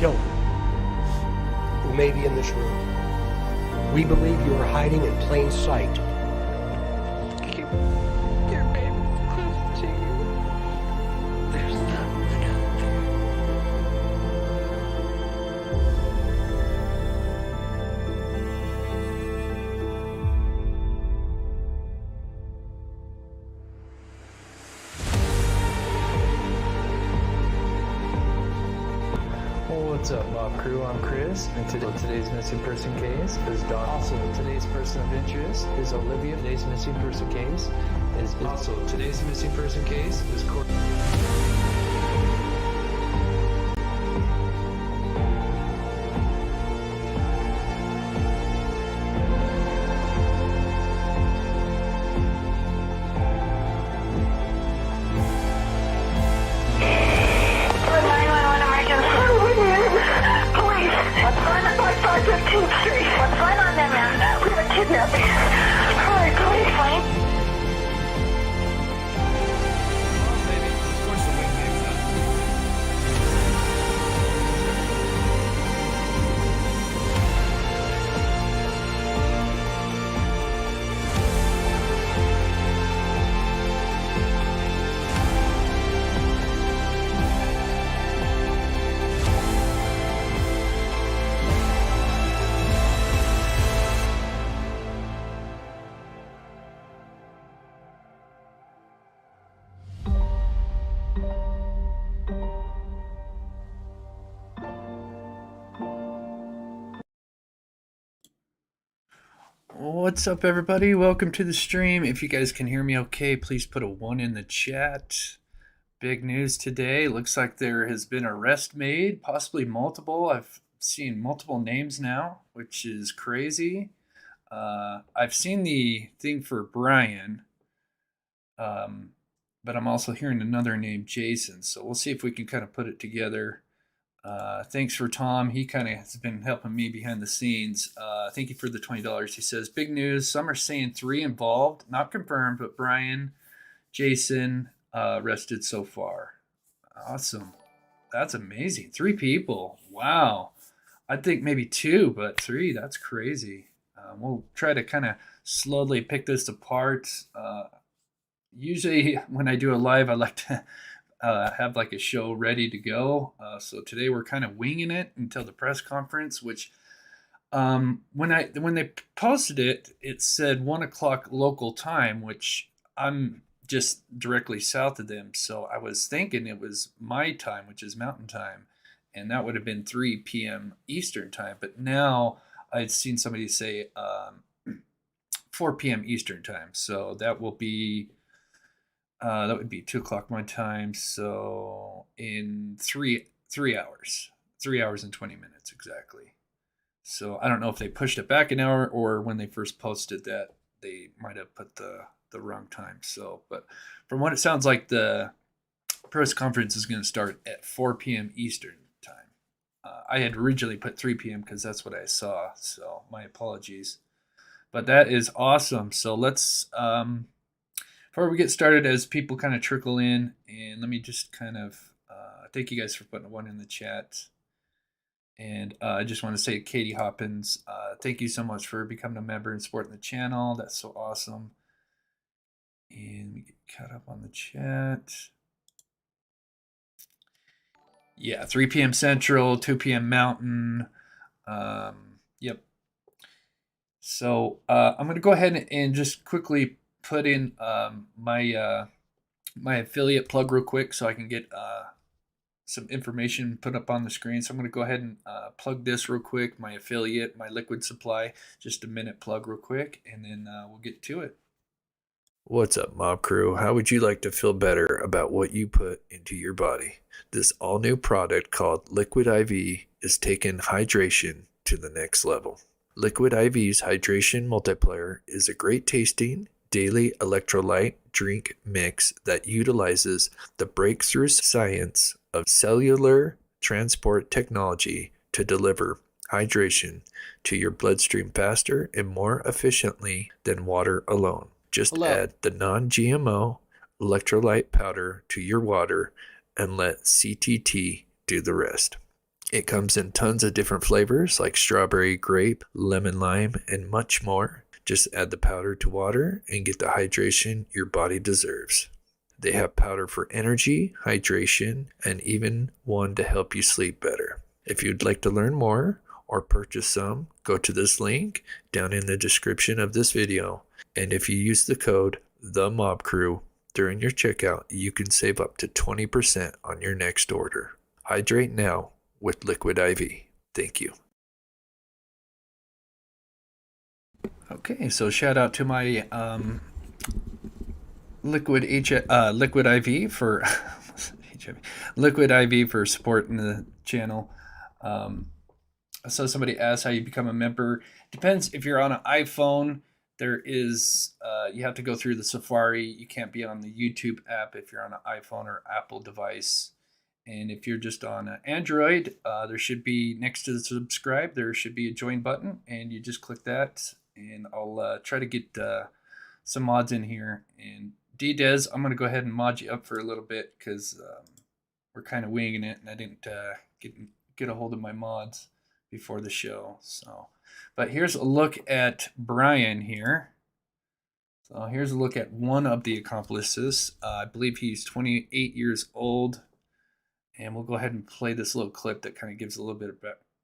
killed who may be in this room. We believe you are hiding in plain sight. Keep your babies close to you. There's someone out there. What's up, Mob Crew? I'm Chris, and today's missing person case is Don. Also, today's person of interest is Olivia. Today's missing person case is Corey. What's going on there, man? We have a kidnapping. Hurry, please, Wayne. What's up, everybody? Welcome to the stream. If you guys can hear me okay, please put a 1 in the chat. Big news today. Looks like there has been an arrest made, possibly multiple. I've seen multiple names now, which is crazy. I've seen the thing for Brian, but I'm also hearing another name, Jason. So we'll see if we can kind of put it together. Thanks for Tom. He kind of has been helping me behind the scenes. Thank you for the $20. He says, big news. Some are saying 3 involved, not confirmed, but Brian, Jason, arrested so far. Awesome. That's amazing. 3 people. Wow. I think maybe 2, but 3, that's crazy. We'll try to kind of slowly pick this apart. Usually when I do a live, I like to have like a show ready to go. So today we're kind of winging it until the press conference, which when they posted it, it said 1 o'clock local time, which I'm just directly south of them. So I was thinking it was my time, which is mountain time, and that would have been 3 p.m. Eastern time. But now I'd seen somebody say 4 p.m. Eastern time. So that will be that would be 2 o'clock my time. So in 3 hours, 3 hours and 20 minutes exactly. So I don't know if they pushed it back an hour or when they first posted that they might have put the wrong time. So, but from what it sounds like, the press conference is going to start at 4 p.m. Eastern time. I had originally put 3 p.m. because that's what I saw. So my apologies. But that is awesome. So let's before we get started, as people kind of trickle in, and let me just kind of thank you guys for putting a 1 in the chat. And I just want to say, Katie Hoppins, thank you so much for becoming a member and supporting the channel. That's so awesome. And we get caught up on the chat. Yeah, 3 p.m. Central, 2 p.m. Mountain. Yep. So I'm going to go ahead and just quickly put in my affiliate plug real quick so I can get some information put up on the screen. So I'm going to go ahead and plug this real quick, my affiliate, my liquid supply, just a minute plug real quick, and then we'll get to it. What's up, Mob Crew? How would you like to feel better about what you put into your body? This all-new product called Liquid IV is taking hydration to the next level. Liquid IV's Hydration Multiplier is a great tasting daily electrolyte drink mix that utilizes the breakthrough science of cellular transport technology to deliver hydration to your bloodstream faster and more efficiently than water alone. Just add the non-GMO electrolyte powder to your water and let CTT do the rest. It comes in tons of different flavors like strawberry, grape, lemon, lime, and much more. Just add the powder to water and get the hydration your body deserves. They have powder for energy, hydration, and even one to help you sleep better. If you'd like to learn more or purchase some, go to this link down in the description of this video. And if you use the code THEMOBCREW during your checkout, you can save up to 20% on your next order. Hydrate now with Liquid IV. Thank you. Okay, so shout out to my Liquid IV for Liquid IV for supporting the channel. So somebody asked how you become a member. Depends if you're on an iPhone. There is you have to go through the Safari. You can't be on the YouTube app if you're on an iPhone or Apple device. And if you're just on an Android, there should be next to the subscribe, there should be a join button, and you just click that. And I'll try to get some mods in here. And D-Dez, I'm going to go ahead and mod you up for a little bit because we're kind of winging it, and I didn't get a hold of my mods before the show. So, but here's a look at Brian here. So here's a look at one of the accomplices. I believe he's 28 years old. And we'll go ahead and play this little clip that kind of gives a little bit of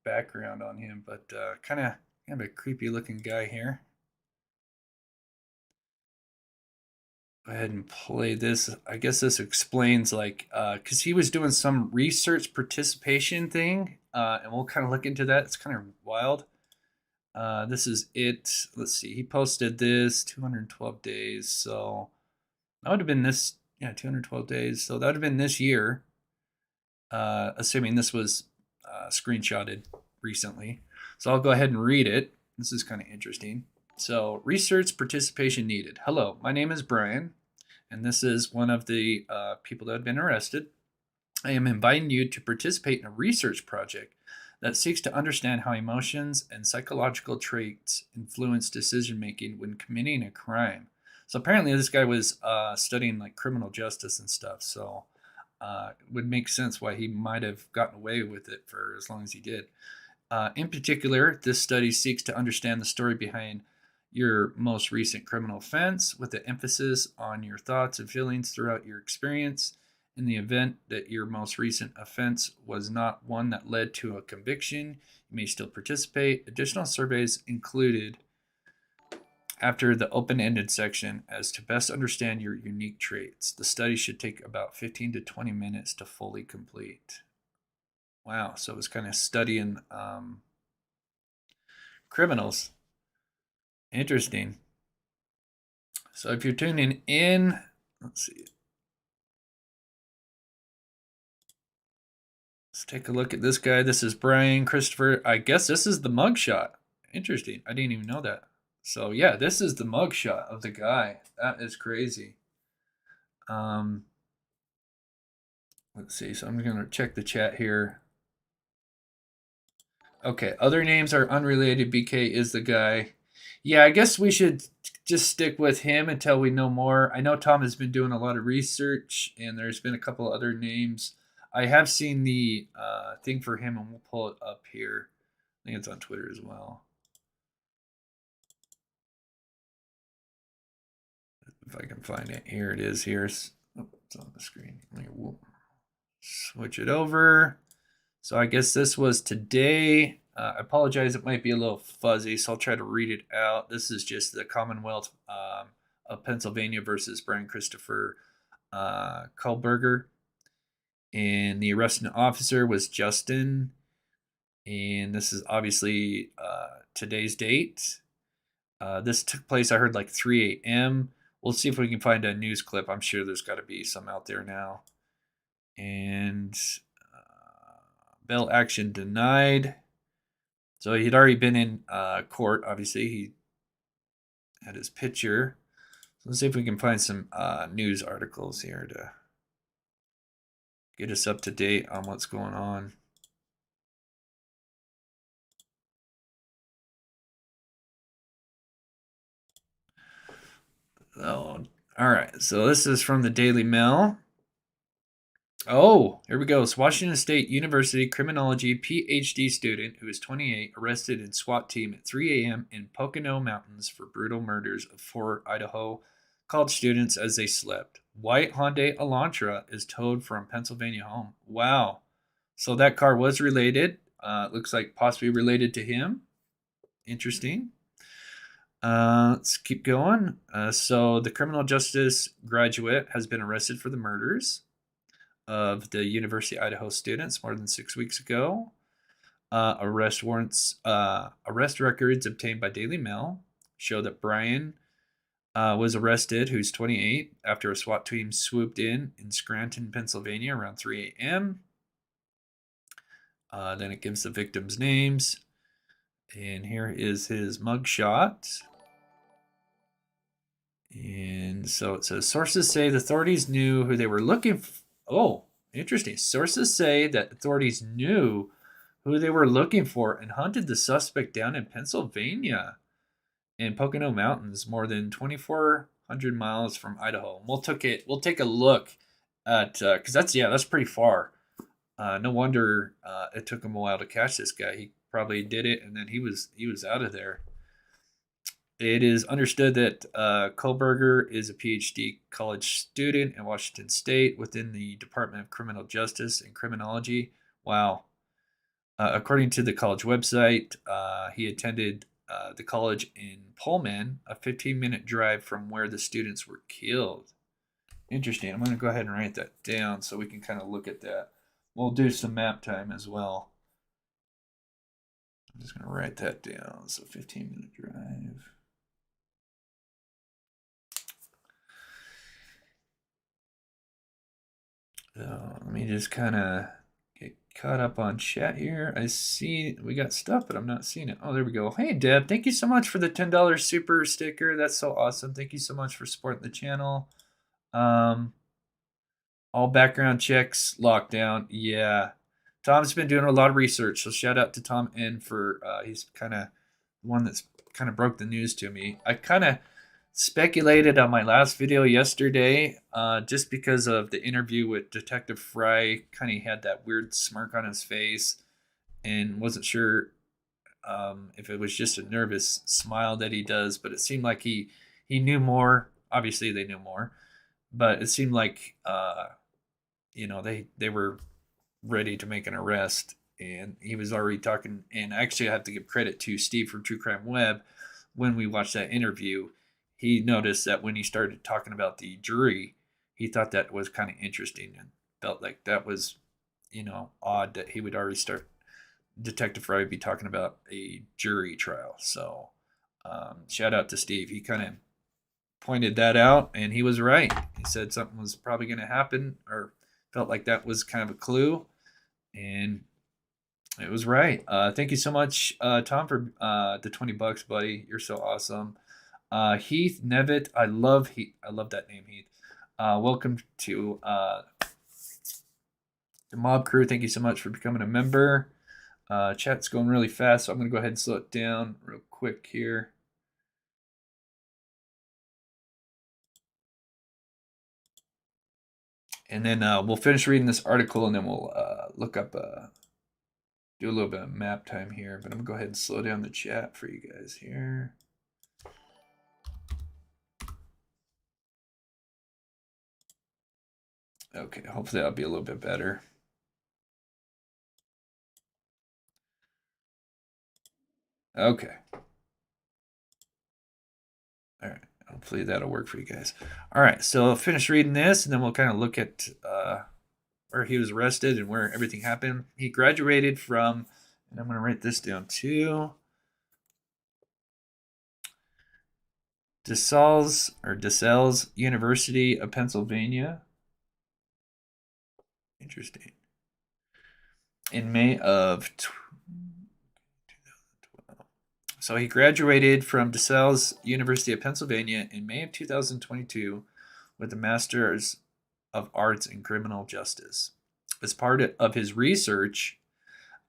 background on him, but kind of a creepy looking guy here. Go ahead and play this. I guess this explains like, because he was doing some research participation thing, and we'll kind of look into that. It's kind of wild. This is it. Let's see. He posted this 212 days. So that would have been this, 212 days. So that would have been this year. Assuming this was screenshotted recently. So I'll go ahead and read it. This is kind of interesting. So, research participation needed. Hello, my name is Brian, and this is one of the people that have been arrested. I am inviting you to participate in a research project that seeks to understand how emotions and psychological traits influence decision making when committing a crime. So apparently this guy was studying like criminal justice and stuff. So it would make sense why he might have gotten away with it for as long as he did. In particular, this study seeks to understand the story behind your most recent criminal offense with the emphasis on your thoughts and feelings throughout your experience. In the event that your most recent offense was not one that led to a conviction, you may still participate. Additional surveys included after the open-ended section as to best understand your unique traits. The study should take about 15 to 20 minutes to fully complete. Wow, so it was kind of studying criminals. Interesting. So if you're tuning in, let's see. Let's take a look at this guy. This is Brian Christopher. I guess this is the mugshot. Interesting. I didn't even know that. So yeah, this is the mugshot of the guy. That is crazy. Let's see. So I'm going to check the chat here. Okay, other names are unrelated. BK is the guy. Yeah, I guess we should just stick with him until we know more. I know Tom has been doing a lot of research, and there's been a couple other names. I have seen the thing for him, and we'll pull it up here. I think it's on Twitter as well. If I can find it. Here it is. Here's oh, it's on the screen. Let me switch it over. So I guess this was today. I apologize, it might be a little fuzzy, so I'll try to read it out. This is just the Commonwealth of Pennsylvania versus Brian Christopher Kohlberger. And the arresting officer was Justin. And this is obviously today's date. This took place, I heard, like 3 a.m. We'll see if we can find a news clip. I'm sure there's got to be some out there now. And bail action denied. So he'd already been in court, obviously. He had his picture. So let's see if we can find some news articles here to get us up to date on what's going on. So, all right, so this is from the Daily Mail. Oh, here we go. It's Washington State University criminology PhD student who is 28 arrested in SWAT team at 3 a.m. in Pocono Mountains for brutal murders of 4 Idaho college students as they slept. White Hyundai Elantra is towed from Pennsylvania home. Wow. So that car was related. Looks like possibly related to him. Interesting. Let's keep going. So the criminal justice graduate has been arrested for the murders of the University of Idaho students more than 6 weeks ago. Arrest records obtained by Daily Mail show that Brian was arrested, who's 28, after a SWAT team swooped in Scranton, Pennsylvania around 3 a.m. Then it gives the victims' names. And here is his mugshot. And so it says, sources say the authorities knew who they were looking for. Oh, interesting. Sources say that authorities knew who they were looking for and hunted the suspect down in Pennsylvania in Pocono Mountains, more than 2,400 miles from Idaho. We'll take a look at, because that's pretty far. No wonder it took him a while to catch this guy. He probably did it, and then he was out of there. It is understood that Kohlberger is a PhD college student at Washington State within the Department of Criminal Justice and Criminology. Wow. According to the college website, he attended the college in Pullman, a 15-minute drive from where the students were killed. Interesting. I'm going to go ahead and write that down so we can kind of look at that. We'll do some map time as well. I'm just going to write that down. So 15-minute drive. So let me just kind of get caught up on chat here. I see we got stuff, but I'm not seeing it. Oh, there we go. Hey, Deb, thank you so much for the $10 super sticker. That's so awesome. Thank you so much for supporting the channel. All background checks locked down. Yeah. Tom's been doing a lot of research, so shout out to Tom N for he's kind of one that's kind of broke the news to me. I kind of speculated on my last video yesterday just because of the interview with Detective Fry. Kind of had that weird smirk on his face and wasn't sure if it was just a nervous smile that he does, but it seemed like he knew more. Obviously they knew more, but it seemed like they were ready to make an arrest, and he was already talking. And actually I have to give credit to Steve from True Crime Web. When we watched that interview, he noticed that when he started talking about the jury, he thought that was kind of interesting and felt like that was, odd that he would already start, Detective Fry would be talking about a jury trial. So shout out to Steve. He kind of pointed that out, and he was right. He said something was probably going to happen, or felt like that was kind of a clue, and it was right. Thank you so much, Tom, for the $20, buddy. You're so awesome. Heath Nevitt, I love that name, Heath. Welcome to the mob crew. Thank you so much for becoming a member. Chat's going really fast, so I'm going to go ahead and slow it down real quick here. And then we'll finish reading this article, and then we'll look up, do a little bit of map time here. But I'm going to go ahead and slow down the chat for you guys here. Okay, hopefully that'll be a little bit better. Okay. All right. Hopefully that'll work for you guys. All right, so I'll finish reading this, and then we'll kind of look at where he was arrested and where everything happened. He graduated from, and I'm going to write this down too, DeSales University of Pennsylvania. Interesting. In May of 2012. So he graduated from DeSales University of Pennsylvania in May of 2022 with a Master's of Arts in Criminal Justice. As part of his research,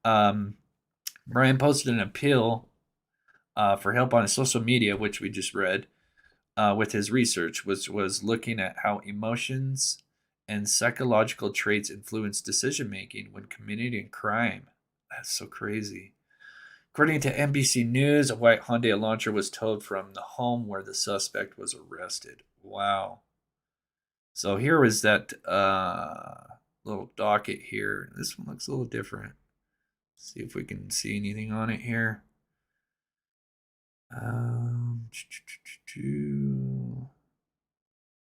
Brian posted an appeal for help on his social media, which we just read, with his research, which was looking at how emotions and psychological traits influence decision making when committing crime. That's so crazy. According to NBC News, a white Hyundai Elantra was towed from the home where the suspect was arrested. Wow. So here was that little docket here. This one looks a little different. See if we can see anything on it here.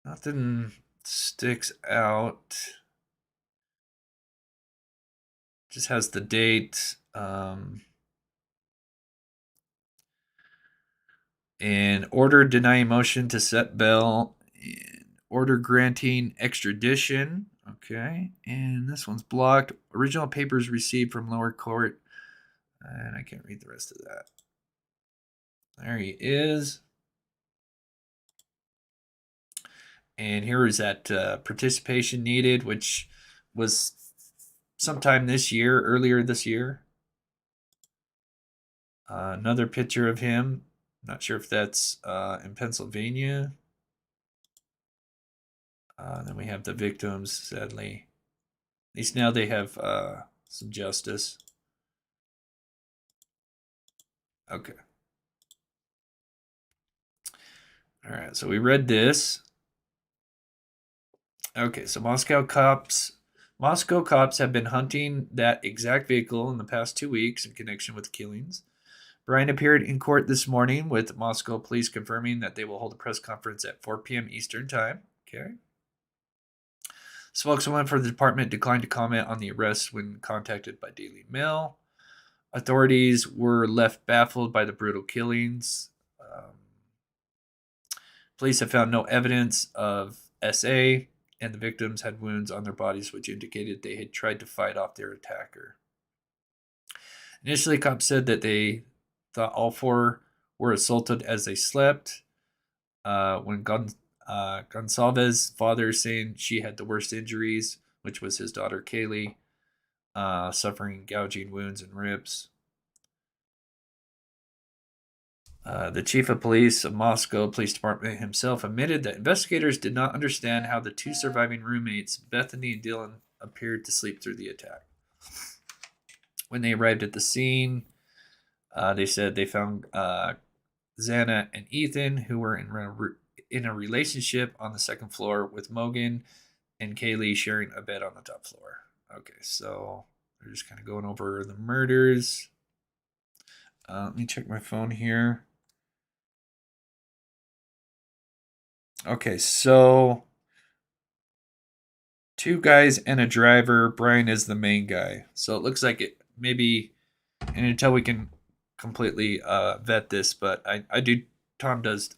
Nothing sticks out. Just has the date. And order denying motion to set bail. And order granting extradition. Okay. And this one's blocked. Original papers received from lower court. And I can't read the rest of that. There he is. And here is that participation needed, which was sometime this year, earlier this year. Another picture of him. Not sure if that's in Pennsylvania. Then we have the victims, sadly. At least now they have some justice. Okay. All right, so we read this. Okay, so Moscow cops have been hunting that exact vehicle in the past 2 weeks in connection with the killings. Brian appeared in court this morning with Moscow police confirming that they will hold a press conference at 4 p.m. Eastern Time. Okay. Spokeswoman for the department declined to comment on the arrest when contacted by Daily Mail. Authorities were left baffled by the brutal killings. Police have found no evidence of SA, and the victims had wounds on their bodies which indicated they had tried to fight off their attacker. Initially, cops said that they thought all four were assaulted as they slept. When Gonsalves' father saying she had the worst injuries, which was his daughter Kaylee, suffering gouging wounds and ribs. The chief of police of Moscow Police Department himself admitted that investigators did not understand how the two surviving roommates, Bethany and Dylan, appeared to sleep through the attack. When they arrived at the scene, they said they found Xana and Ethan, who were in a relationship on the second floor, with Morgan and Kaylee sharing a bed on the top floor. Okay, so we're just kind of going over the murders. Let me check my phone here. Okay, so 2 guys and a driver. Brian is the main guy. So it looks like it maybe, and until we can completely vet this, but I do, Tom does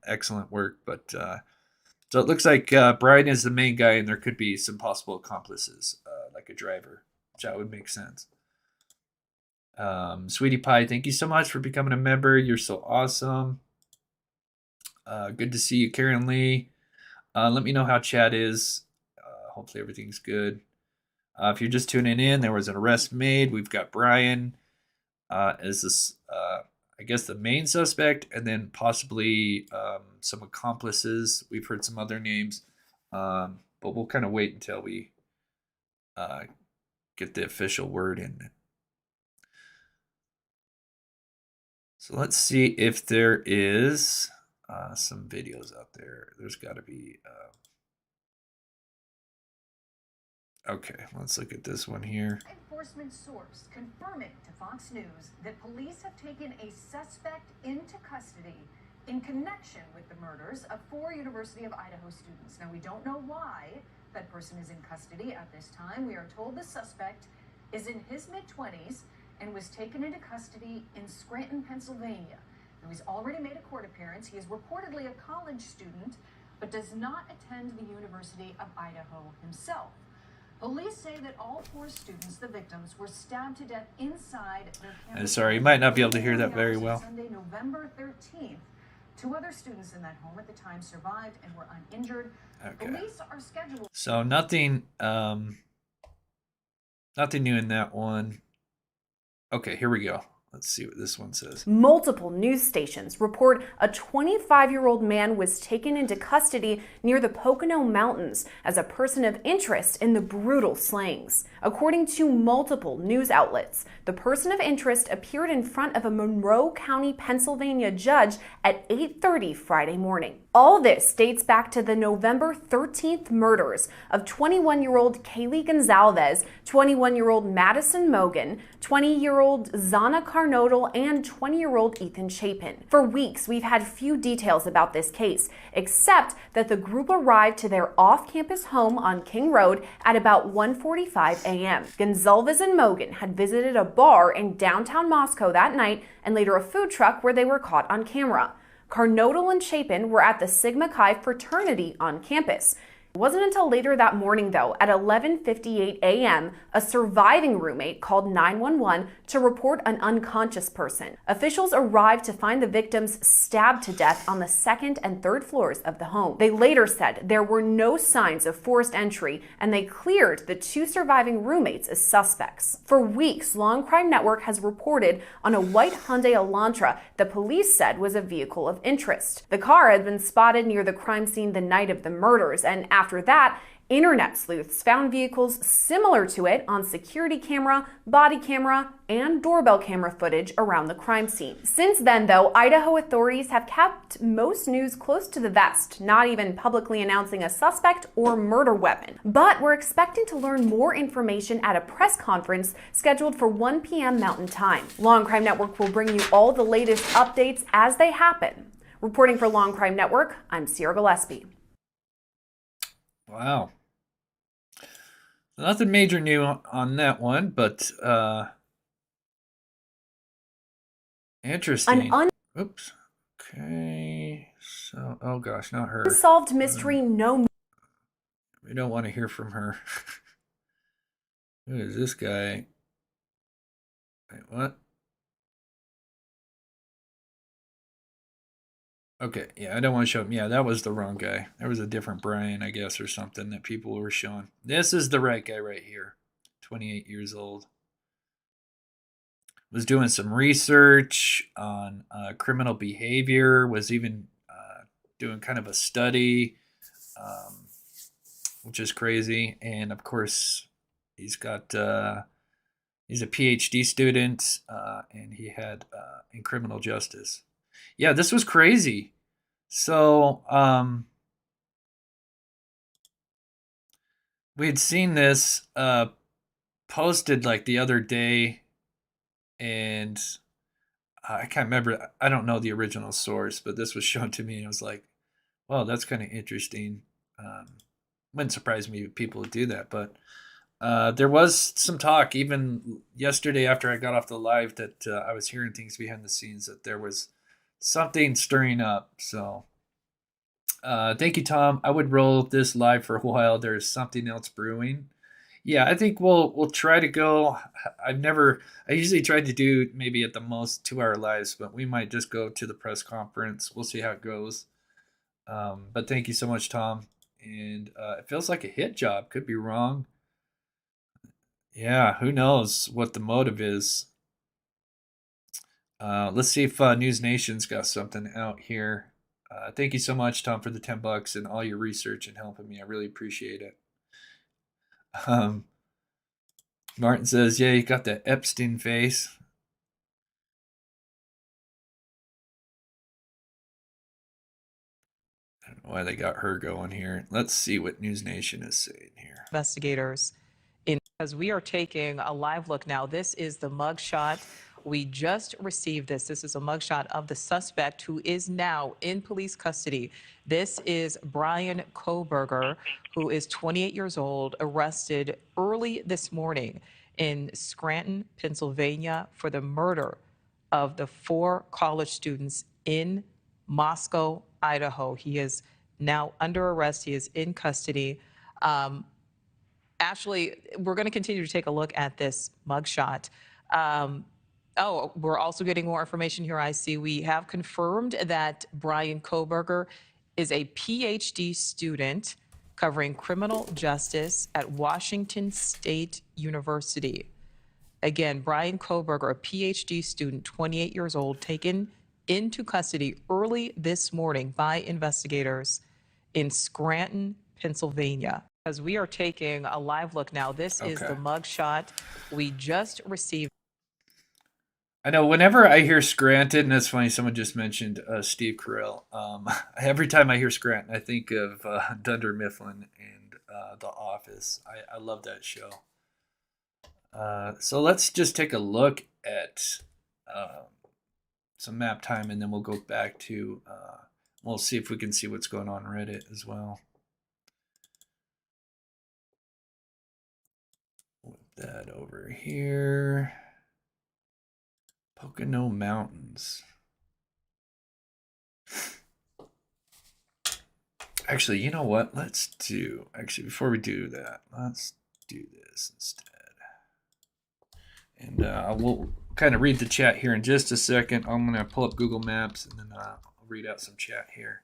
excellent work, but so it looks like Brian is the main guy and there could be some possible accomplices, like a driver, which that would make sense. Sweetie Pie, thank you so much for becoming a member. You're so awesome. Good to see you, Karen Lee. Let me know how chat is. Hopefully everything's good. If you're just tuning in, there was an arrest made. We've got Brian as this, I guess, the main suspect, and then possibly some accomplices. We've heard some other names, but we'll kind of wait until we get the official word in. So let's see if there is some videos out there. There's got to be. Okay, let's look at this one here. Enforcement source confirming to Fox News that police have taken a suspect into custody in connection with the murders of 4 University of Idaho students. Now, we don't know why that person is in custody at this time. We are told the suspect is in his mid-20s and was taken into custody in Scranton, Pennsylvania. Now, he's already made a court appearance. He is reportedly a college student, but does not attend the University of Idaho himself. Police say that all 4 students, the victims, were stabbed to death inside their campus. Sorry, you might not be able to hear that very well. Sunday, November 13th. 2 other students in that home at the time survived and were uninjured. Okay. Police are scheduled. So nothing new in that one. Okay, here we go. Let's see what this one says. Multiple news stations report a 25-year-old man was taken into custody near the Pocono Mountains as a person of interest in the brutal slayings. According to multiple news outlets, the person of interest appeared in front of a Monroe County, Pennsylvania judge at 8:30 Friday morning. All this dates back to the November 13th murders of 21-year-old Kaylee Gonzalez, 21-year-old Madison Mogan, 20-year-old Zana Carnodal, and 20-year-old Ethan Chapin. For weeks, we've had few details about this case, except that the group arrived to their off-campus home on King Road at about 1:45 a.m. Gonzalez and Mogan had visited a bar in downtown Moscow that night and later a food truck where they were caught on camera. Carnodal and Chapin were at the Sigma Chi fraternity on campus. It wasn't until later that morning, though, at 11:58 a.m., a surviving roommate called 911 to report an unconscious person. Officials arrived to find the victims stabbed to death on the second and third floors of the home. They later said there were no signs of forced entry, and they cleared the two surviving roommates as suspects. For weeks, Law and Crime Network has reported on a White Hyundai Elantra that police said was a vehicle of interest. The car had been spotted near the crime scene the night of the murders, and after that, internet sleuths found vehicles similar to it on security camera, body camera, and doorbell camera footage around the crime scene. Since then, though, Idaho authorities have kept most news close to the vest, not even publicly announcing a suspect or murder weapon. But we're expecting to learn more information at a press conference scheduled for 1 p.m. Mountain Time. Law and Crime Network will bring you all the latest updates as they happen. Reporting for Law and Crime Network, I'm Sierra Gillespie. Wow. Nothing major new on that one, but interesting. Oops. Okay. So, oh gosh, not her. Unsolved mystery, no. We don't want to hear from her. Who is this guy? Wait, what? Okay, yeah, I don't want to show him. Yeah, that was the wrong guy. There was a different Brian, I guess, or something that people were showing. This is the right guy right here. 28 years old. Was doing some research on criminal behavior. Was even doing kind of a study, which is crazy. And of course, he's got he's a PhD student, and he had in criminal justice. Yeah, this was crazy. So, we had seen this posted like the other day, and I can't remember. I don't know the original source, but this was shown to me, and I was like, well, that's kind of interesting. Wouldn't surprise me if people would do that, but there was some talk even yesterday after I got off the live that I was hearing things behind the scenes that there was something stirring up. So thank you, Tom. I would roll this live for a while. There's something else brewing. Yeah, I think we'll try to go. I usually try to do maybe at the most 2-hour lives, but we might just go to the press conference. We'll see how it goes. But thank you so much, Tom. And it feels like a hit job. Could be wrong. Yeah, who knows what the motive is. Let's see if News Nation's got something out here. Thank you so much, Tom, for the $10 and all your research and helping me. I really appreciate it. Martin says, yeah, you got the Epstein face. I don't know why they got her going here. Let's see what News Nation is saying here. Investigators, as we are taking a live look now, this is the mugshot. We just received this. This is a mugshot of the suspect who is now in police custody. This is Brian Koberger, who is 28 years old, arrested early this morning in Scranton, Pennsylvania, for the murder of the 4 college students in Moscow, Idaho. He is now under arrest. He is in custody. Ashley, we're going to continue to take a look at this mugshot. Oh, we're also getting more information here. I see we have confirmed that Brian Koberger is a PhD student covering criminal justice at Washington State University. Again, Brian Koberger, a PhD student, 28 years old, taken into custody early this morning by investigators in Scranton, Pennsylvania. As we are taking a live look now, this is the mugshot we just received. I know whenever I hear Scranton, and that's funny, someone just mentioned Steve Carell. Every time I hear Scranton, I think of Dunder Mifflin and The Office. I love that show. So let's just take a look at some map time, and then we'll go back to, we'll see if we can see what's going on Reddit as well. Put that over here. Pocono Mountains. Actually, you know what? Actually, before we do that, let's do this instead. And we'll kind of read the chat here in just a second. I'm going to pull up Google Maps, and then I'll read out some chat here.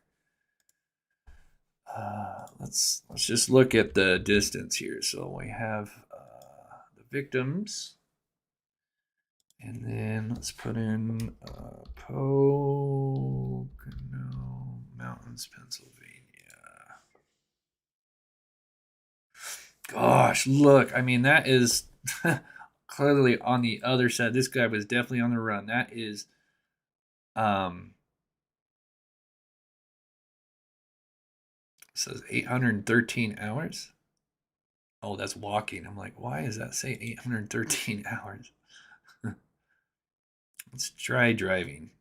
Let's just look at the distance here. So we have the victims. And then let's put in Pocono Mountains, Pennsylvania. Gosh, look. I mean, that is clearly on the other side. This guy was definitely on the run. That is says 813 hours. Oh, that's walking. I'm like, why does that say 813 hours? Let's try driving.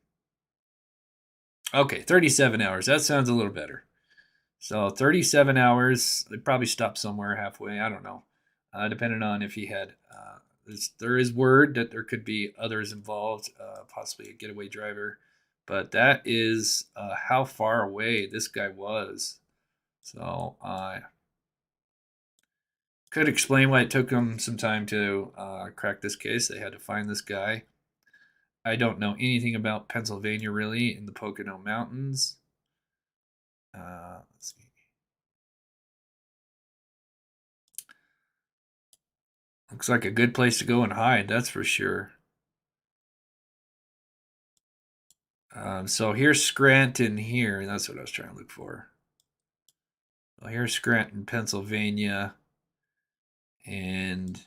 Okay, 37 hours. That sounds a little better. So 37 hours. They probably stopped somewhere halfway. I don't know. Depending on if he had. There is word that there could be others involved, possibly a getaway driver. But that is how far away this guy was. So could explain why it took them some time to crack this case. They had to find this guy. I don't know anything about Pennsylvania really in the Pocono Mountains. Let's see. Looks like a good place to go and hide, that's for sure. So here's Scranton here. That's what I was trying to look for. Well, here's Scranton, Pennsylvania. And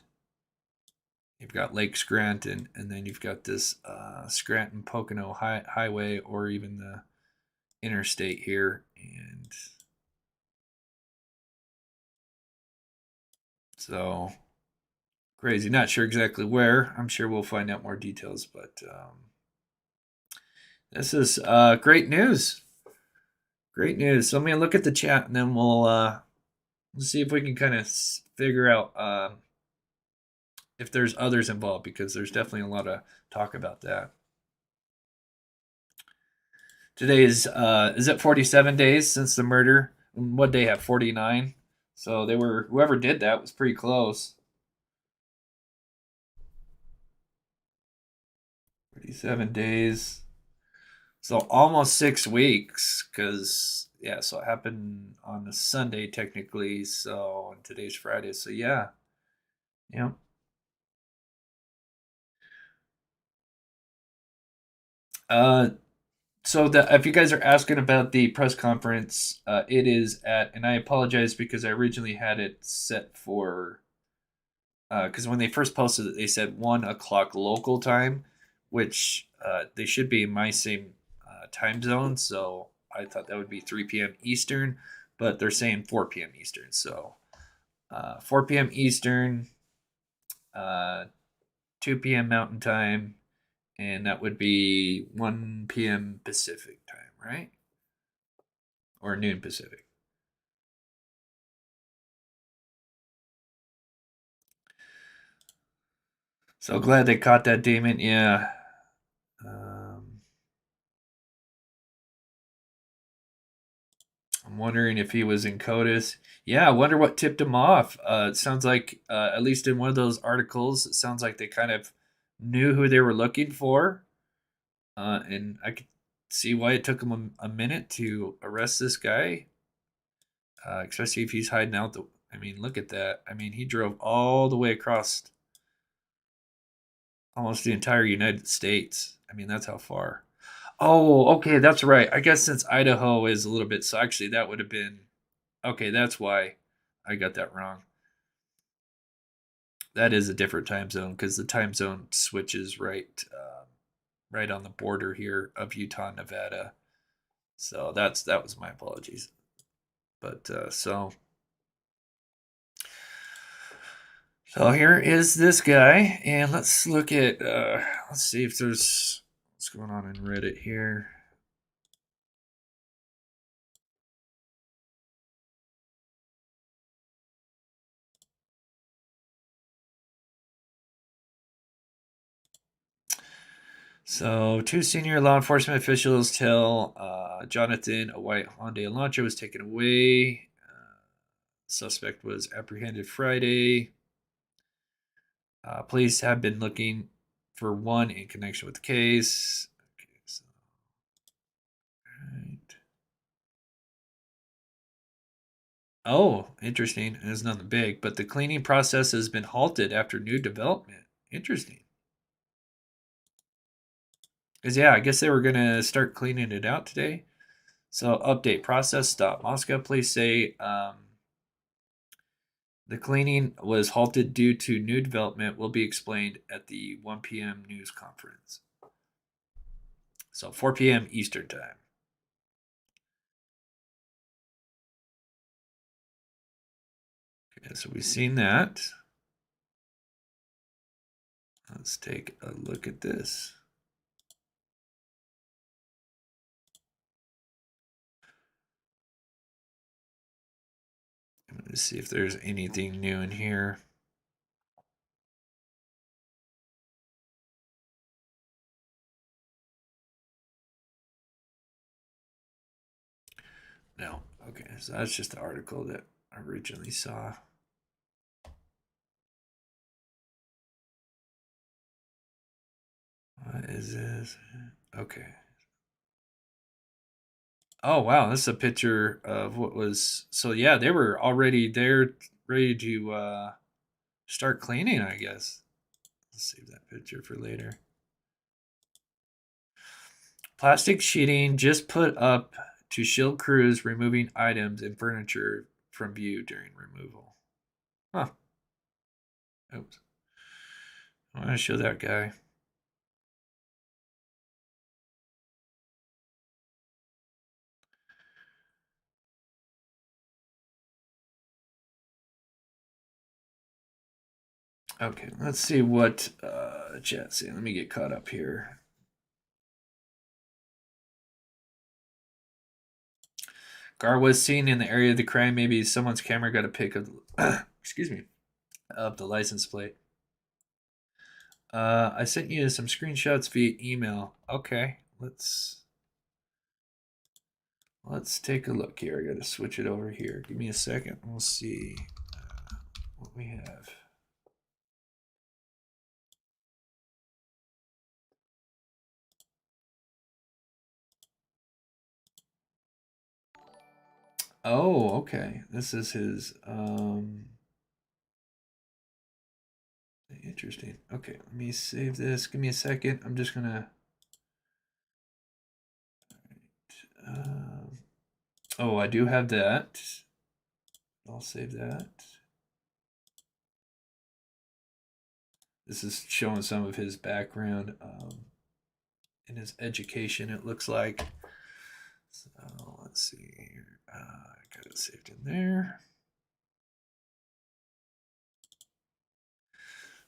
you've got Lake Scranton, and then you've got this Scranton Pocono Highway, or even the interstate here. And so crazy. Not sure exactly where. I'm sure we'll find out more details, but this is great news. Great news. So I'm going to look at the chat, and then we'll see if we can kind of figure out if there's others involved, because there's definitely a lot of talk about that. Today is it 47 days since the murder? What they have 49. So whoever did that was pretty close. 47 days. So almost 6 weeks, because so it happened on a Sunday technically. So and today's Friday. So yeah. So if you guys are asking about the press conference, it is at, and I apologize because I originally had it set for, because when they first posted it, they said 1 o'clock local time, which they should be in my same time zone. So I thought that would be 3 p.m. Eastern, but they're saying 4 p.m. Eastern. So 4 p.m. Eastern, 2 p.m. Mountain Time, and that would be 1 p.m. Pacific time, right? Or noon Pacific. So glad they caught that demon. Yeah. I'm wondering if he was in CODIS. Yeah, I wonder what tipped him off. It sounds like, at least in one of those articles, it sounds like they kind of knew who they were looking for. And I could see why it took him a minute to arrest this guy. Especially if he's hiding out I mean, look at that. I mean, he drove all the way across almost the entire United States. I mean, that's how far. Oh, okay, that's right. I guess since Idaho is a little bit, so actually that would have been okay. That's why I got that wrong. That is a different time zone because the time zone switches right on the border here of Utah and Nevada. So that was my apologies. But so here is this guy, and let's look at let's see if there's what's going on in Reddit here. So, two senior law enforcement officials tell Jonathan a White Hyundai Elantra was taken away. Suspect was apprehended Friday. Police have been looking for one in connection with the case. Okay, so, right. Oh, interesting. It's nothing big, but the cleaning process has been halted after new development. Interesting. Because, yeah, I guess they were going to start cleaning it out today. So, update process stop. Moscow police say the cleaning was halted due to new development will be explained at the 1 p.m. news conference. So 4 p.m. Eastern time. Okay, so we've seen that. Let's take a look at this. Let's see if there's anything new in here. No. Okay, so that's just the article that I originally saw. What is this? Okay. Oh, wow. This is a picture of what was. So, yeah, they were already there, ready to start cleaning, I guess. Let's save that picture for later. Plastic sheeting just put up to shield crews removing items and furniture from view during removal. Huh. Oops. I want to show that guy. Okay, let's see what chat's saying. Let me get caught up here. Gar was seen in the area of the crime. Maybe someone's camera got a pic of excuse me, of the license plate. I sent you some screenshots via email. Okay, let's take a look here. I got to switch it over here. Give me a second. We'll see what we have. Oh, okay. This is his interesting. Okay, let me save this. Give me a second. I'm just gonna oh, I do have that. I'll save that. This is showing some of his background in his education, it looks like. So let's see here. I got it saved in there.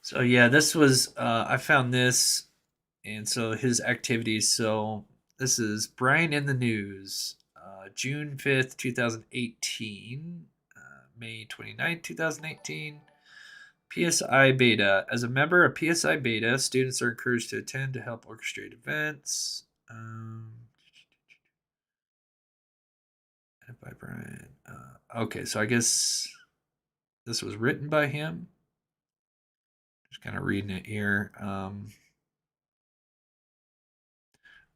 So yeah, this was I found this, and so his activities. So this is Brian in the News, June 5th, 2018, May 29th, 2018. PSI Beta. As a member of PSI Beta, students are encouraged to attend to help orchestrate events. By Brian. Okay, so I guess this was written by him. Just kind of reading it here. All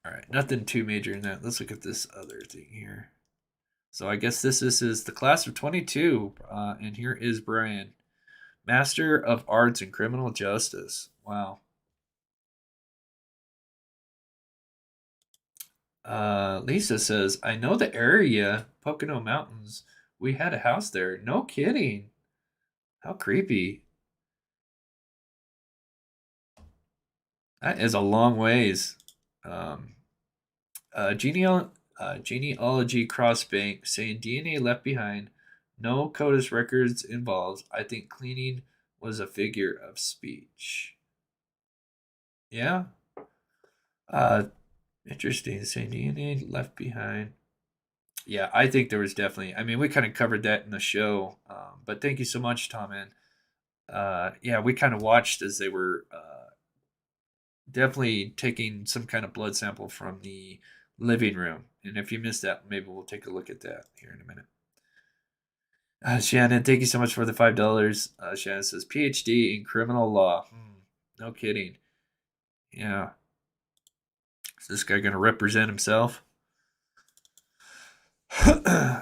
right, nothing too major in that. Let's look at this other thing here. So I guess this is the class of 22, and here is Brian, Master of Arts in Criminal Justice. Wow. Lisa says, I know the area, Pocono Mountains. We had a house there. No kidding. How creepy. That is a long ways. Um, genealogy crossbank saying DNA left behind. No CODIS records involved. I think cleaning was a figure of speech. Yeah. Uh, interesting. Saying DNA left behind. Yeah, I think there was definitely. I mean, we kind of covered that in the show. But thank you so much, Tom. And yeah, we kind of watched as they were definitely taking some kind of blood sample from the living room. And if you missed that, maybe we'll take a look at that here in a minute. Shannon, thank you so much for the $5. Shannon says PhD in criminal law. No kidding. Yeah. Is this guy going to represent himself?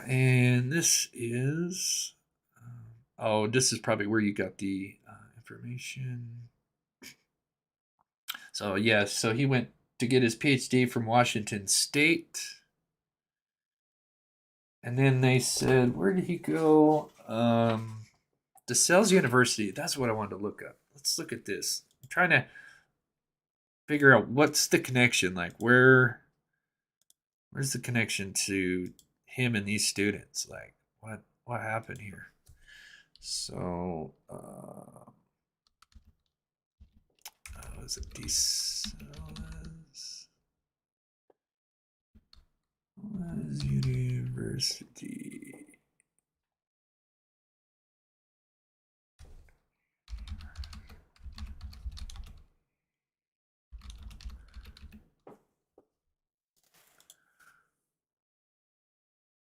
And this is. Oh, this is probably where you got the information. So, yeah, so he went to get his PhD from Washington State. And then they said, where did he go? DeSales University. That's what I wanted to look up. Let's look at this. I'm trying to figure out what's the connection. Like, where's the connection to him and these students? Like, what happened here? So, was it DeSales University?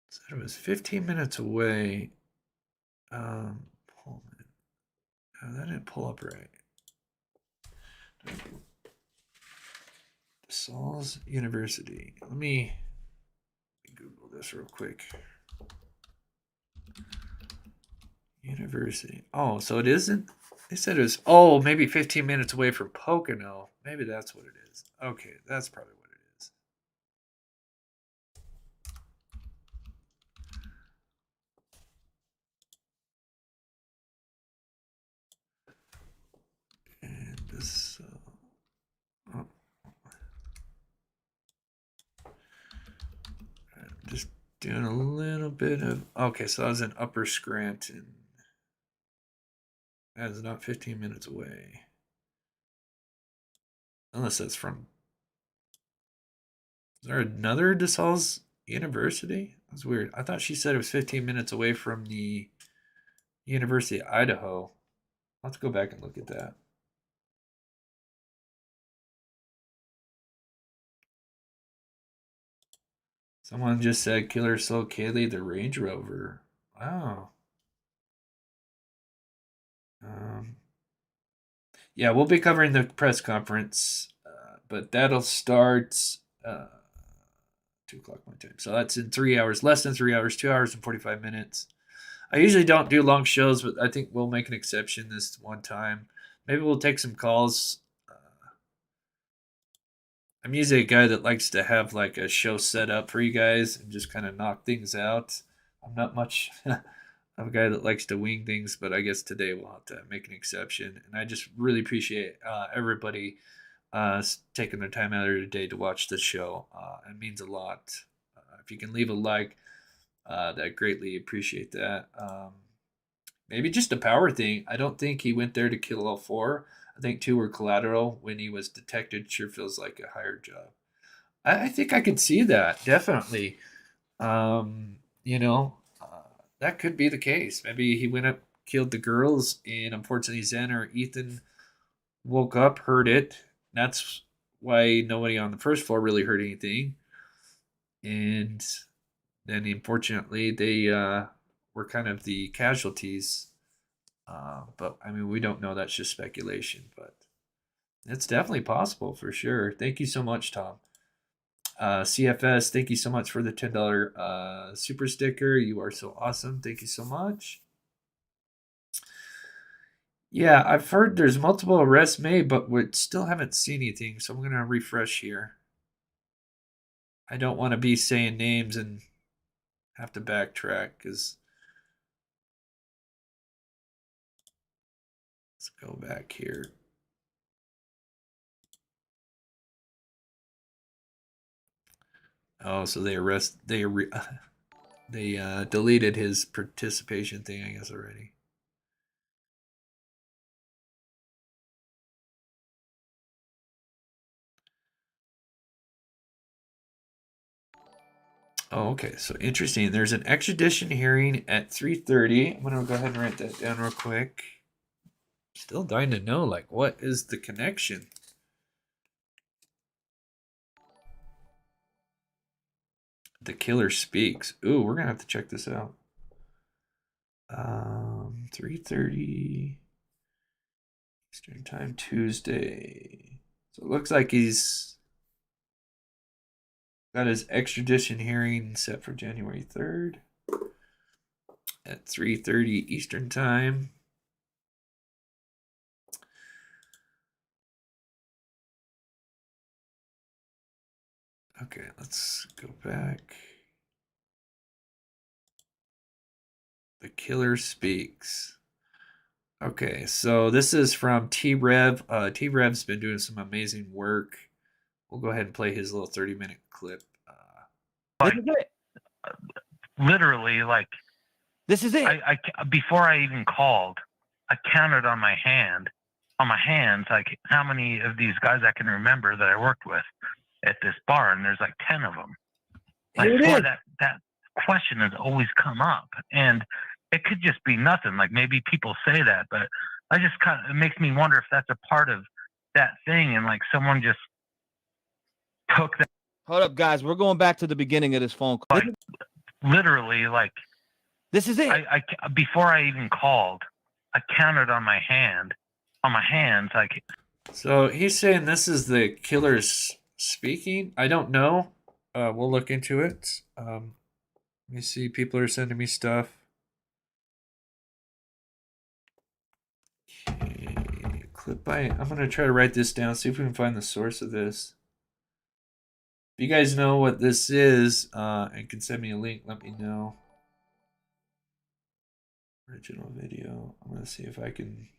Said it was 15 minutes away. Pullman. Oh, that didn't pull up right. DeSales University. Let me Google this real quick. University. Oh, so it isn't. They said it was. Oh, maybe 15 minutes away from Pocono. Maybe that's what it is. Okay, that's probably what it is. And this. Oh. I'm just doing a little bit of. Okay, so I was in Upper Scranton. That is not 15 minutes away. Unless that's from. Is there another DeSales University? That's weird. I thought she said it was 15 minutes away from the University of Idaho. I'll have to go back and look at that. Someone just said Killer Soul Kaylee the Range Rover. Wow. Yeah, we'll be covering the press conference, but that'll start 2 o'clock my time. So that's in 3 hours, less than 3 hours, 2 hours and 45 minutes. I usually don't do long shows, but I think we'll make an exception this one time. Maybe we'll take some calls. I'm usually a guy that likes to have like a show set up for you guys and just kind of knock things out. I'm not much of a guy that likes to wing things, but I guess today we'll have to make an exception. And I just really appreciate everybody taking their time out of their day to watch the show. It means a lot. If you can leave a like, that greatly appreciate that. Maybe just a power thing. I don't think he went there to kill all 4. I think 2 were collateral. When he was detected, sure feels like a higher job. I think I could see that, definitely. You know, that could be the case. Maybe he went up, killed the girls, and unfortunately Zen or Ethan woke up, heard it. That's why nobody on the first floor really heard anything. And then unfortunately they were kind of the casualties. But I mean, we don't know. That's just speculation, but it's definitely possible for sure. Thank you so much, Tom. CFS, thank you so much for the $10 super sticker. You are so awesome. Thank you so much. Yeah, I've heard there's multiple arrests made, but we still haven't seen anything. So I'm going to refresh here. I don't want to be saying names and have to backtrack because let's go back here. Oh, so they deleted his participation thing, I guess, already. Oh, okay. So interesting. There's an extradition hearing at 3:30. I'm gonna go ahead and write that down real quick. Still dying to know, like, what is the connection? The killer speaks. Ooh, we're gonna have to check this out. 3:30 Eastern Time, Tuesday. So it looks like he's got his extradition hearing set for January 3rd at 3:30 Eastern Time. Okay, let's go back. The killer speaks. Okay, so this is from T-Rev. T-Rev's been doing some amazing work. We'll go ahead and play his little 30-minute clip. Like, literally, like, this is it. I before I even called, I counted on my hands, like how many of these guys I can remember that I worked with at this bar, and there's like 10 of them. I swear that question has always come up, and it could just be nothing. Like maybe people say that, but I just it makes me wonder if that's a part of that thing, and like someone just took that. Hold up, guys. We're going back to the beginning of this phone call. Like, literally, like, this is it. I before I even called, I counted on my hands, like. So he's saying this is the killer's speaking. I don't know. We'll look into it. Let me see. People are sending me stuff. Okay. Clip by. I'm gonna try to write this down. See if we can find the source of this. If you guys know what this is and can send me a link, let me know. Original video. I'm gonna see if I can.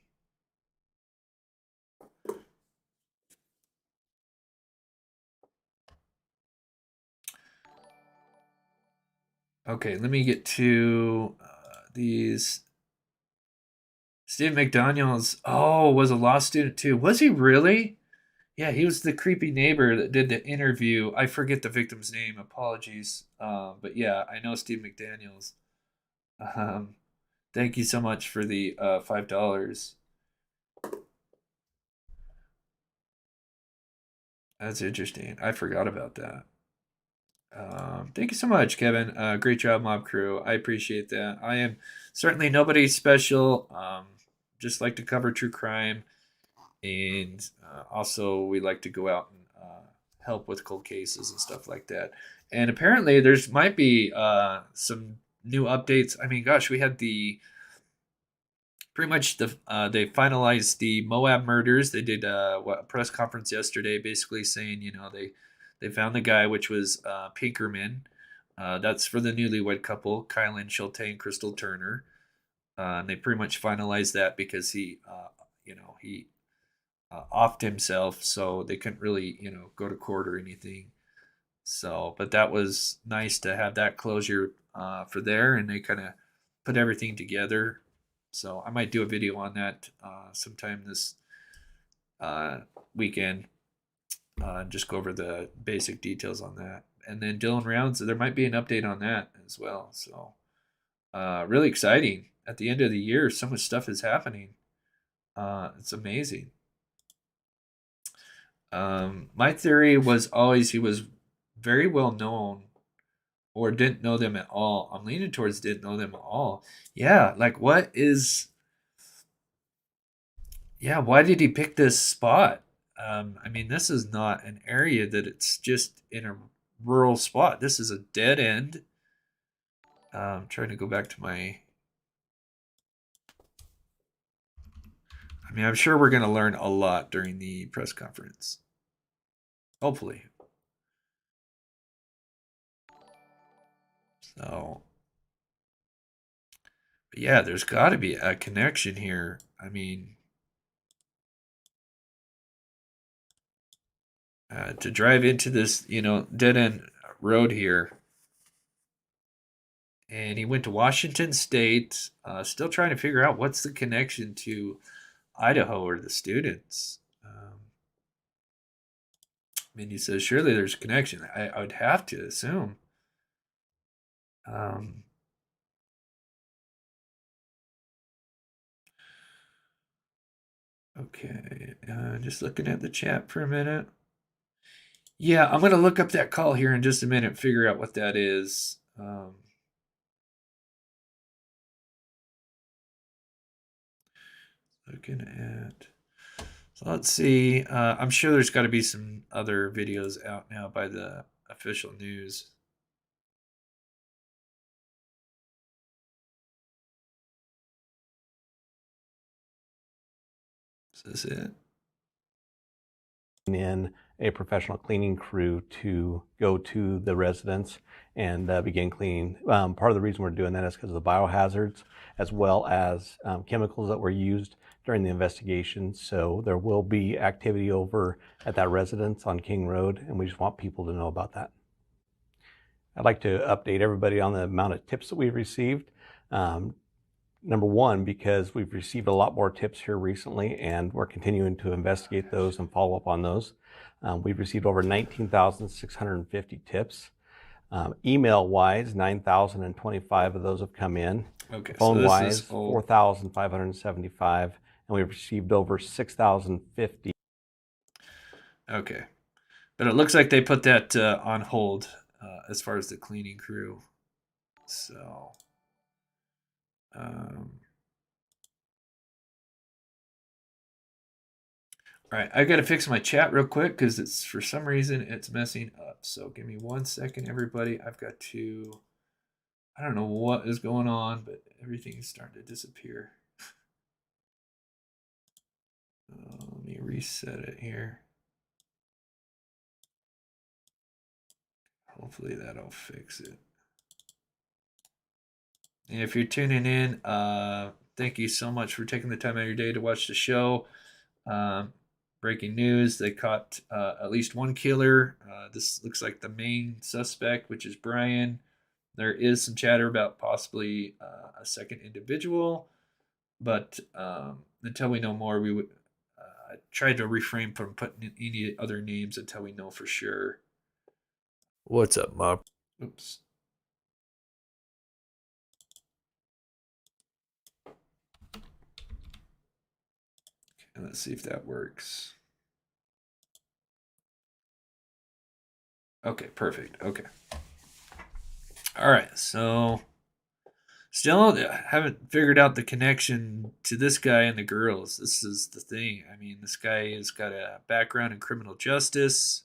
Okay, let me get to these. Steve McDaniels, was a law student too. Was he really? Yeah, he was the creepy neighbor that did the interview. I forget the victim's name. Apologies. But yeah, I know Steve McDaniels. Thank you so much for the $5. That's interesting. I forgot about that. Thank you so much, Kevin. Great job, Mob Crew. I appreciate that. I am certainly nobody special. Just like to cover true crime. And also, we like to go out and help with cold cases and stuff like that. And apparently, there's might be some new updates. I mean, gosh, we had pretty much they finalized the Moab murders. They did a press conference yesterday, basically saying they found the guy, which was Pinkerman. That's for the newlywed couple, Kylan Schulte and Crystal Turner. And they pretty much finalized that because he offed himself, so they couldn't really, go to court or anything. So, but that was nice to have that closure for there, and they kind of put everything together. So I might do a video on that sometime this weekend. Just go over the basic details on that. And then Dylan Rounds, there might be an update on that as well. So really exciting. At the end of the year, so much stuff is happening. It's amazing. My theory was always he was very well known or didn't know them at all. I'm leaning towards didn't know them at all. Yeah, like why did he pick this spot? I mean, this is not an area that it's just in a rural spot. This is a dead end. I'm trying to go back to my... I mean, I'm sure we're going to learn a lot during the press conference. Hopefully. So, but yeah, there's got to be a connection here. I mean, to drive into this, dead end road here. And he went to Washington State, still trying to figure out what's the connection to Idaho or the students. I mean, he says, surely there's a connection. I would have to assume. Okay, just looking at the chat for a minute. Yeah, I'm going to look up that call here in just a minute, figure out what that is. Looking at. So let's see. I'm sure there's got to be some other videos out now by the official news. Is this it? In a professional cleaning crew to go to the residence and begin cleaning. Part of the reason we're doing that is because of the biohazards as well as chemicals that were used during the investigation. So there will be activity over at that residence on King Road, and we just want people to know about that. I'd like to update everybody on the amount of tips that we've received. Number one, because we've received a lot more tips here recently, and we're continuing to investigate those and follow up on those. We've received over 19,650 tips. Email-wise, 9,025 of those have come in. Okay, Phone-wise, 4,575, and we've received over 6,050. Okay, but it looks like they put that on hold as far as the cleaning crew. So. All right, I got to fix my chat real quick because it's for some reason it's messing up. So give me 1 second, everybody. I've got to. I don't know what is going on, but everything is starting to disappear. Let me reset it here. Hopefully that'll fix it. And if you're tuning in, thank you so much for taking the time out of your day to watch the show. Breaking news, they caught at least one killer. This looks like the main suspect, which is Brian. There is some chatter about possibly a second individual, but until we know more, we would try to refrain from putting any other names until we know for sure. What's up, Mob? Oops. Okay, let's see if that works. Okay, perfect. Okay. All right, so still haven't figured out the connection to this guy and the girls. This is the thing. I mean, this guy has got a background in criminal justice.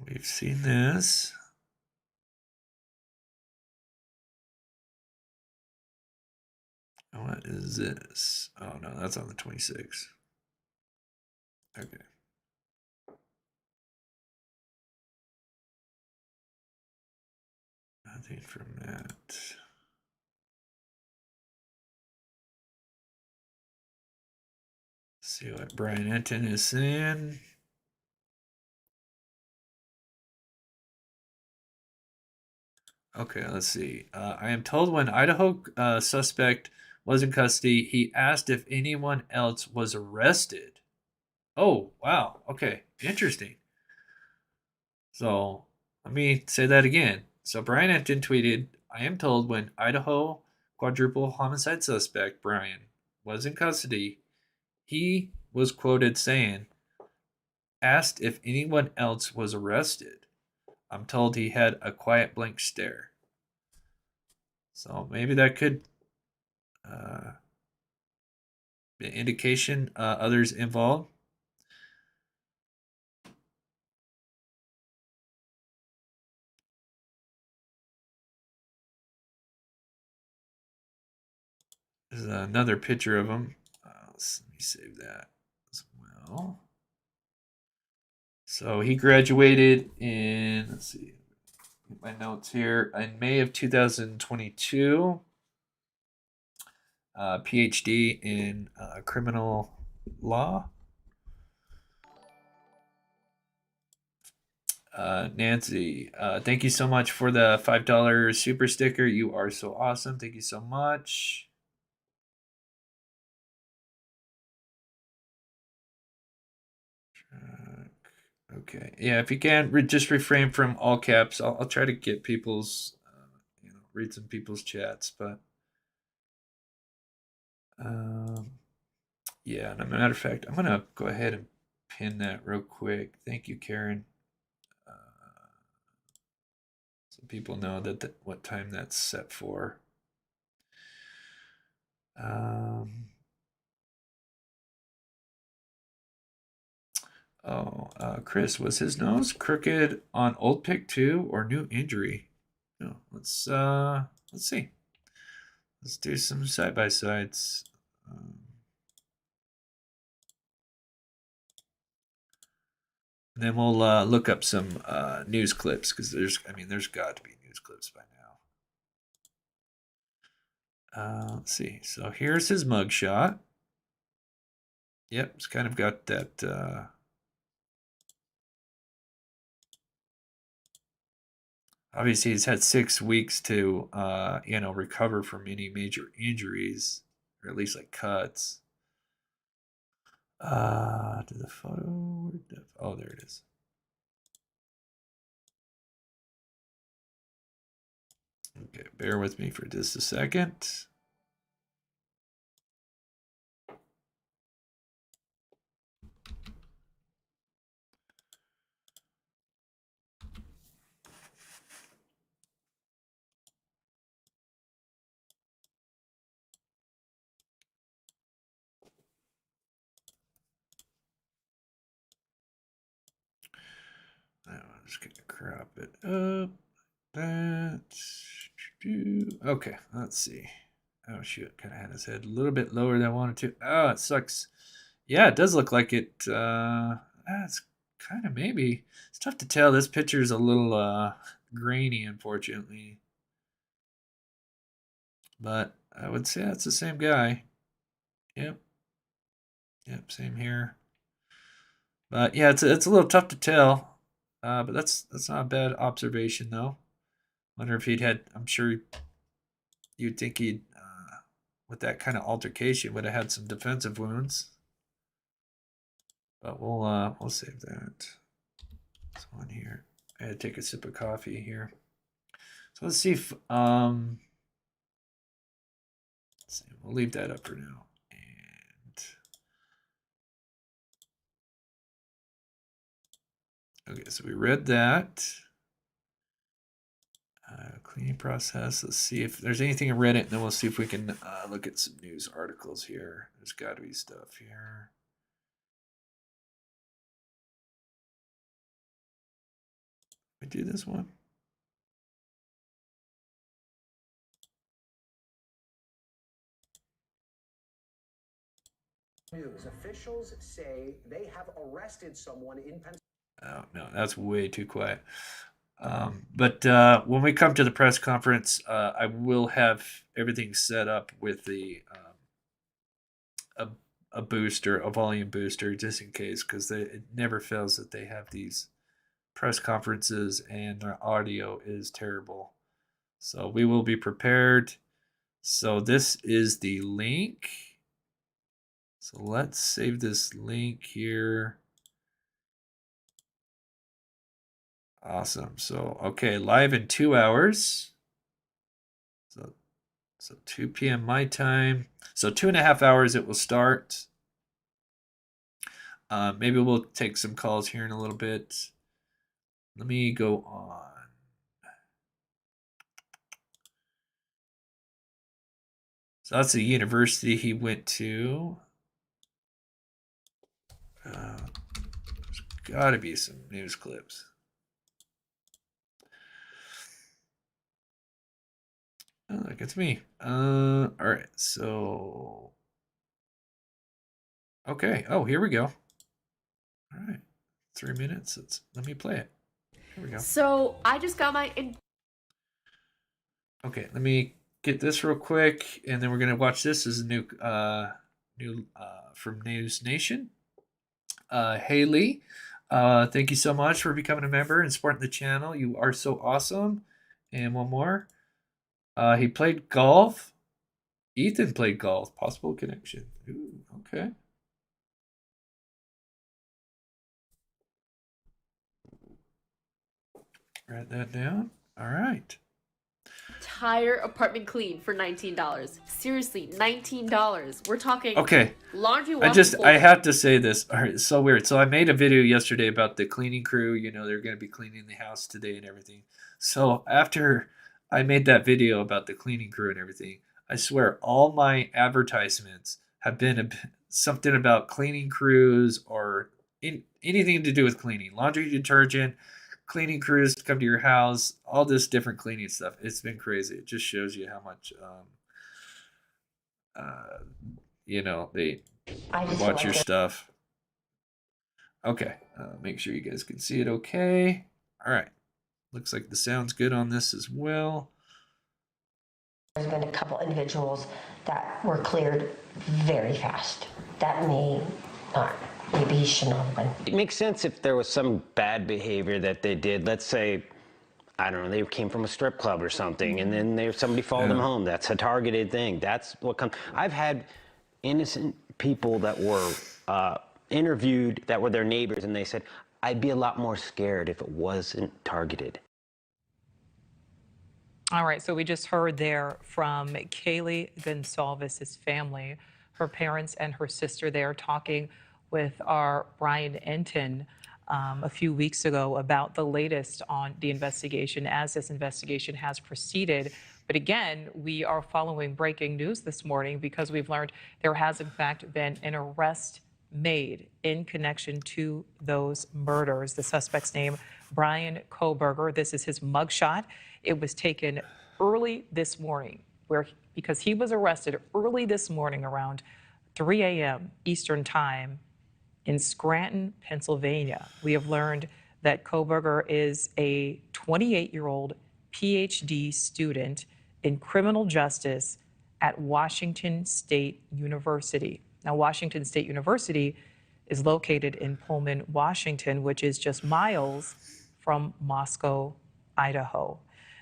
We've seen this. What is this? Oh, no, that's on the 26th. Okay. Nothing from that. See what Brian Enton is saying. Okay, let's see. I am told when Idaho suspect was in custody, he asked if anyone else was arrested. Oh, wow. Okay, interesting. So let me say that again. So Brian Enton tweeted, I am told when Idaho quadruple homicide suspect Brian was in custody, he was quoted saying, asked if anyone else was arrested. I'm told he had a quiet blank stare. So maybe that could be an indication others involved. There's another picture of him. Let me save that. as well. So he graduated in, let's see, get my notes here, in May of 2022. PhD in criminal law. Nancy, thank you so much for the $5 super sticker. You are so awesome. Thank you so much. Okay. Yeah, if you can, just refrain from all caps. I'll try to get people's, read some people's chats, but yeah. And as a matter of fact, I'm gonna go ahead and pin that real quick. Thank you, Karen. So people know that what time that's set for. Chris, was his nose crooked on old pick too, or new injury? No, let's see. Let's do some side by sides. Then we'll look up some news clips because there's got to be news clips by now. Let's see. So here's his mugshot. Yep, it's kind of got that. Obviously, he's had 6 weeks to recover from any major injuries, or at least like cuts. To the photo. Oh, there it is. Okay, bear with me for just a second. I'm just gonna crop it up. Okay, let's see. Oh shoot, kind of had his head a little bit lower than I wanted to. Oh, it sucks. Yeah, it does look like it. It's kind of maybe. It's tough to tell. This picture is a little grainy, unfortunately. But I would say that's the same guy. Yep. Yep, same here. But yeah, it's a little tough to tell. But that's not a bad observation though. Wonder if he'd had. I'm sure you'd think he'd, with that kind of altercation, would have had some defensive wounds. But we'll save that. This one here. I had to take a sip of coffee here. So let's see if let's see. We'll leave that up for now. And okay, so we read that. Cleaning process. Let's see if there's anything in Reddit, and then we'll see if we can look at some news articles here. There's got to be stuff here. We do this one. News officials say they have arrested someone in Pennsylvania. Oh no, that's way too quiet. But when we come to the press conference, I will have everything set up with the a booster, a volume booster, just in case, because it never fails that they have these press conferences and their audio is terrible. So we will be prepared. So this is the link. So let's save this link here. Awesome. So, okay, live in 2 hours. So 2 p.m. my time. So 2.5 hours it will start. Maybe we'll take some calls here in a little bit. Let me go on. So that's the university he went to. There's got to be some news clips. Oh, look, it's me. All right, so Okay. Oh, here we go. All right. 3 minutes. Let me play it. Here we go. So I just got my. Okay, let me get this real quick, and then we're gonna watch this. This is new from News Nation. Haley, thank you so much for becoming a member and supporting the channel. You are so awesome. And one more. He played golf. Ethan played golf. Possible connection. Ooh, okay. Write that down. All right. Entire apartment clean for $19. Seriously, $19. We're talking Okay. laundry. I have to say this. All right, it's so weird. So I made a video yesterday about the cleaning crew. You know, they're going to be cleaning the house today and everything. So after I made that video about the cleaning crew and everything, I swear all my advertisements have been something about cleaning crews or anything to do with cleaning, laundry detergent, cleaning crews to come to your house, all this different cleaning stuff. It's been crazy. It just shows you how much, they watch your stuff. Okay, make sure you guys can see it okay. All right, looks like the sound's good on this as well. There's been a couple individuals that were cleared very fast. That may not. Maybe he shouldn't have been. It makes sense if there was some bad behavior that they did. Let's say, I don't know, they came from a strip club or something, and then somebody followed them home. That's a targeted thing. That's what comes. I've had innocent people that were interviewed that were their neighbors, and they said, I'd be a lot more scared if it wasn't targeted. All right, so we just heard there from Kaylee Gonsalves' family, her parents and her sister there talking with our Brian Enton a few weeks ago about the latest on the investigation as this investigation has proceeded. But again, we are following breaking news this morning because we've learned there has in fact been an arrest made in connection to those murders. The suspect's name, Brian Kohberger. This is his mugshot. It was taken early this morning because he was arrested early this morning around 3 a.m. Eastern Time in Scranton, Pennsylvania. We have learned that Kohberger is a 28-year-old PhD student in criminal justice at Washington State University. Now, Washington State University is located in Pullman, Washington, which is just miles from Moscow, Idaho.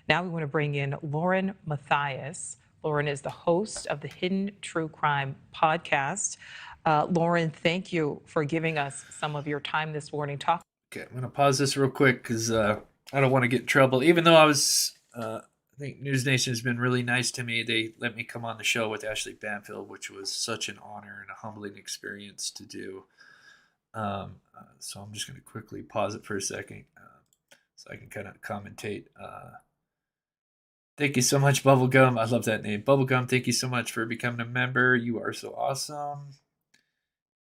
Now we want to bring in Lauren Matthias. Lauren is the host of the Hidden True Crime podcast. Lauren, thank you for giving us some of your time this morning. Okay, I'm going to pause this real quick because I don't want to get in trouble. Even though I think News Nation has been really nice to me. They let me come on the show with Ashley Banfield, which was such an honor and a humbling experience to do. So I'm just going to quickly pause it for a second so I can kind of commentate. Thank you so much, Bubblegum. I love that name. Bubblegum, thank you so much for becoming a member. You are so awesome.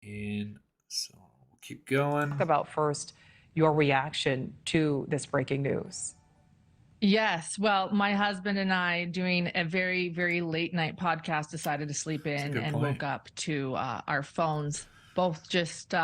And so we'll keep going. Talk about first your reaction to this breaking news. Yes. Well, my husband and I, doing a very, very late night podcast, decided to sleep in and woke up to our phones both just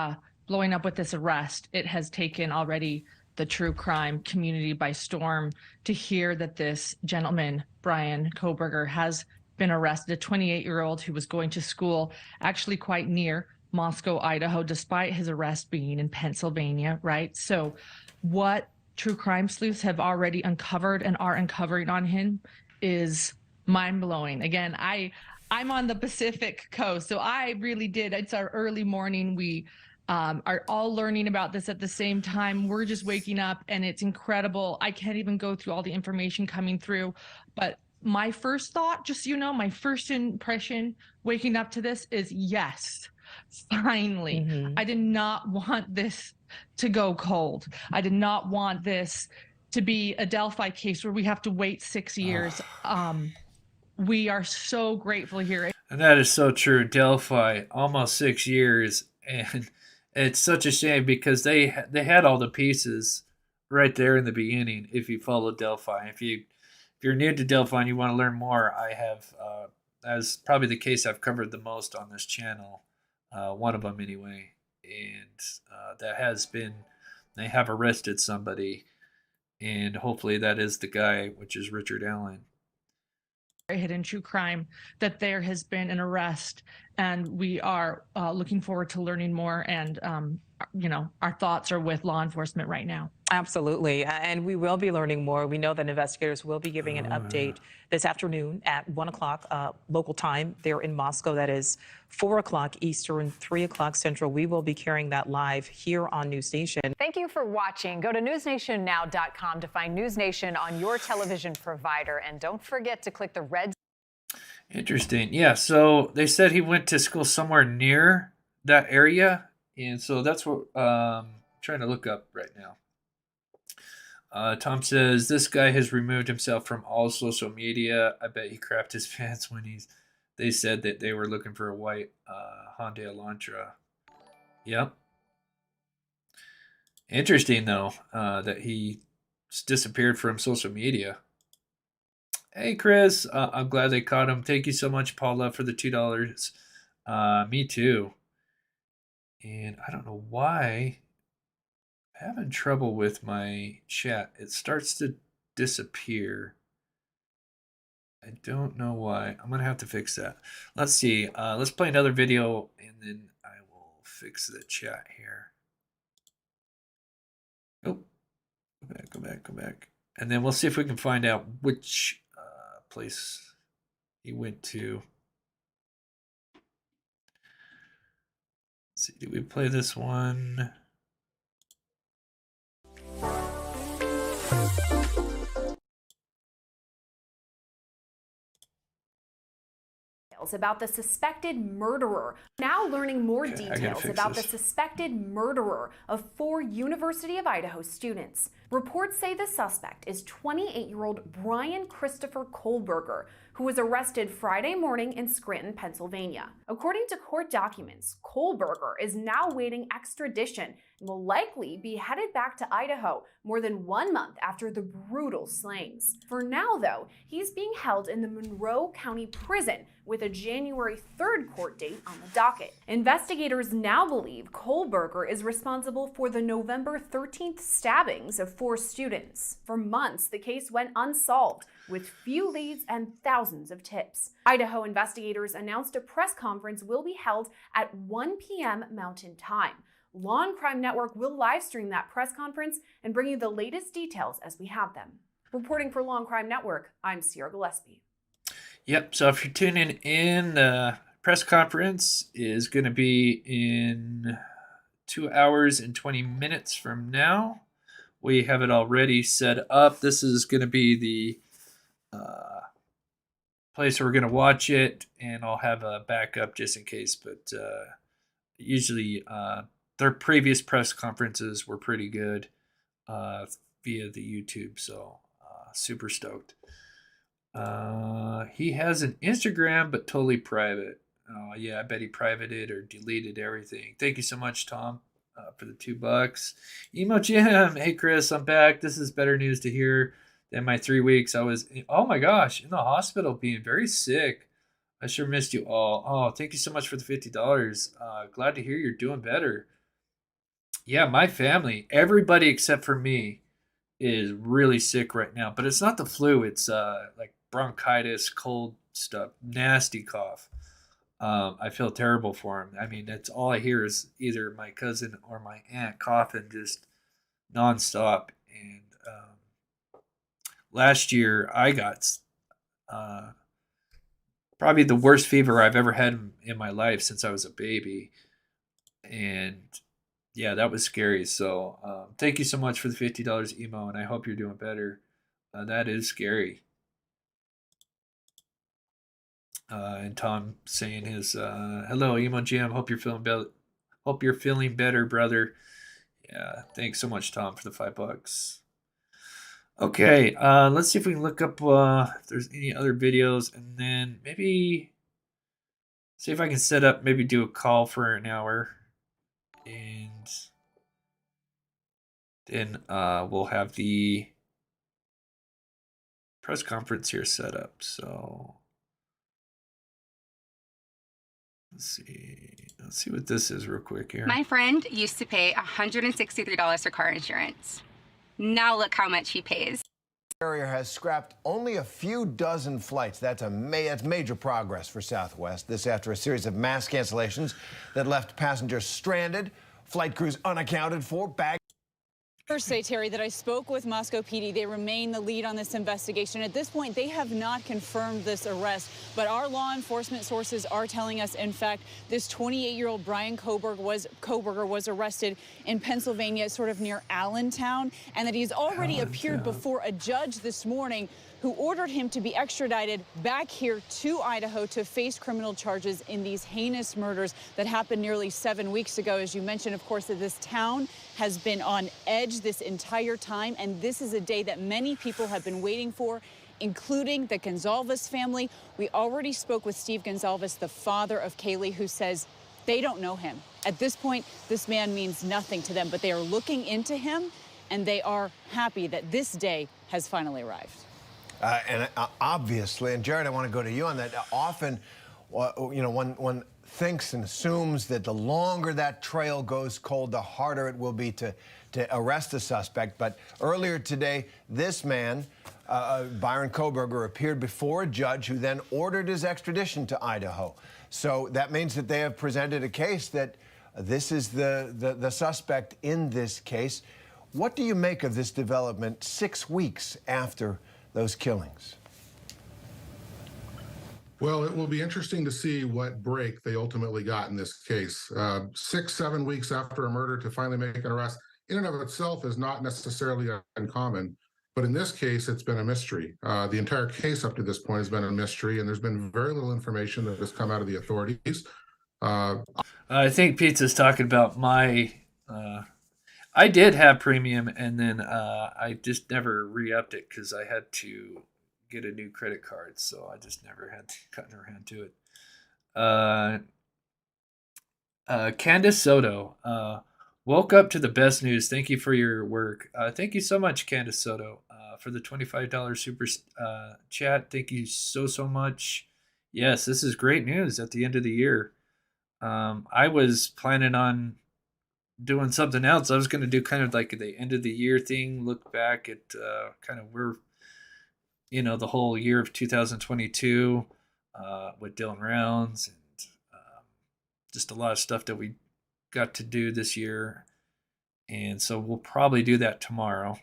blowing up with this arrest. It has taken already the true crime community by storm to hear that this gentleman, Brian Kohberger, has been arrested, a 28-year-old who was going to school actually quite near Moscow, Idaho, despite his arrest being in Pennsylvania, right? So what true crime sleuths have already uncovered and are uncovering on him is mind-blowing. Again, I'm on the Pacific coast, so I really did. It's our early morning. We are all learning about this at the same time. We're just waking up, and it's incredible. I can't even go through all the information coming through, but my first thought, just so you know, my first impression waking up to this is yes, finally. I did not want this to go cold. I did not want this to be a Delphi case where we have to wait 6 years. We are so grateful here. And that is so true. Delphi, almost 6 years. And it's such a shame because they had all the pieces right there in the beginning if you follow Delphi. If you're new to Delphi and you want to learn more, I have, as probably the case I've covered the most on this channel, one of them anyway, and they have arrested somebody, and hopefully that is the guy, which is Richard Allen. Hidden true crime, that there has been an arrest, and we are looking forward to learning more. And our thoughts are with law enforcement right now. Absolutely. And we will be learning more. We know that investigators will be giving an update this afternoon at 1 o'clock local time there in Moscow. That is 4 o'clock Eastern, 3 o'clock Central. We will be carrying that live here on News Nation. Thank you for watching. Go to newsnationnow.com to find News Nation on your television provider. And don't forget to click the red. Interesting. Yeah, so they said he went to school somewhere near that area, and so that's what I'm trying to look up right now. Tom says, this guy has removed himself from all social media. I bet he crapped his pants when they said that they were looking for a white Hyundai Elantra. Yep. Interesting, though, that he disappeared from social media. Hey, Chris. I'm glad they caught him. Thank you so much, Paula, for the $2. Me too. And I don't know why. I'm having trouble with my chat. It starts to disappear. I don't know why. I'm going to have to fix that. Let's see. Let's play another video, and then I will fix the chat here. Oh, go back. And then we'll see if we can find out which place he went to. Let's see, did we play this one? About the suspected murderer. Now learning more details about the suspected murderer of 4 University of Idaho students. Reports say the suspect is 28-year-old Brian Christopher Kohlberger, who was arrested Friday morning in Scranton, Pennsylvania. According to court documents, Kohlberger is now awaiting extradition and will likely be headed back to Idaho more than 1 month after the brutal slayings. For now, though, he's being held in the Monroe County Prison with a January 3rd court date on the docket. Investigators now believe Kohlberger is responsible for the November 13th stabbings of 4 students. For months, the case went unsolved, with few leads and thousands of tips. Idaho investigators announced a press conference will be held at 1 p.m. Mountain Time. Law and Crime Network will live stream that press conference and bring you the latest details as we have them. Reporting for Law and Crime Network, I'm Sierra Gillespie. Yep, so if you're tuning in, the press conference is going to be in 2 hours and 20 minutes from now. We have it already set up. This is going to be the place where we're going to watch it, and I'll have a backup just in case. But usually their previous press conferences were pretty good via the YouTube, so super stoked. He has an Instagram, but totally private. Oh, yeah, I bet he privated or deleted everything. Thank you so much, Tom, for the $2. Emo Jim, hey, Chris, I'm back. This is better news to hear than my 3 weeks. I was, oh my gosh, in the hospital being very sick. I sure missed you all. Oh, thank you so much for the $50. Glad to hear you're doing better. Yeah, my family, everybody except for me, is really sick right now. But it's not the flu. It's like bronchitis, cold stuff, nasty cough. I feel terrible for him. I mean, that's all I hear is either my cousin or my aunt coughing just nonstop. And last year I got probably the worst fever I've ever had in my life since I was a baby. And yeah, that was scary. So thank you so much for the $50, Emo, and I hope you're doing better. That is scary. And Tom saying his hello, Emo Jim. Hope you're feeling better. Hope you're feeling better, brother. Yeah, thanks so much, Tom, for the $5. Okay, let's see if we can look up if there's any other videos, and then maybe see if I can set up, maybe do a call for an hour, and then we'll have the press conference here set up. So Let's see what this is real quick here. My friend used to pay $163 for car insurance. Now look how much he pays. Carrier has scrapped only a few dozen flights. That's major progress for Southwest. This after a series of mass cancellations that left passengers stranded, flight crews unaccounted for, baggage. First say, Terry, that I spoke with Moscow PD. They remain the lead on this investigation. At this point, they have not confirmed this arrest, but our law enforcement sources are telling us, in fact, this 28-year-old Brian Koberger was arrested in Pennsylvania, sort of near Allentown, and that he's already appeared before a judge this morning who ordered him to be extradited back here to Idaho to face criminal charges in these heinous murders that happened nearly 7 weeks ago. As you mentioned, of course, that this town has been on edge this entire time, and this is a day that many people have been waiting for, including the Gonzalez family. We already spoke with Steve Gonzalez, the father of Kaylee, who says they don't know him. At this point, this man means nothing to them, but they are looking into him, and they are happy that this day has finally arrived. And obviously, and Jared, I want to go to you on that. Often, you know, one thinks and assumes that the longer that trail goes cold, the harder it will be to arrest a suspect. But earlier today, this man, Byron Koberger, appeared before a judge who then ordered his extradition to Idaho. So that means that they have presented a case that this is the suspect in this case. What do you make of this development 6 weeks after those killings? Well, it will be interesting to see what break they ultimately got in this case. 6-7 weeks after a murder to finally make an arrest, in and of itself, is not necessarily uncommon. But in this case, it's been a mystery. The entire case up to this point has been a mystery, and there's been very little information that has come out of the authorities. I think Pizza's talking about my... I did have premium, and then I just never re-upped it because I had to get a new credit card, so I just never had gotten around to it. Candace Soto, woke up to the best news. Thank you for your work. Thank you so much, Candace Soto, for the $25 super chat. Thank you so much. Yes, this is great news at the end of the year. I was planning on doing something else. I was going to do kind of like the end of the year thing, look back at kind of where, you know, the whole year of 2022 with Dylan Rounds and just a lot of stuff that we got to do this year. And so we'll probably do that tomorrow.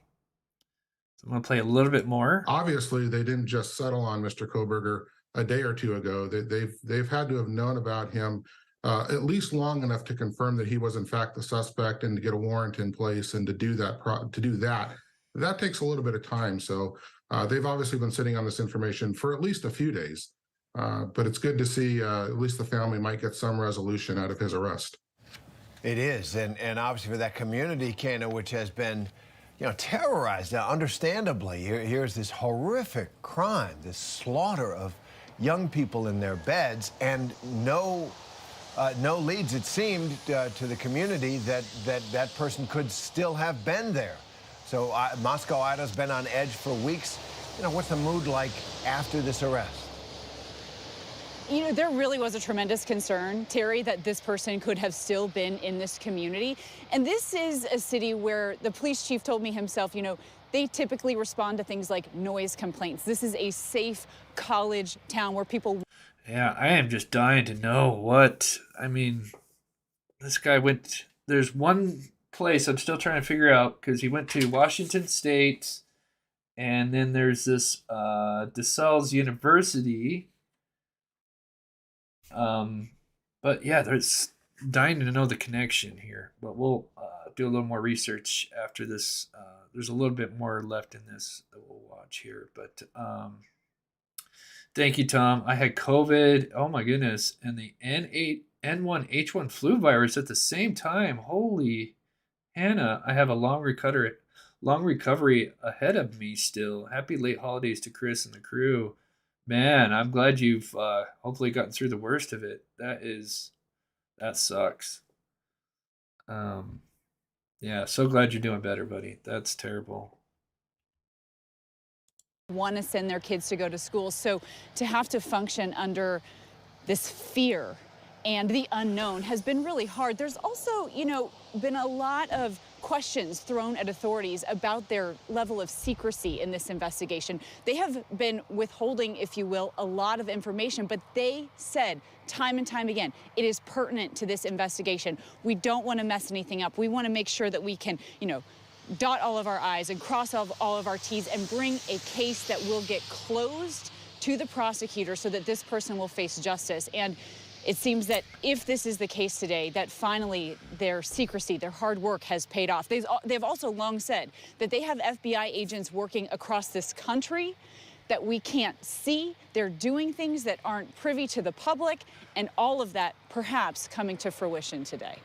So I'm going to play a little bit more. Obviously, they didn't just settle on Mr. Koberger a day or two ago. They've had to have known about him at least long enough to confirm that he was in fact the suspect and to get a warrant in place and to do that. That takes a little bit of time. So they've obviously been sitting on this information for at least a few days. But it's good to see at least the family might get some resolution out of his arrest. It is, and obviously for that community, Kana, which has been, you know, terrorized, understandably. Here's this horrific crime, this slaughter of young people in their beds, and no leads, it seemed, to the community that person could still have been there. So Moscow Idaho's been on edge for weeks. You know, what's the mood like after this arrest? You know, there really was a tremendous concern, Terry, that this person could have still been in this community. And this is a city where the police chief told me himself, you know, they typically respond to things like noise complaints. This is a safe college town where people... Yeah, I am just dying to know what... I mean, this guy went... There's one place I'm still trying to figure out, because he went to Washington State, and then there's this DeSales University... But yeah, there's dying to know the connection here, but we'll do a little more research after this. There's a little bit more left in this that we'll watch here, but thank you, Tom. I had COVID. Oh my goodness. And the N1H1 flu virus at the same time. Holy Hannah, I have a long recovery ahead of me still. Happy late holidays to Chris and the crew. Man, I'm glad you've hopefully gotten through the worst of it. That sucks. Yeah, so glad you're doing better, buddy. That's terrible. Want to send their kids to go to school. So to have to function under this fear and the unknown has been really hard. There's also, been a lot of questions thrown at authorities about their level of secrecy in this investigation. They have been withholding, if you will, a lot of information, but they said time and time again, it is pertinent to this investigation. We don't want to mess anything up. We want to make sure that we can, dot all of our I's and cross all of our T's and bring a case that will get closed to the prosecutor so that this person will face justice. And it seems that if this is the case today, that finally their secrecy, their hard work has paid off. They've also long said that they have FBI agents working across this country that we can't see. They're doing things that aren't privy to the public, and all of that perhaps coming to fruition today.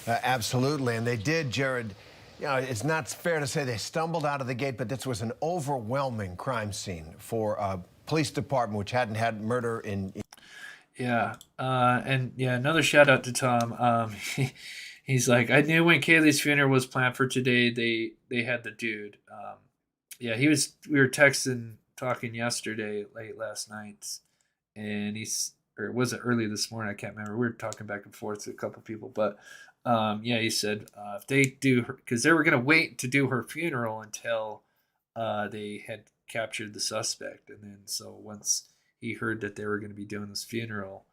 Absolutely, and they did, Jared. It's not fair to say they stumbled out of the gate, but this was an overwhelming crime scene for a police department which hadn't had murder in. Yeah, another shout out to Tom. He's like, I knew when Kaylee's funeral was planned for today, they had the dude. We were talking yesterday, late last night, and or was it early this morning? I can't remember. We were talking back and forth to a couple people, but he said if they do, because they were gonna wait to do her funeral until they had captured the suspect, and then so once he heard that they were going to be doing this funeral.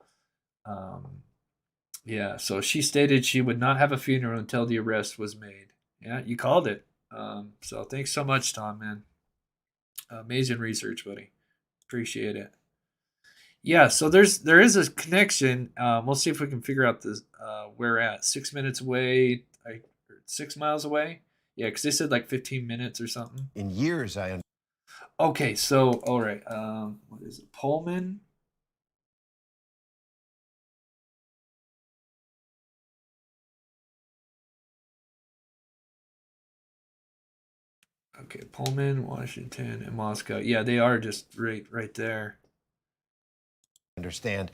So she stated she would not have a funeral until the arrest was made. Yeah, you called it. So thanks so much, Tom, man. Amazing research, buddy. Appreciate it. Yeah, so there is a connection. We'll see if we can figure out this. We're at 6 minutes away, 6 miles away. Yeah, because they said like 15 minutes or something. In years, Okay, so all right. What is it? Pullman. Okay, Pullman, Washington, and Moscow. Yeah, they are just right there. Understand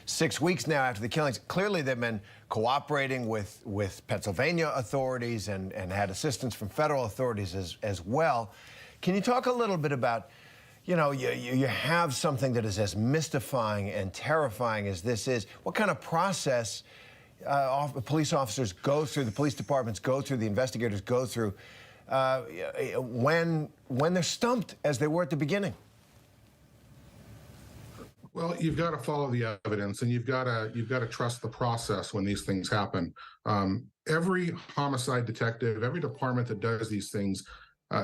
6 weeks now after the killings. Clearly, they've been cooperating with Pennsylvania authorities and had assistance from federal authorities as well. Can you talk a little bit about, you have something that is as mystifying and terrifying as this is. What kind of process police officers go through, the police departments go through, the investigators go through when they're stumped as they were at the beginning? Well, you've got to follow the evidence, and you've got to trust the process when these things happen. Every homicide detective, every department that does these things,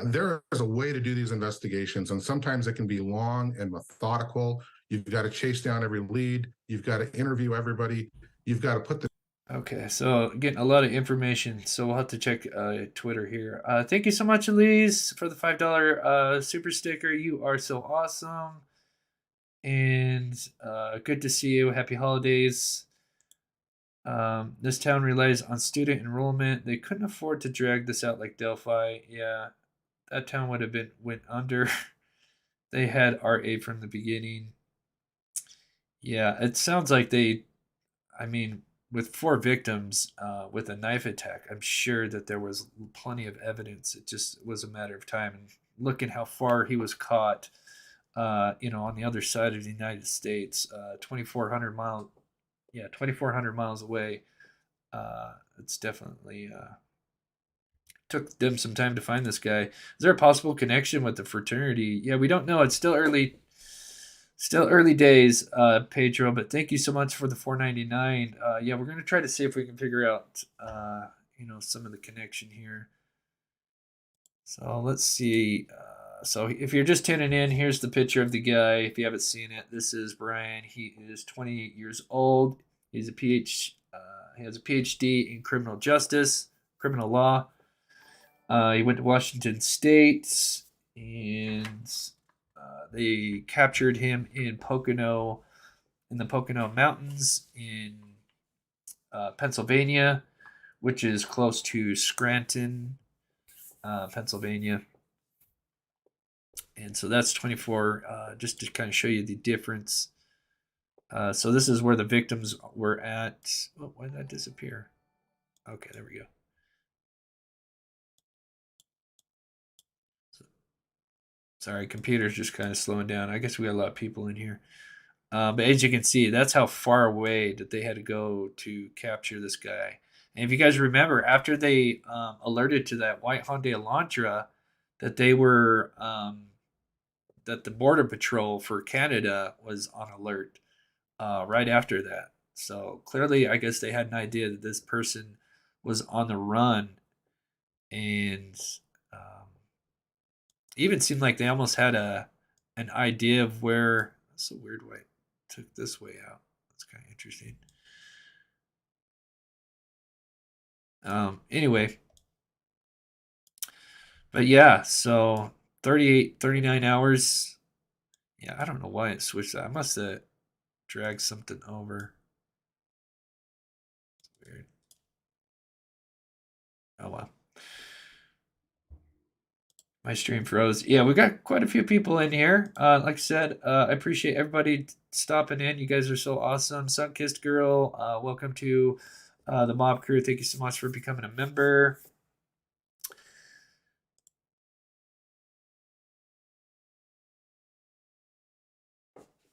there is a way to do these investigations, and sometimes it can be long and methodical. You've got to chase down every lead. You've got to interview everybody. You've got to put the. Okay, so getting a lot of information, so we'll have to check Twitter here. Thank you so much, Elise, for the $5 super sticker. You are so awesome. And good to see you. Happy holidays. This town relies on student enrollment. They couldn't afford to drag this out like Delphi. Yeah, that town would have went under. They had RA from the beginning. Yeah, it sounds like with 4 victims with a knife attack, I'm sure that there was plenty of evidence. It just was a matter of time. And look at how far he was caught. On the other side of the United States, 2,400 miles. Yeah, 2,400 miles away. It's definitely took them some time to find this guy. Is there a possible connection with the fraternity? Yeah, we don't know. It's still early days, Pedro. But thank you so much for the $4.99. We're gonna try to see if we can figure out, some of the connection here. So let's see. So if you're just tuning in, here's the picture of the guy. If you haven't seen it, this is Brian. He is 28 years old. He's he has a PhD in criminal law. He went to Washington State, and they captured him in the Pocono Mountains in Pennsylvania, which is close to Scranton, Pennsylvania. And so that's 24, just to kind of show you the difference. So this is where the victims were at. Oh, why did that disappear? Okay, there we go. Sorry, computer's just kind of slowing down. I guess we got a lot of people in here. But as you can see, that's how far away that they had to go to capture this guy. And if you guys remember, after they alerted to that White Hyundai Elantra that they were that the Border Patrol for Canada was on alert right after that. So clearly, I guess they had an idea that this person was on the run, and um, even seemed like they almost had an idea of where. That's a weird way. Took this way out. That's kind of interesting. Anyway, but yeah, so 38, 39 hours. Yeah, I don't know why it switched that. I must have dragged something over. It's weird. Oh well. My stream froze. Yeah, we got quite a few people in here. Like I said, I appreciate everybody stopping in. You guys are so awesome. Sunkissed Girl, welcome to the Mob Crew. Thank you so much for becoming a member.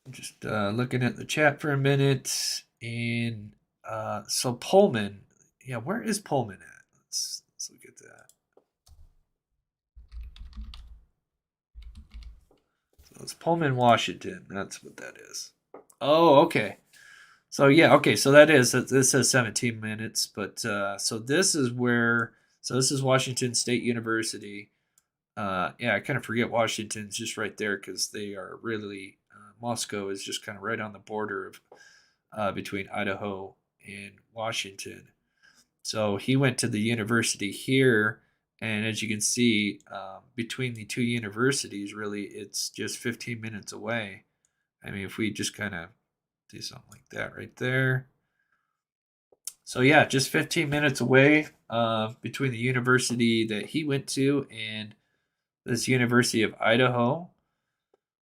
Just looking at the chat for a minute. And so Pullman. Yeah, where is Pullman at? Let's look at that. So it's Pullman, Washington. That's what that is. Oh, okay. So yeah, okay. So this says 17 minutes, but so this is where. So this is Washington State University. Yeah, I kind of forget Washington's just right there because they are really Moscow is just kind of right on the border of between Idaho and Washington. So he went to the university here, and as you can see, between the two universities, really, it's just 15 minutes away. I mean, if we just kind of do something like that right there. So yeah, just 15 minutes away between the university that he went to and this University of Idaho.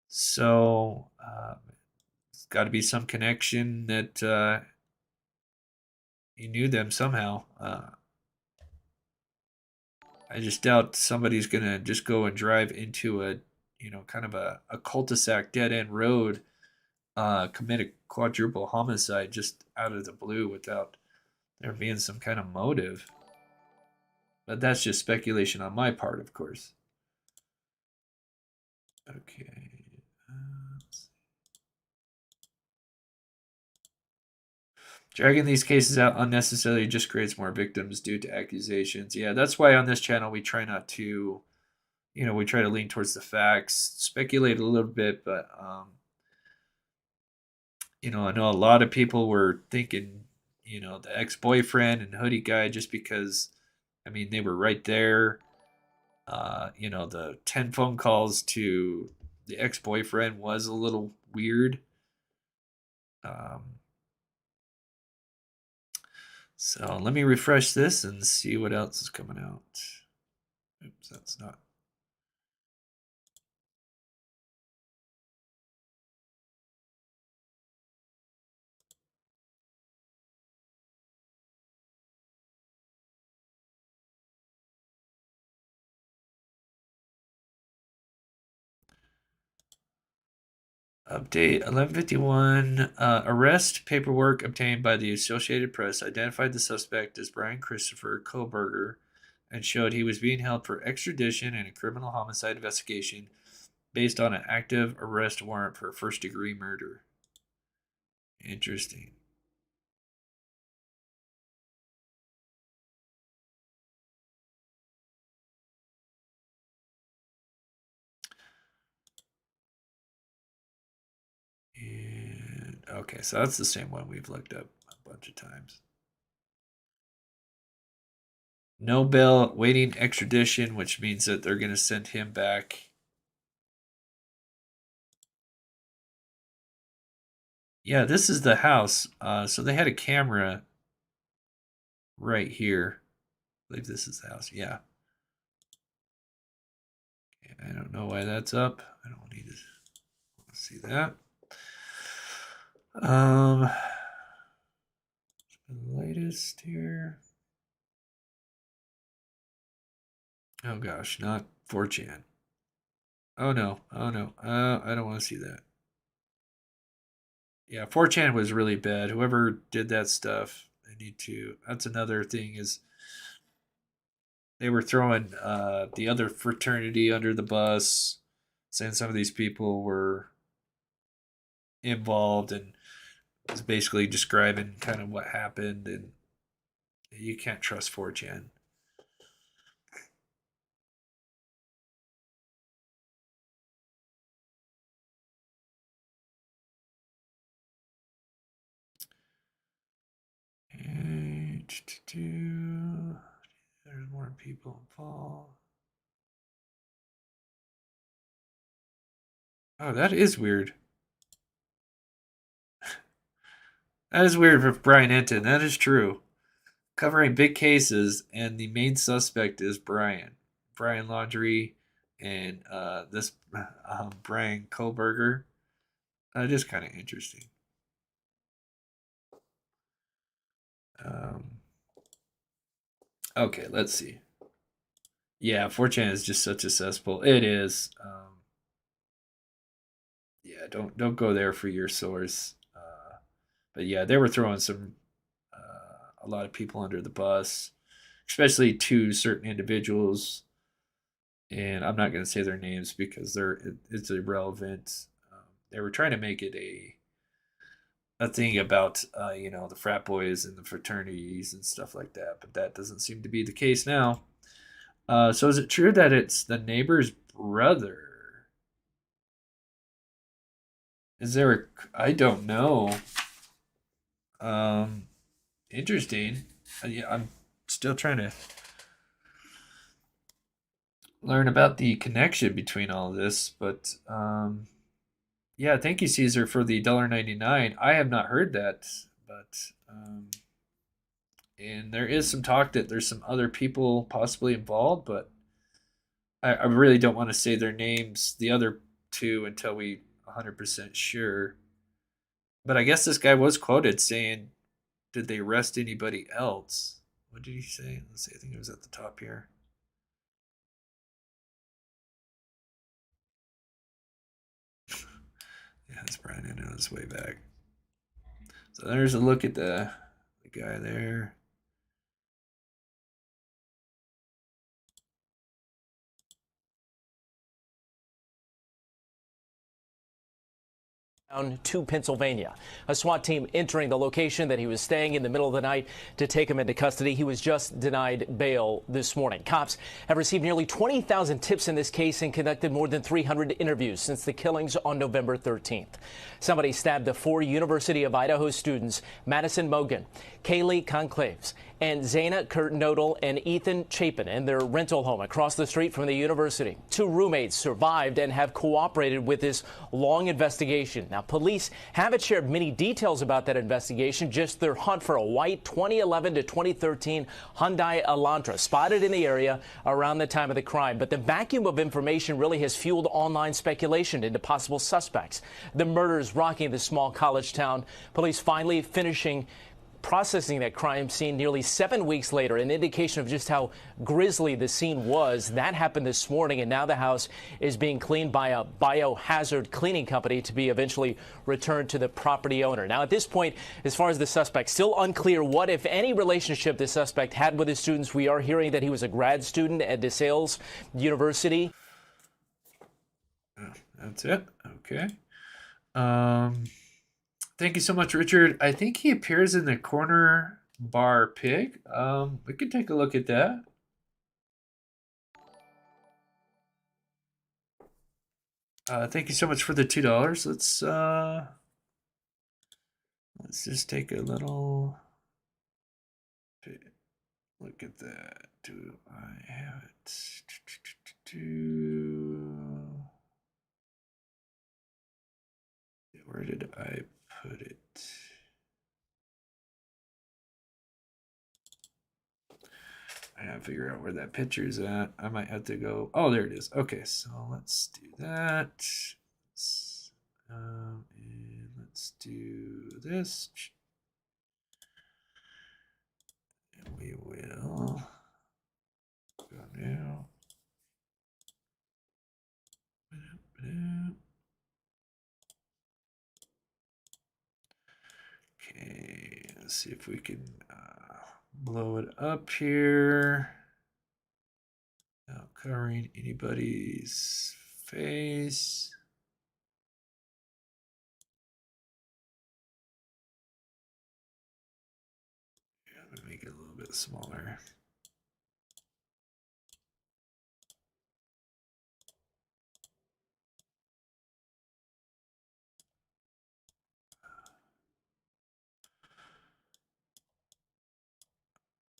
So it's got to be some connection that he knew them somehow. I just doubt somebody's gonna just go and drive into a, kind of a cul-de-sac dead end road, commit a quadruple homicide just out of the blue without there being some kind of motive. But that's just speculation on my part, of course. Okay. Dragging these cases out unnecessarily just creates more victims due to accusations. Yeah, that's why on this channel we try not to, we try to lean towards the facts, speculate a little bit, but I know a lot of people were thinking, the ex-boyfriend and hoodie guy just because, I mean, they were right there. The 10 phone calls to the ex-boyfriend was a little weird. So let me refresh this and see what else is coming out. Oops, that's not. Update 1151. Arrest paperwork obtained by the Associated Press identified the suspect as Brian Christopher Koberger and showed he was being held for extradition in a criminal homicide investigation based on an active arrest warrant for first degree murder. Interesting. And okay, so that's the same one we've looked up a bunch of times. No bail, waiting extradition, which means that they're going to send him back. Yeah, this is the house. So they had a camera right here. I believe this is the house. Yeah. I don't know why that's up. I don't need to see that. The latest here. Oh gosh, not 4chan. Oh no. I don't want to see that. Yeah, 4chan was really bad. Whoever did that stuff, they need to. That's another thing is they were throwing the other fraternity under the bus, saying some of these people were involved and was basically describing kind of what happened, and you can't trust 4chan. There's more people involved. Oh, that is weird. That is weird for Brian Enton. That is true. Covering big cases, and the main suspect is Brian. Brian Laundrie and this Brian Kohlberger. That is kind of interesting. Okay, let's see. Yeah, 4chan is just such a cesspool. It is. Yeah, don't go there for your source. But yeah, they were throwing a lot of people under the bus, especially two certain individuals. And I'm not going to say their names because it's irrelevant. They were trying to make it a thing about the frat boys and the fraternities and stuff like that, but that doesn't seem to be the case now. So is it true that it's the neighbor's brother? Is there I don't know. Interesting. Yeah, I'm still trying to learn about the connection between all of this, but yeah, thank you, Caesar, for the $1.99. I have not heard that, but and there is some talk that there's some other people possibly involved, but I really don't want to say their names, the other two, until we 100% sure. But I guess this guy was quoted saying, "Did they arrest anybody else?" What did he say? Let's see. I think it was at the top here. Yeah, that's Brian. I know this way back. So there's a look at the guy there. Down to Pennsylvania. A SWAT team entering the location that he was staying in the middle of the night to take him into custody. He was just denied bail this morning. Cops have received nearly 20,000 tips in this case and conducted more than 300 interviews since the killings on November 13th. Somebody stabbed the 4 University of Idaho students, Madison Mogan, Kaylee Conclaves, and Zaina Kurtnodal and Ethan Chapin in their rental home across the street from the university. 2 roommates survived and have cooperated with this long investigation. Now, police haven't shared many details about that investigation, just their hunt for a white 2011 to 2013 Hyundai Elantra spotted in the area around the time of the crime. But the vacuum of information really has fueled online speculation into possible suspects. The murders rocking the small college town. Police finally finishing processing that crime scene nearly 7 weeks later, an indication of just how grisly the scene was. That happened this morning, and now the house is being cleaned by a biohazard cleaning company to be eventually returned to the property owner. Now, at this point, as far as the suspect, still unclear what, if any, relationship the suspect had with his students. We are hearing that he was a grad student at DeSales University. That's it. Okay. Thank you so much, Richard. I think he appears in the corner bar pig. We could take a look at that. Thank you so much for the $2. Let's just take a little look at that. Do I have it? Where did I put it? I gotta figure out where that picture is at. I might have to go. Oh, there it is. Okay, so let's do that. And let's do this. And we will go now. Let's see if we can blow it up here. Not covering anybody's face. Yeah, I'm gonna make it a little bit smaller.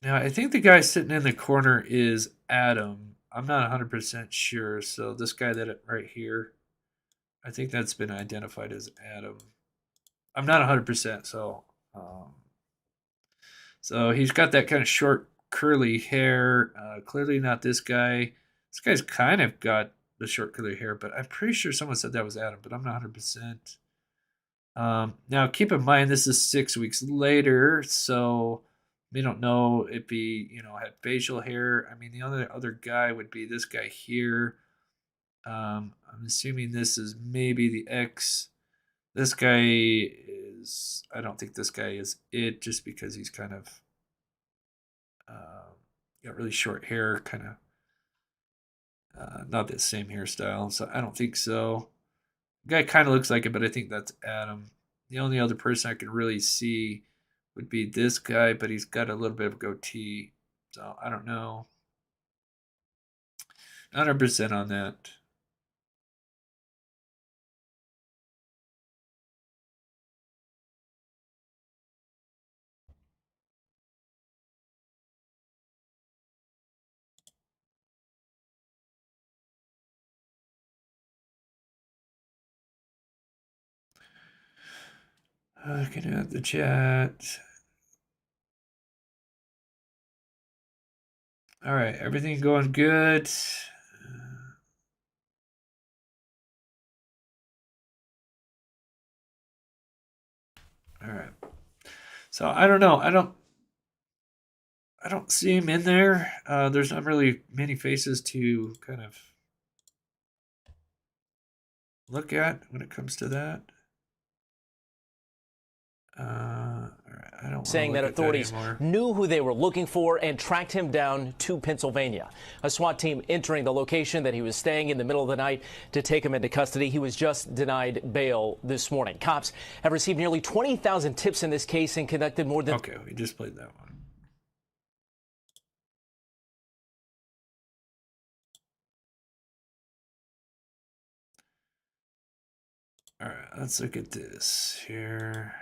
Now, I think the guy sitting in the corner is Adam. I'm not 100% sure. So this guy that right here, I think that's been identified as Adam. I'm not 100%. So he's got that kind of short, curly hair. Clearly not this guy. This guy's kind of got the short, curly hair, but I'm pretty sure someone said that was Adam, but I'm not 100%. Now, keep in mind, this is 6 weeks later, so we don't know if he, had facial hair. I mean, the other guy would be this guy here. I'm assuming this is maybe the ex. This guy is. I don't think this guy is it, just because he's kind of got really short hair, kind of not the same hairstyle. So I don't think so. The guy kind of looks like it, but I think that's Adam. The only other person I could really see would be this guy, but he's got a little bit of a goatee. So I don't know. 100% on that. Looking at the chat. All right, everything going good. All right. So I don't know. I don't see him in there. There's not really many faces to kind of look at when it comes to that. I don't saying that authorities knew who they were looking for and tracked him down to Pennsylvania. A SWAT team entering the location that he was staying in the middle of the night to take him into custody. He was just denied bail this morning. Cops have received nearly 20,000 tips in this case and conducted more than... Okay, we just played that one. All right, let's look at this here.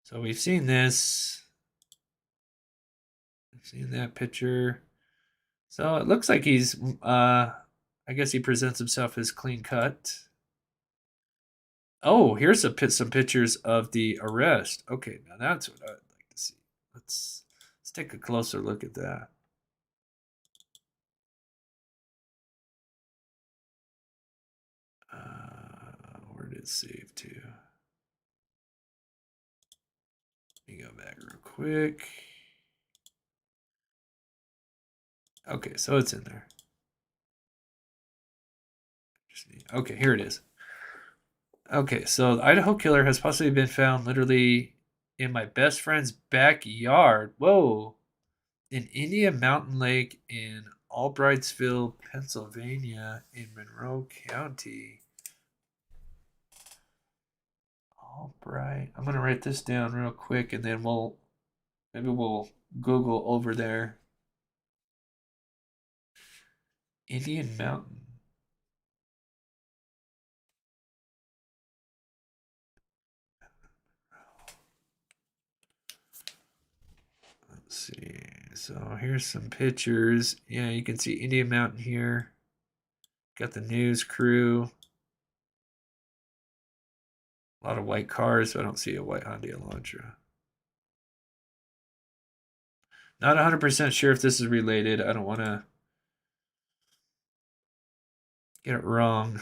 So we've seen this. We've seen that picture. So it looks like he's, I guess he presents himself as clean cut. Oh, here's some pictures of the arrest. Okay, now that's what I'd like to see. Let's take a closer look at that. Where did it save to? Let me go back real quick. Okay, so it's in there. Okay, here it is. Okay, so the Idaho killer has possibly been found literally in my best friend's backyard. Whoa. In Indian Mountain Lake in Albrightsville, Pennsylvania, in Monroe County. Albright. I'm gonna write this down real quick, and then maybe we'll Google over there. Indian Mountain. Let's see. So here's some pictures. Yeah, you can see Indian Mountain here. Got the news crew. A lot of white cars, so I don't see a White Hyundai Elantra. Not 100% sure if this is related. I don't want to get it wrong.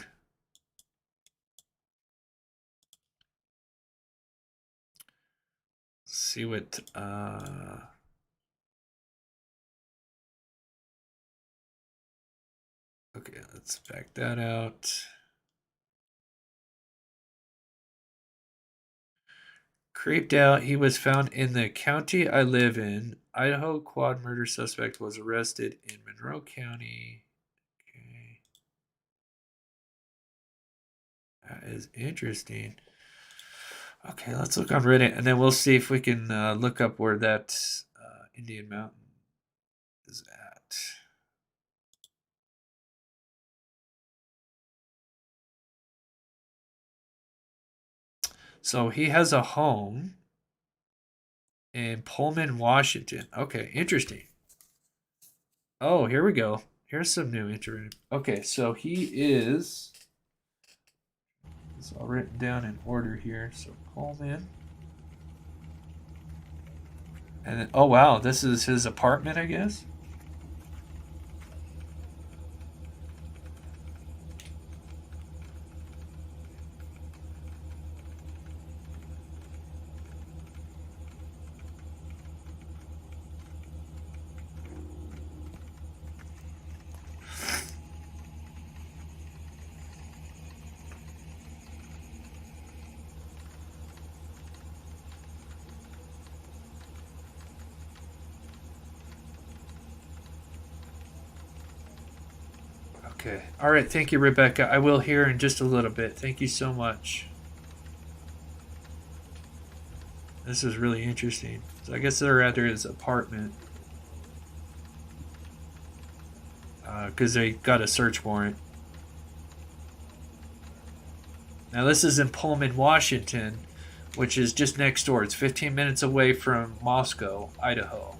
Let's see what... Okay, let's back that out. Creeped out. He was found in the county I live in. Idaho quad murder suspect was arrested in Monroe County. Okay. That is interesting. Okay, let's look on Reddit, and then we'll see if we can look up where that Indian Mountain is at. So he has a home in Pullman, Washington. Okay, interesting. Oh, here we go. Here's some new intro. Okay, so he is. It's all written down in order here. So Pullman. And then, oh wow, this is his apartment, I guess. Okay. All right. Thank you, Rebecca. I will hear in just a little bit. Thank you so much. This is really interesting. So I guess they're at his apartment. Because they got a search warrant. Now this is in Pullman, Washington, which is just next door. It's 15 minutes away from Moscow, Idaho.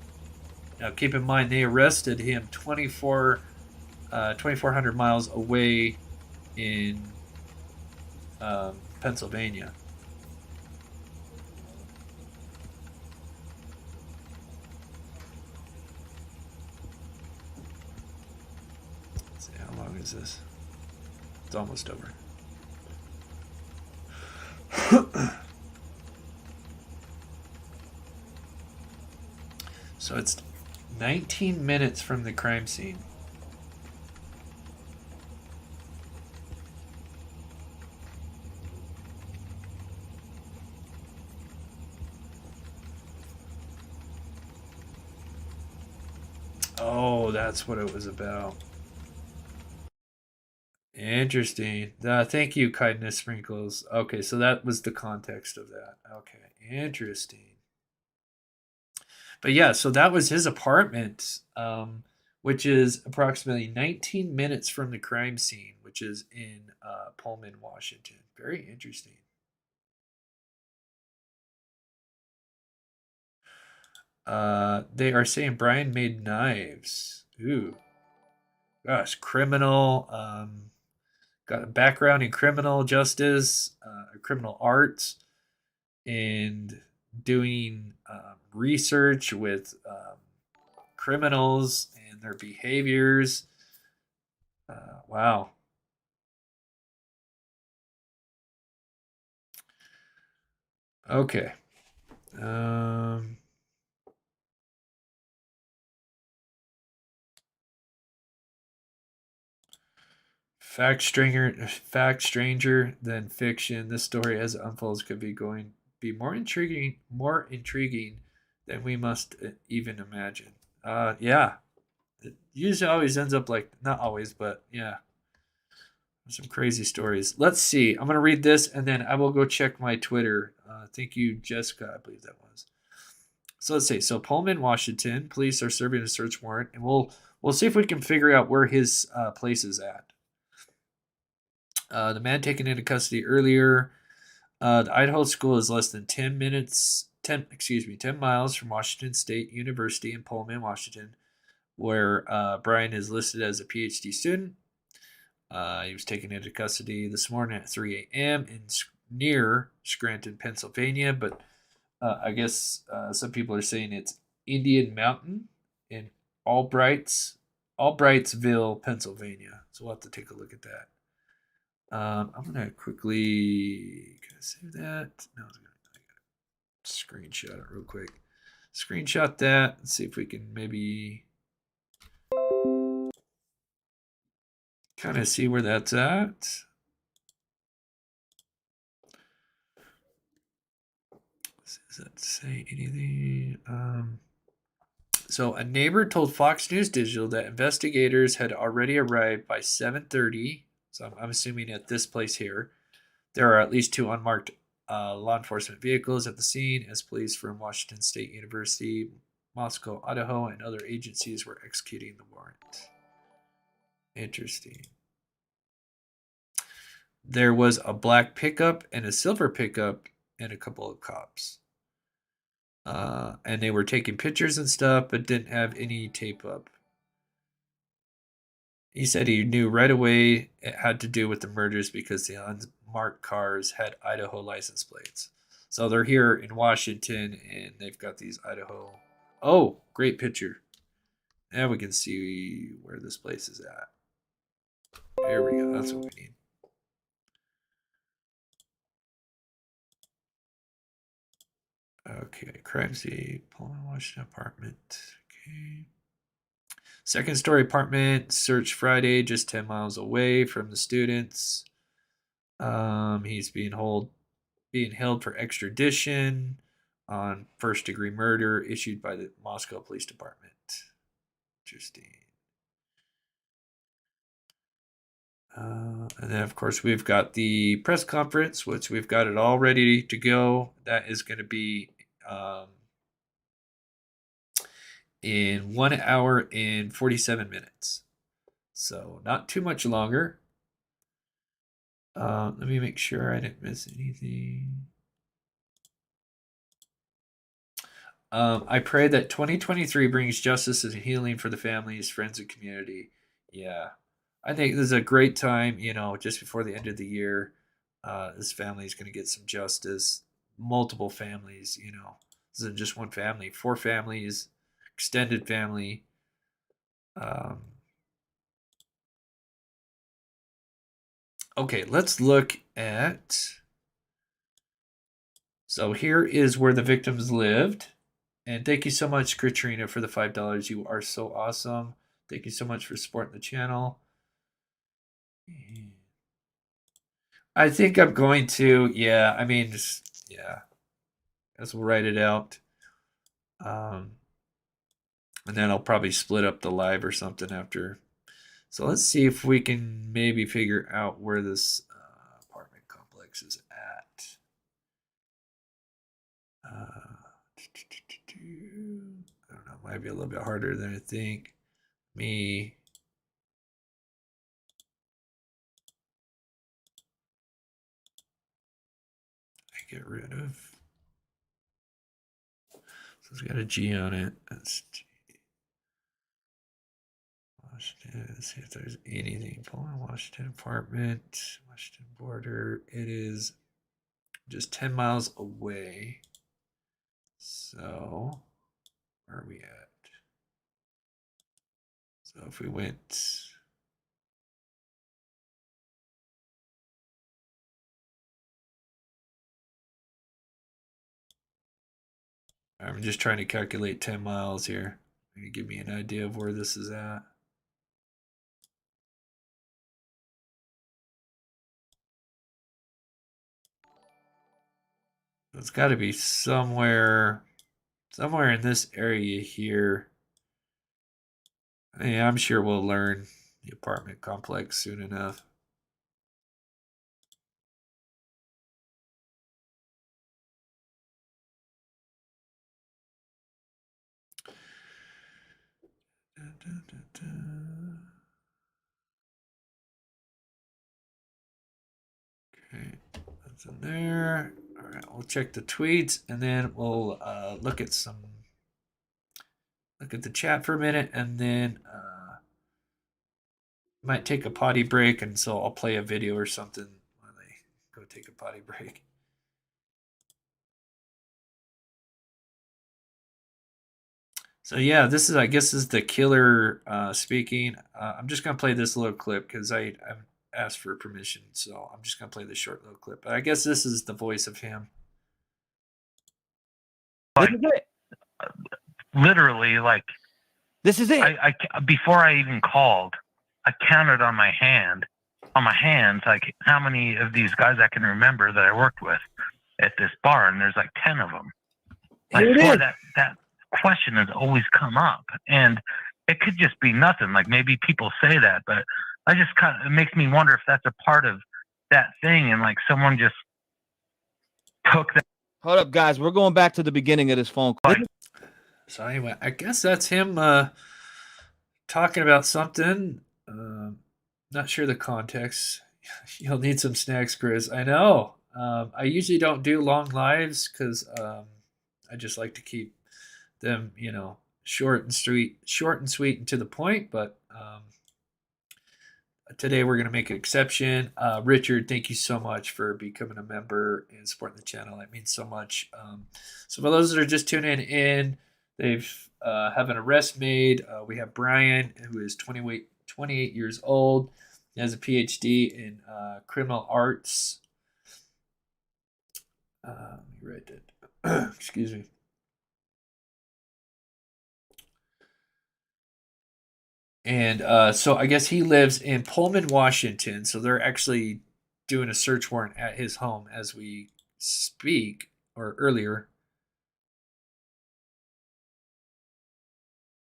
Now keep in mind they arrested him 2,400 miles away in Pennsylvania. Let's see, how long is this? It's almost over. So it's 19 minutes from the crime scene. Oh, that's what it was about. Interesting. Thank you, Kindness Sprinkles. Okay, so that was the context of that. Okay, interesting. But yeah, so that was his apartment, which is approximately 19 minutes from the crime scene, which is in Pullman, Washington. Very interesting. They are saying Brian made knives. Ooh. Gosh, criminal. Got a background in criminal justice, criminal arts, and doing research with criminals and their behaviors. Wow. Okay. Fact stranger than fiction. This story as it unfolds could be more intriguing than we must even imagine. Yeah. It usually always ends up like, not always, but yeah. Some crazy stories. Let's see. I'm going to read this and then I will go check my Twitter. Thank you, Jessica, I believe that was. So let's see. So Pullman, Washington, police are serving a search warrant, and we'll see if we can figure out where his place is at. The man taken into custody earlier. The Idaho school is less than 10 miles from Washington State University in Pullman, Washington, where Brian is listed as a PhD student. He was taken into custody this morning at 3 a.m. near Scranton, Pennsylvania, but I guess some people are saying it's Indian Mountain in Albrightsville, Pennsylvania. So we'll have to take a look at that. I'm gonna quickly, can I save that? No, I gotta screenshot it real quick. Screenshot that and see if we can maybe kind of see where that's at. Does that say anything? So a neighbor told Fox News Digital that investigators had already arrived by 7:30. So I'm assuming at this place here. There are at least 2 unmarked law enforcement vehicles at the scene as police from Washington State University, Moscow, Idaho, and other agencies were executing the warrant. Interesting. There was a black pickup and a silver pickup and a couple of cops. And they were taking pictures and stuff, but didn't have any tape up. He said he knew right away it had to do with the murders because the unmarked cars had Idaho license plates. So they're here in Washington and they've got these Idaho. Oh, great picture. Now we can see where this place is at. There we go. That's what we need. Okay, crime scene, Pullman, Washington apartment. Okay. Second story apartment, search Friday, just 10 miles away from the students. He's being held for extradition on first degree murder issued by the Moscow Police Department. Interesting. And then, of course, we've got the press conference, which we've got it all ready to go. That is going to be in 1 hour and 47 minutes. So not too much longer. Let me make sure I didn't miss anything. I pray that 2023 brings justice and healing for the families, friends, and community. Yeah. I think this is a great time, just before the end of the year. This family is going to get some justice. Multiple families, This isn't just one family. 4 families, extended family. Okay, let's look at... So here is where the victims lived. And thank you so much, Katrina, for the $5. You are so awesome. Thank you so much for supporting the channel. I think I'm going to, Guess we'll write it out. And then I'll probably split up the live or something after. So let's see if we can maybe figure out where this apartment complex is at. I don't know, might be a little bit harder than I think. I get rid of. So it's got a G on it. That's G. Washington. Let's see if there's anything. Pullman, Washington apartment, Washington border. It is just 10 miles away. So where are we at? So if we went. I'm just trying to calculate 10 miles here. Maybe give me an idea of where this is at. It's got to be somewhere in this area here. Yeah, I'm sure we'll learn the apartment complex soon enough. Okay, that's in there. All right, we'll check the tweets and then we'll look at the chat for a minute, and then might take a potty break, and so I'll play a video or something while they go take a potty break. So yeah, I guess this is the killer speaking. I'm just gonna play this little clip because I've asked for permission, so I'm just gonna play this short little clip. But I guess this is the voice of him. Literally, like this is it. I before I even called, I counted on my hands, like how many of these guys I can remember that I worked with at this bar, and there's like 10 of them. I swear that question has always come up, and it could just be nothing. Like maybe people say that, but I just it makes me wonder if that's a part of that thing, and like someone just took that. Hold up, guys. We're going back to the beginning of this phone call. So anyway, I guess that's him talking about something. Not sure the context. You'll need some snacks, Chris. I know. I usually don't do long lives because I just like to keep them, short and sweet, and to the point. But today we're going to make an exception. Richard, thank you so much for becoming a member and supporting the channel. That means so much. So for those that are just tuning in, they've have an arrest made. We have Brian, who is 28 years old. He has a PhD in criminal arts. Let me write that. Excuse me. And so I guess he lives in Pullman, Washington. So they're actually doing a search warrant at his home as we speak, or earlier,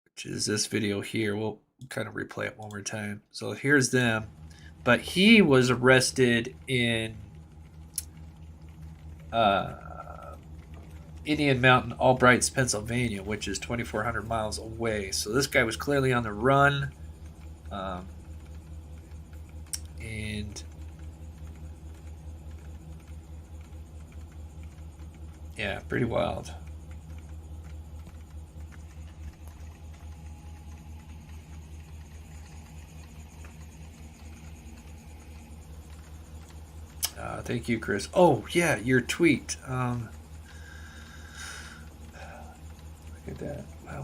which is this video here. We'll kind of replay it one more time. So here's them. But he was arrested in Indian Mountain, Albrights, Pennsylvania, which is 2,400 miles away. So this guy was clearly on the run. And yeah, pretty wild. Thank you, Chris. Oh, yeah, your tweet. Look at that. Wow,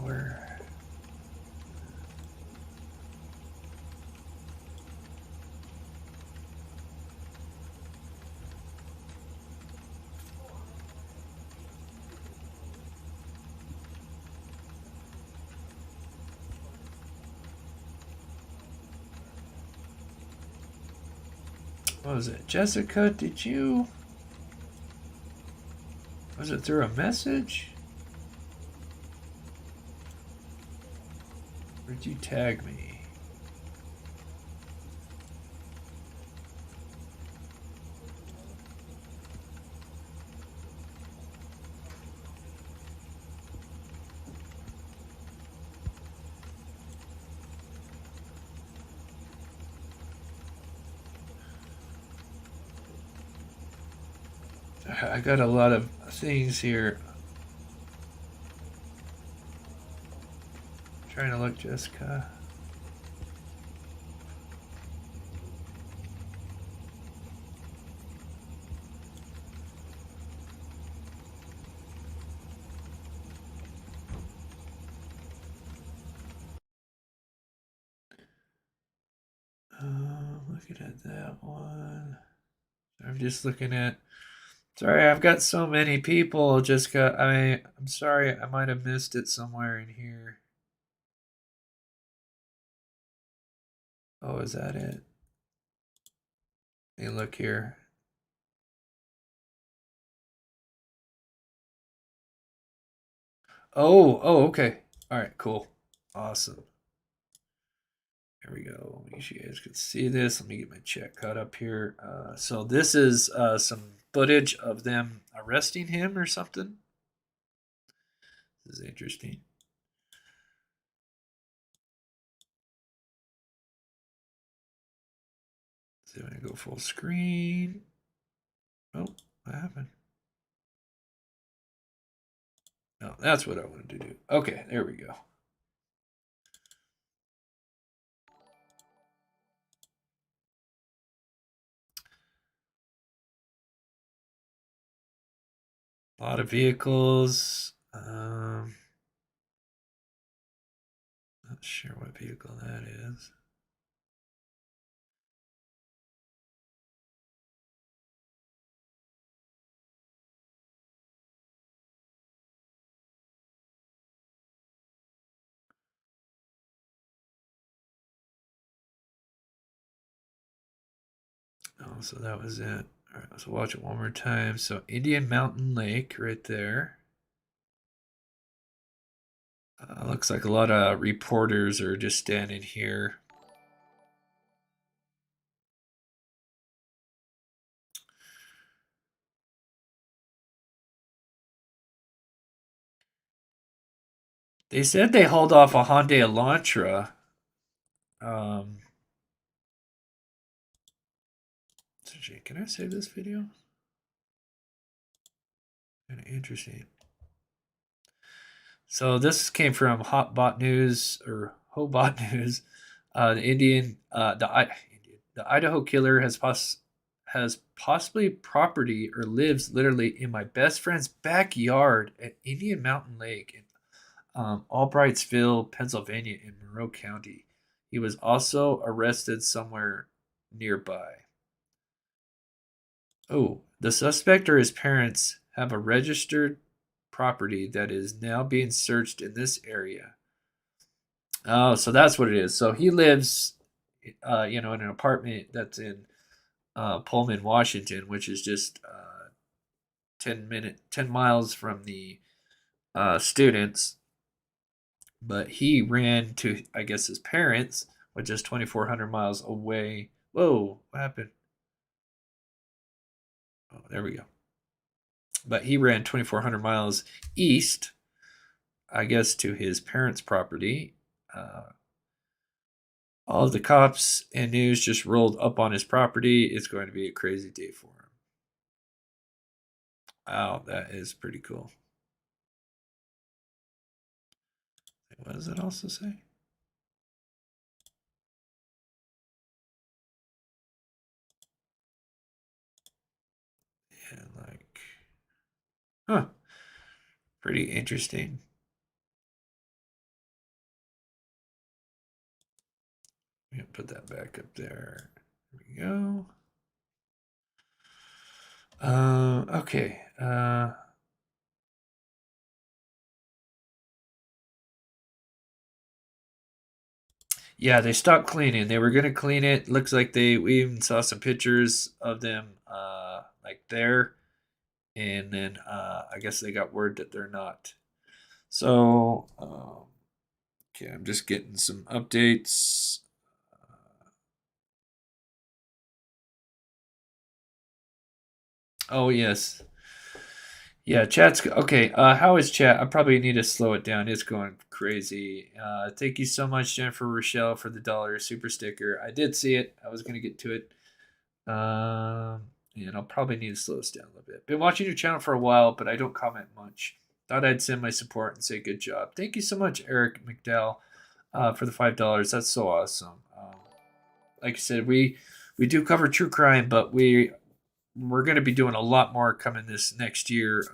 what was it? Jessica, did you... Was it through a message? Or did you tag me? I got a lot of things here. Trying to look, Jessica. Looking at that one. I'm just looking at... Sorry, I've got so many people. Jessica, I'm sorry. I might have missed it somewhere in here. Oh, is that it? Let me look here. Oh, okay. All right, cool. Awesome. There we go. Make sure you guys can see this. Let me get my chat caught up here. So this is some footage of them arresting him or something. This is interesting. So I'm going to go full screen. Oh, what happened? No, that's what I wanted to do. Okay, there we go. A lot of vehicles. Not sure what vehicle that is. Oh, so that was it. All right, let's watch it one more time. So Indian Mountain Lake right there. Looks like a lot of reporters are just standing here. They said they hauled off a Hyundai Elantra. Can I save this video? Kind of interesting. So this came from Hotbot News or Hobot News. The Idaho killer has possibly property or lives literally in my best friend's backyard at Indian Mountain Lake in Albrightsville, Pennsylvania, in Monroe County. He was also arrested somewhere nearby. Oh, the suspect or his parents have a registered property that is now being searched in this area. Oh, so that's what it is. So he lives, in an apartment that's in Pullman, Washington, which is just 10 miles from the students. But he ran to, I guess, his parents, which is 2,400 miles away. Whoa, what happened? Oh, there we go. But he ran 2,400 miles east, I guess, to his parents' property. All of the cops and news just rolled up on his property. It's going to be a crazy day for him. Wow, that is pretty cool. What does it also say? Yeah, like, huh. Pretty interesting. Put that back up there. There we go. Okay. Yeah, they stopped cleaning. They were gonna clean it. Looks like we even saw some pictures of them like there. And then I guess they got word that they're not. So okay, I'm just getting some updates. Oh yes. Yeah, chat's okay. How is chat? I probably need to slow it down. It's going crazy. Thank you so much, Jennifer Rochelle, for the $1 super sticker. I did see it. I was gonna get to it. And I'll probably need to slow this down a little bit. Been watching your channel for a while, but I don't comment much. Thought I'd send my support and say good job. Thank you so much, Eric McDowell, for the $5. That's so awesome. Like I said, we do cover true crime, but we're going to be doing a lot more coming this next year.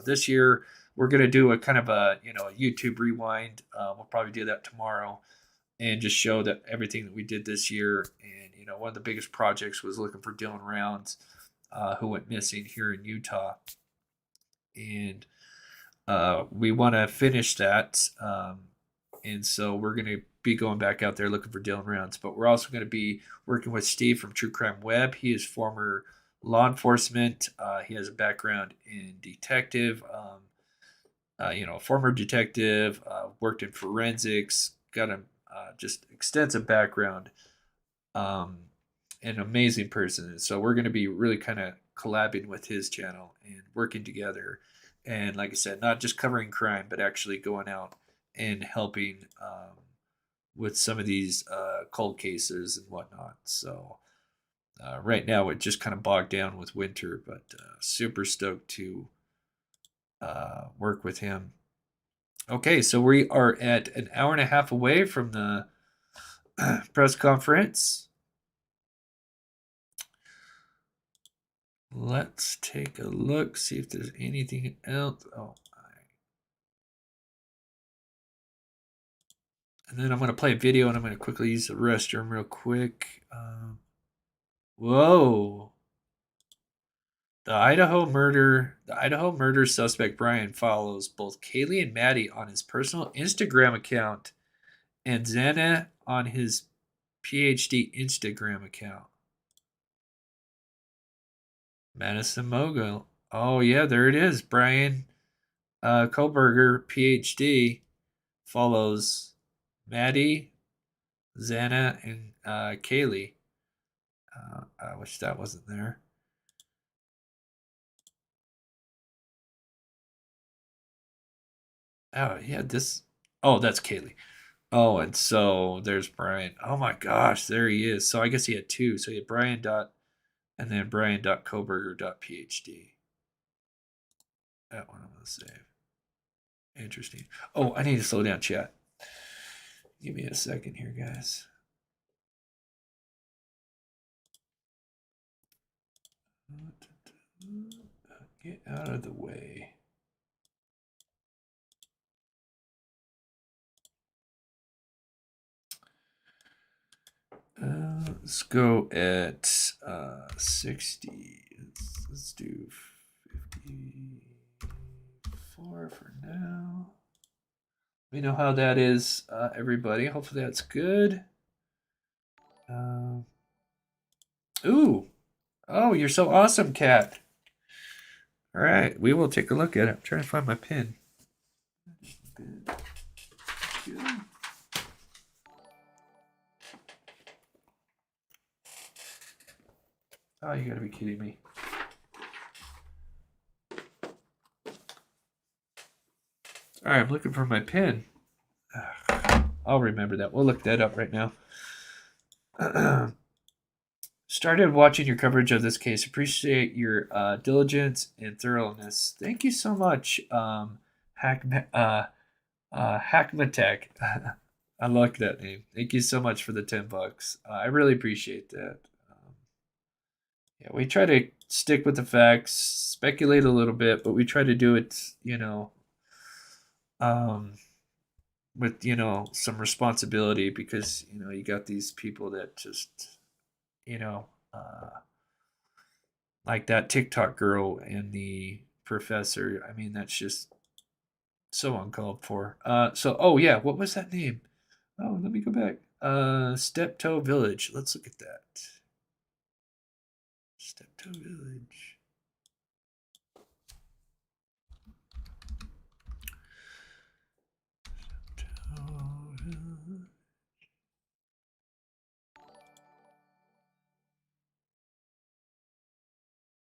This year we're going to do a kind of a YouTube rewind. We'll probably do that tomorrow, and just show that everything that we did this year. And one of the biggest projects was looking for Dylan Rounds, who went missing here in Utah, and we want to finish that. And so we're going to be going back out there looking for Dylan Rounds, but we're also going to be working with Steve from True Crime Web. He is former law enforcement. He has a background in detective, former detective, worked in forensics, got a just extensive background, an amazing person. So we're going to be really kind of collabing with his channel and working together. And like I said, not just covering crime, but actually going out and helping with some of these cold cases and whatnot. So right now it just kind of bogged down with winter, but super stoked to work with him. Okay, so we are at an hour and a half away from the press conference. Let's take a look, see if there's anything else. Oh, and then I'm going to play a video, and I'm going to quickly use the restroom real quick. Whoa. The Idaho murder suspect Brian follows both Kaylee and Maddie on his personal Instagram account and Xana on his PhD Instagram account. Madison Mogul. Oh yeah, there it is. Brian Koberger, PhD, follows Maddie, Xana, and Kaylee. I wish that wasn't there. Oh, yeah, this. Oh, that's Kaylee. Oh, and so there's Brian. Oh my gosh, there he is. So I guess he had two. So he had Brian dot and then Brian.Koberger.phd. That one I'm going to save. Interesting. Oh, I need to slow down chat. Give me a second here, guys. Get out of the way. Let's go at 60. Let's do 54 for now. We know how that is, everybody. Hopefully that's good. Ooh. Oh, you're so awesome, Kat. All right, we will take a look at it. I'm trying to find my pin. Good. Oh, you gotta be kidding me. All right, I'm looking for my pin. I'll remember that. We'll look that up right now. Started watching your coverage of this case. Appreciate your diligence and thoroughness. Thank you so much, Hackmatech. I like that name. Thank you so much for the $10. I really appreciate that. Yeah, we try to stick with the facts, speculate a little bit, but we try to do it, with, some responsibility because, you got these people that just, like that TikTok girl and the professor. I mean, that's just so uncalled for. Oh yeah, what was that name? Oh, let me go back. Steptoe Village. Let's look at that. Steptoe Village.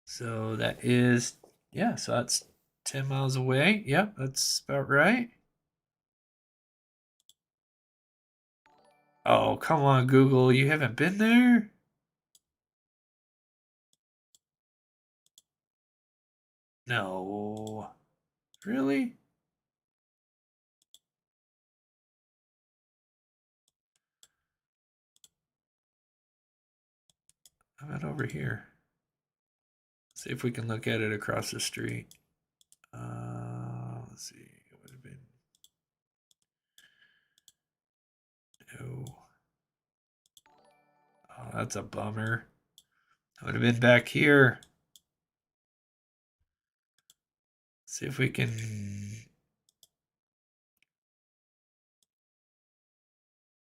So that is, yeah, so that's 10 miles away. Yep, that's about right. Oh, come on, Google. You haven't been there? No. Really? How about over here? See if we can look at it across the street. Let's see. It would have been. No. Oh, that's a bummer. I would have been back here. See if we can.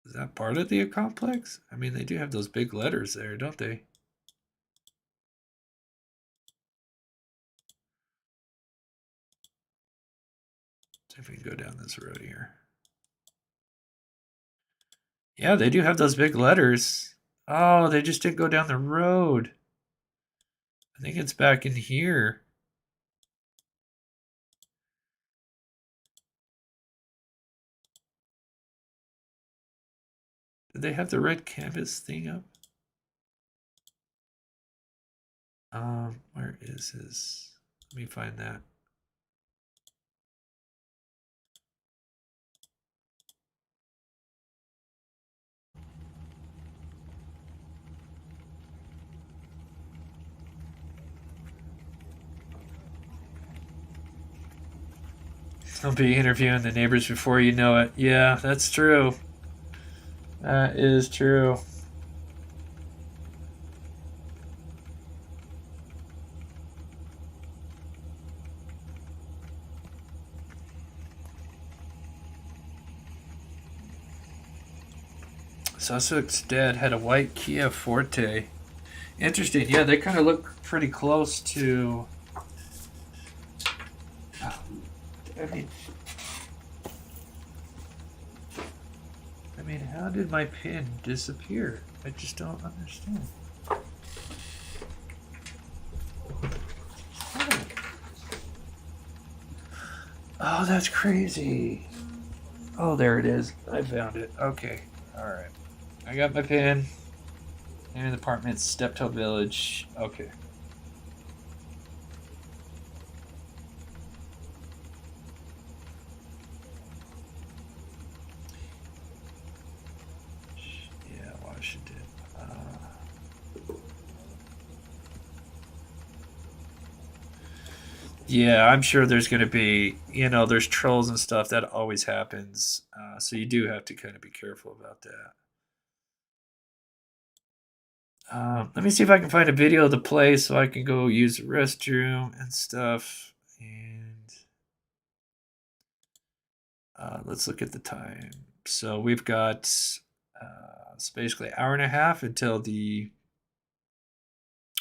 Is that part of the complex? I mean, they do have those big letters there, don't they? See if we can go down this road here. Yeah, they do have those big letters. Oh, they just didn't go down the road. I think it's back in here. Did they have the red canvas thing up? Where is his? Let me find that. I'll be interviewing the neighbors before you know it. Yeah, that's true. That is true. Suspect's dad had a white Kia Forte. Interesting. Yeah, they kind of look pretty close to. I mean, mean, how did my pin disappear? I just don't understand. Oh, that's crazy. Oh, there it is. I found it. Okay. Alright. I got my pin. And the apartment, Steptoe Village. Okay. Yeah, Washington. Yeah, I'm sure there's going to be, there's trolls and stuff. That always happens. So you do have to kind of be careful about that. Let me see if I can find a video of the place so I can go use the restroom and stuff. And let's look at the time. So we've got it's basically an hour and a half until a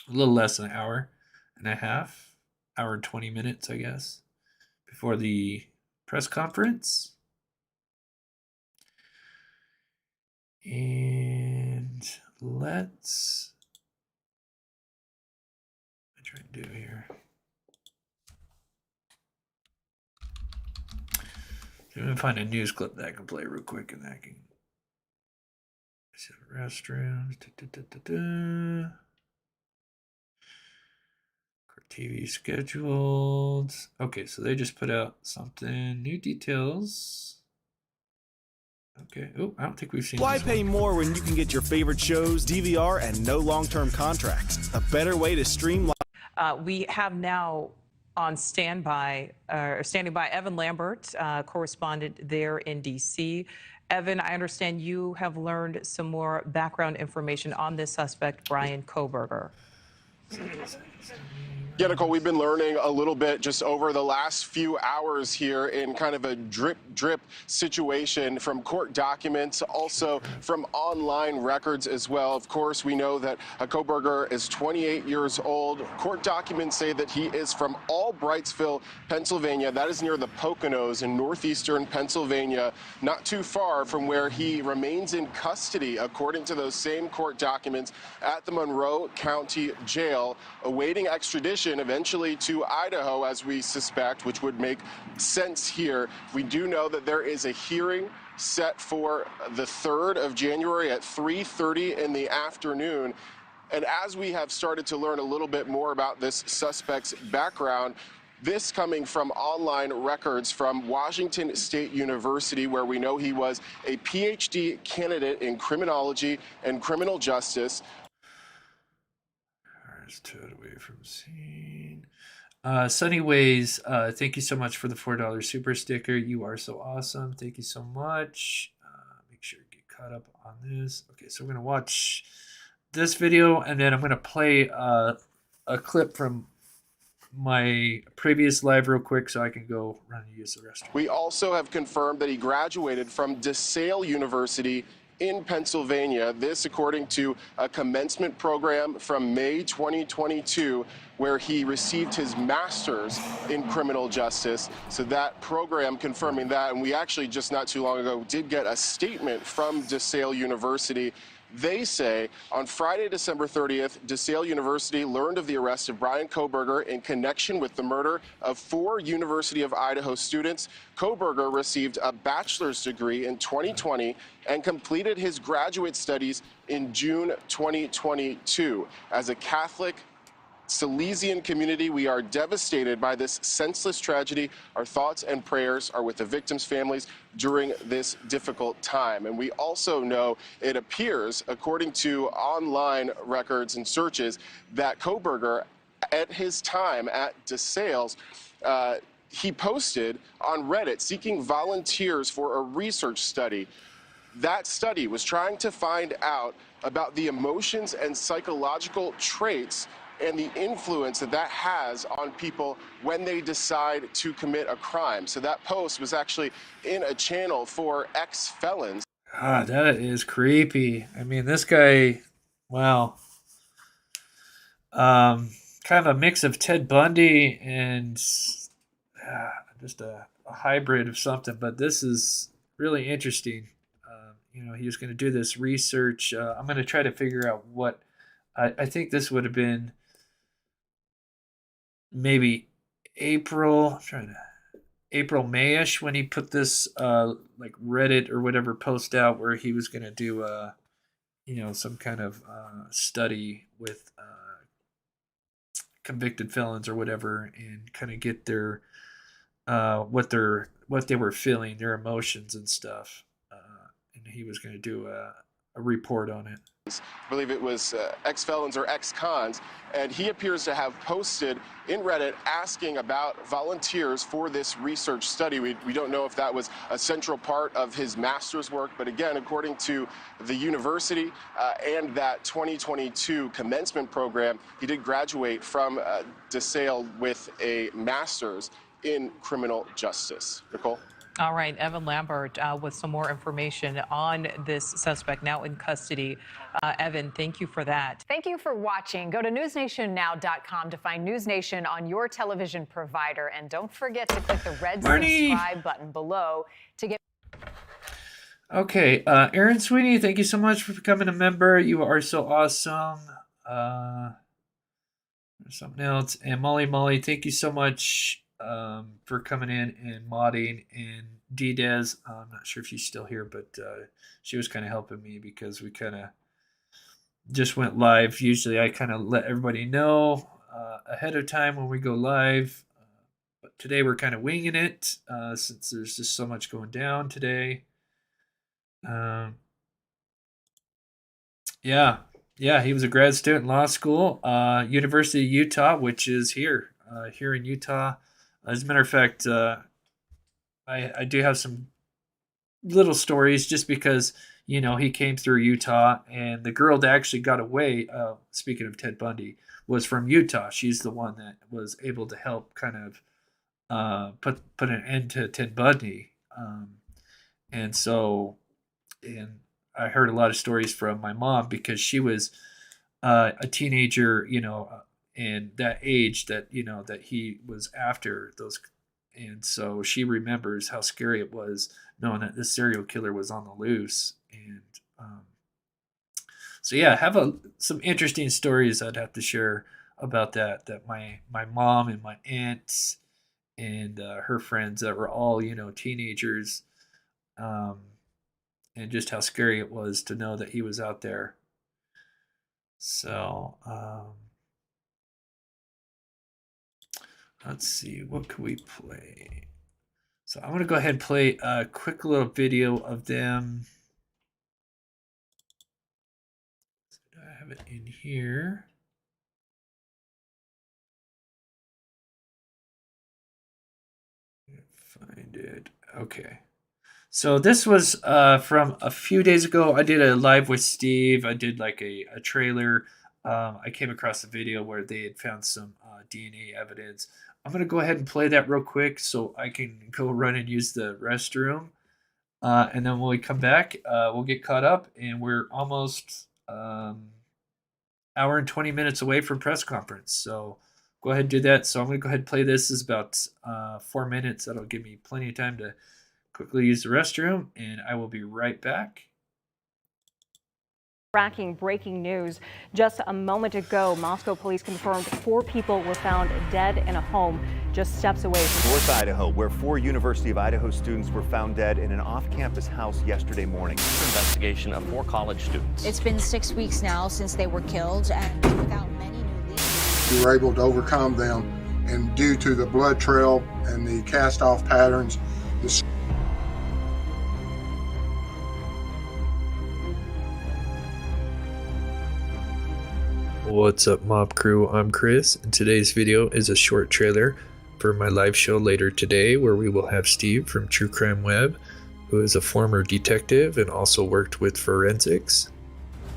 little less than an hour and a half. Hour and 20 minutes, I guess, before the press conference. And let's try to do here. I'm gonna find a news clip that I can play real quick, and that can. Restrooms. TV scheduled. Okay, so they just put out something. New details. Okay. Oh, I don't think we've seen. Why pay more when you can get your favorite shows, DVR, and no long-term contracts? A better way to streamline. We have now on standing by Evan Lambert, correspondent there in D.C. Evan, I understand you have learned some more background information on this suspect, Brian Kohberger. Yeah, Nicole, we've been learning a little bit just over the last few hours here in kind of a drip situation from court documents, also from online records as well. Of course, we know that Kohberger is 28 years old. Court documents say that he is from Albrightsville, Pennsylvania. That is near the Poconos in northeastern Pennsylvania, not too far from where he remains in custody, according to those same court documents, at the Monroe County Jail, awaiting extradition eventually to Idaho, as we suspect, which would make sense here. We do know that there is a hearing set for the 3rd of January at 3:30 in the afternoon. And as we have started to learn a little bit more about this suspect's background, this coming from online records from Washington State University, where we know he was a PhD candidate in criminology and criminal justice. Towed away from scene. Sunny Ways, thank you so much for the $4 super sticker. You are so awesome. Thank you so much. Make sure you get caught up on this. Okay, so we're going to watch this video, and then I'm going to play a clip from my previous live real quick so I can go run and use the restroom. We also have confirmed that he graduated from DeSale University in Pennsylvania. This according to a commencement program from May 2022, where he received his master's in criminal justice. So that program confirming that. And we actually just not too long ago did get a statement from DeSale University. They say on Friday, December 30th, DeSale University learned of the arrest of Brian Kohberger in connection with the murder of 4 University of Idaho students. Kohberger received a bachelor's degree in 2020 and completed his graduate studies in June 2022. As a Catholic Salesian community, we are devastated by this senseless tragedy. Our thoughts and prayers are with the victims' families during this difficult time. And we also know it appears, according to online records and searches, that Kohberger, at his time at DeSales, he posted on Reddit seeking volunteers for a research study. That study was trying to find out about the emotions and psychological traits and the influence that that has on people when they decide to commit a crime. So that post was actually in a channel for ex-felons. God, that is creepy. I mean, this guy, wow. Kind of a mix of Ted Bundy and just a hybrid of something. But this is really interesting. he was going to do this research. I'm going to try to figure out what I think this would have been maybe April, April, Mayish when he put this like Reddit or whatever post out where he was going to do some kind of study with convicted felons or whatever, and kind of get their what they were feeling, their emotions and stuff. And he was going to do a report on it. I believe it was ex-felons or ex-cons, and he appears to have posted in Reddit asking about volunteers for this research study. We don't know if that was a central part of his master's work, but again, according to the university and that 2022 commencement program, he did graduate from DeSale with a master's in criminal justice. Nicole? All right, Evan Lambert with some more information on this suspect now in custody. Evan, thank you for that. Thank you for watching. Go to newsnationnow.com to find News Nation on your television provider. And don't forget to click the red subscribe button below to get... Okay, Aaron Sweeney, thank you so much for becoming a member. You are so awesome. Something else. And Molly, thank you so much for coming in and modding. And D-Dez, I'm not sure if she's still here, but she was kind of helping me because we kind of just went live. Usually I kind of let everybody know ahead of time when we go live. But today we're kind of winging it since there's just so much going down today. Yeah, he was a grad student in law school, University of Utah, which is here in Utah. As a matter of fact, I do have some little stories just because, he came through Utah, and the girl that actually got away, speaking of Ted Bundy, was from Utah. She's the one that was able to help kind of put an end to Ted Bundy. And I heard a lot of stories from my mom because she was a teenager, and that age that that he was after those, and so she remembers how scary it was knowing that this serial killer was on the loose. And so yeah, I have some interesting stories I'd have to share about that my mom and my aunts and her friends that were all teenagers, and just how scary it was to know that he was out there. So let's see, what can we play? So I'm going to go ahead and play a quick little video of them. So I have it in here. Find it. Okay. So this was from a few days ago. I did a live with Steve. I did like a trailer. I came across a video where they had found some DNA evidence. I'm going to go ahead and play that real quick so I can go run and use the restroom. And then when we come back, we'll get caught up. And we're almost hour and 20 minutes away from press conference. So go ahead and do that. So I'm going to go ahead and play this. This is about 4 minutes. That'll give me plenty of time to quickly use the restroom. And I will be right back. Tracking breaking news. Just a moment ago, Moscow police confirmed 4 people were found dead in a home just steps away from North Idaho, where 4 University of Idaho students were found dead in an off-campus house yesterday morning. Investigation of 4 college students. It's been 6 weeks now since they were killed, and without many new leads. We were able to overcome them, and due to the blood trail and the cast-off patterns, What's up, Mob Crew? I'm Chris, and today's video is a short trailer for my live show later today, where we will have Steve from True Crime Web, who is a former detective and also worked with forensics.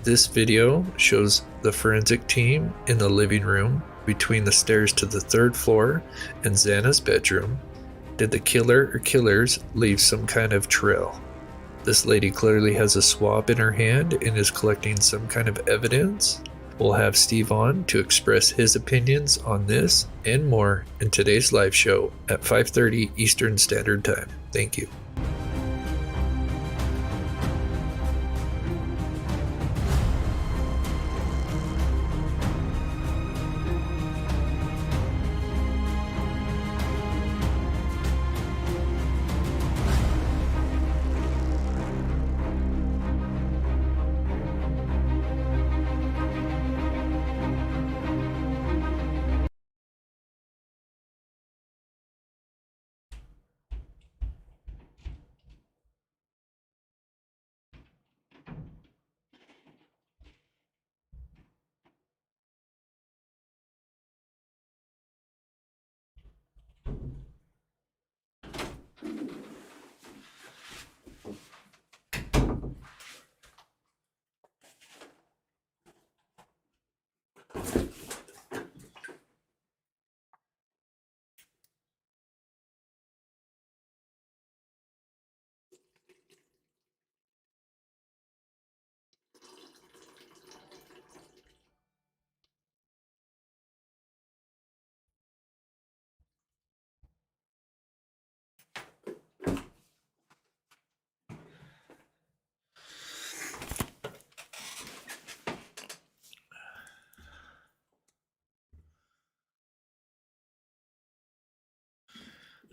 This video shows the forensic team in the living room between the stairs to the 3rd floor and Xana's bedroom. Did the killer or killers leave some kind of trail? This lady clearly has a swab in her hand and is collecting some kind of evidence. We'll have Steve on to express his opinions on this and more in today's live show at 5:30 Eastern Standard Time. Thank you.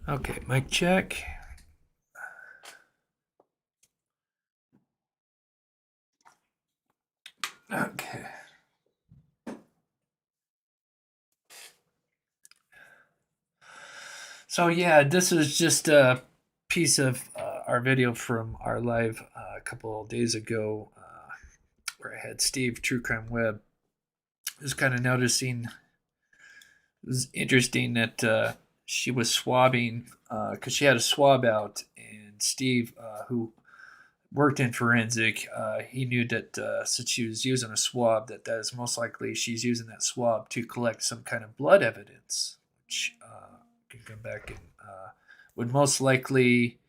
Okay, mic check. Okay. So yeah, this is just a piece of our video from our live a couple of days ago, where I had Steve, True Crime Web, was kind of noticing. It was interesting that she was swabbing because she had a swab out, and Steve, who worked in forensic, he knew that since she was using a swab, that is most likely she's using that swab to collect some kind of blood evidence, which can come back and would most likely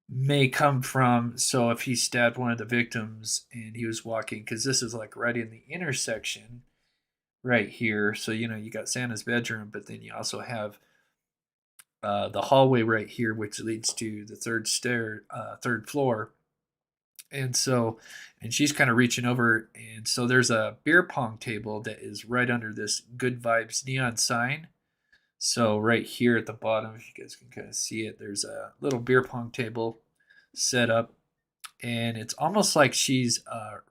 may come from. So if he stabbed one of the victims and he was walking, because this is like right in the intersection right here. So you got Santa's bedroom, but then you also have the hallway right here, which leads to the third floor. And she's kind of reaching over, and so there's a beer pong table that is right under this Good Vibes neon sign. So right here at the bottom, if you guys can kind of see it, there's a little beer pong table set up, and it's almost like she's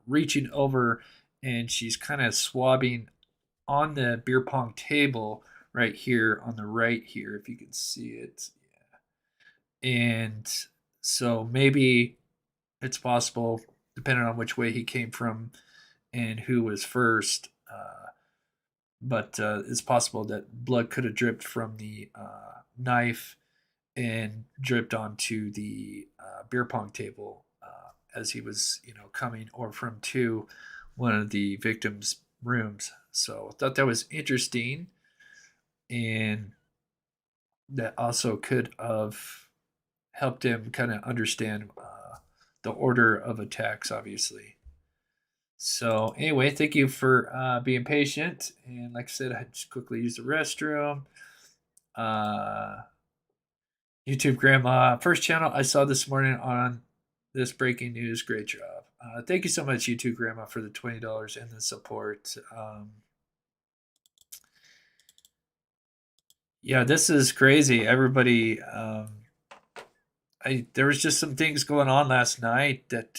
reaching over and she's kind of swabbing on the beer pong table right here on the right here, if you can see it. Yeah. And so maybe it's possible, depending on which way he came from and who was first. But it's possible that blood could have dripped from the knife and dripped onto the beer pong table as he was, coming, or from to one of the victim's rooms. So I thought that was interesting, and that also could have helped him kind of understand the order of attacks, obviously. So anyway, thank you for being patient. And like I said, I just quickly used the restroom. YouTube Grandma, first channel I saw this morning on this breaking news. Great job. Thank you so much, YouTube Grandma, for the $20 and the support. Yeah, this is crazy. Everybody, there was just some things going on last night that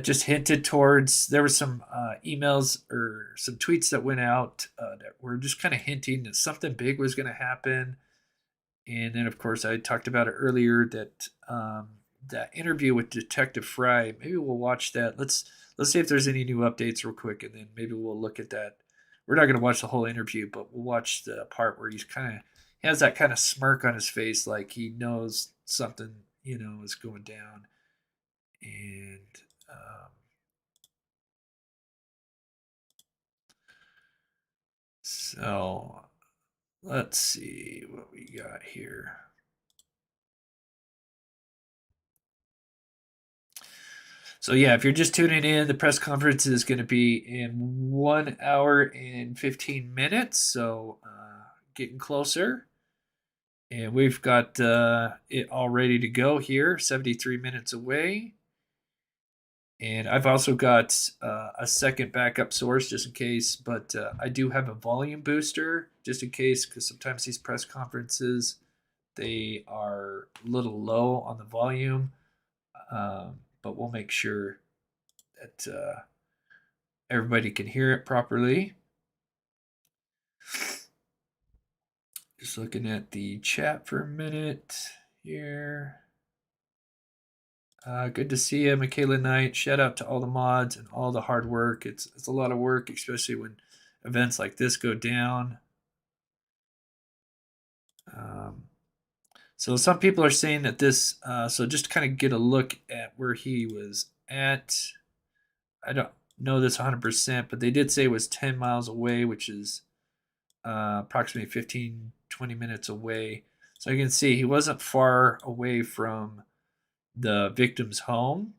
just hinted towards. There were some emails or some tweets that went out that were just kind of hinting that something big was going to happen. And then, of course, I talked about it earlier that that interview with Detective Fry. Maybe we'll watch that. Let's see if there's any new updates real quick, and then maybe we'll look at that. We're not going to watch the whole interview, but we'll watch the part where he has that kind of smirk on his face, like he knows something, is going down. And so let's see what we got here. So yeah, if you're just tuning in, the press conference is going to be in 1 hour and 15 minutes. So getting closer. And we've got it all ready to go here, 73 minutes away. And I've also got a second backup source just in case, but I do have a volume booster just in case, because sometimes these press conferences, they are a little low on the volume, but we'll make sure that everybody can hear it properly. Just looking at the chat for a minute here. Good to see you, Michaela Knight. Shout out to all the mods and all the hard work. It's a lot of work, especially when events like this go down. So some people are saying that this, so just to kind of get a look at where he was at, I don't know this 100%, but they did say it was 10 miles away, which is approximately 15, 20 minutes away. So you can see he wasn't far away from the victim's home,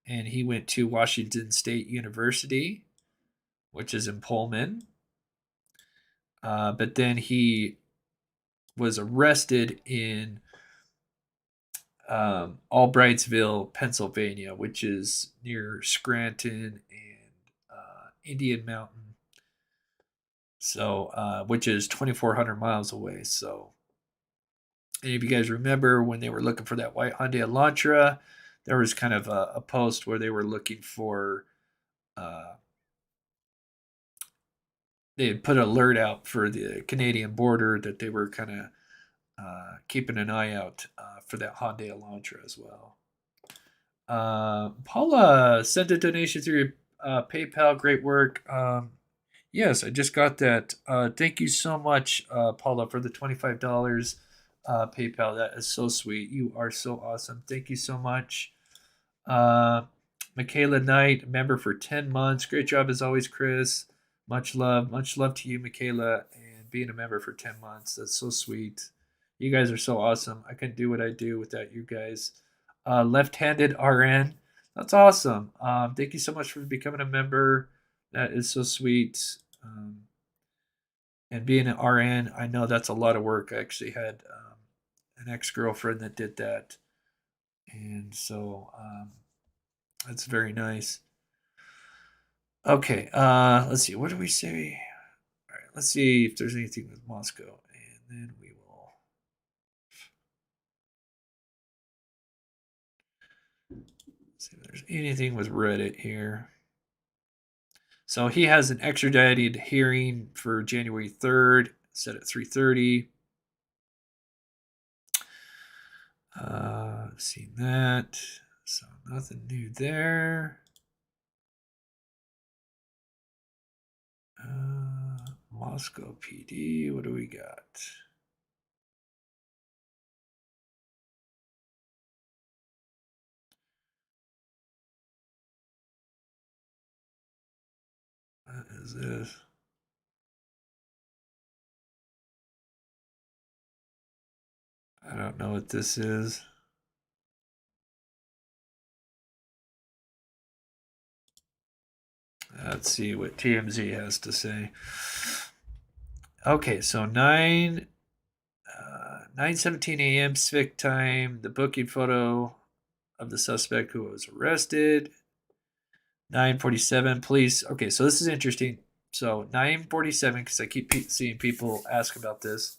and he went to Washington State University, which is in Pullman. But then he was arrested in Albrightsville, Pennsylvania, which is near Scranton and Indian Mountain. So, which is 2,400 miles away. So any of you guys remember when they were looking for that White Hyundai Elantra, there was kind of a post where they were looking for, they had put an alert out for the Canadian border that they were kind of keeping an eye out for that Hyundai Elantra as well. Paula sent a donation through your PayPal. Great work. Yes, I just got that. Thank you so much, Paula, for the $25 PayPal. That is so sweet. You are so awesome. Thank you so much. Michaela Knight, member for 10 months. Great job as always, Chris. Much love. Much love to you, Michaela, and being a member for 10 months. That's so sweet. You guys are so awesome. I couldn't do what I do without you guys. Left-handed RN. That's awesome. Thank you so much for becoming a member. That is so sweet. And being an RN, I know that's a lot of work. I actually had an ex-girlfriend that did that. And so that's very nice. Okay, let's see. What do we say? All right, let's see if there's anything with Moscow. And then we will. See if there's anything with Reddit here. So he has an extradited hearing for January 3rd, set at 3:30. Seen that. So nothing new there. Moscow PD, what do we got? What is this? I don't know what this is. Let's see what TMZ has to say. Okay, so 9:17 a.m. Pacific time. The booking photo of the suspect who was arrested. 9:47 police. Okay, so this is interesting. So 9:47, because I keep seeing people ask about this.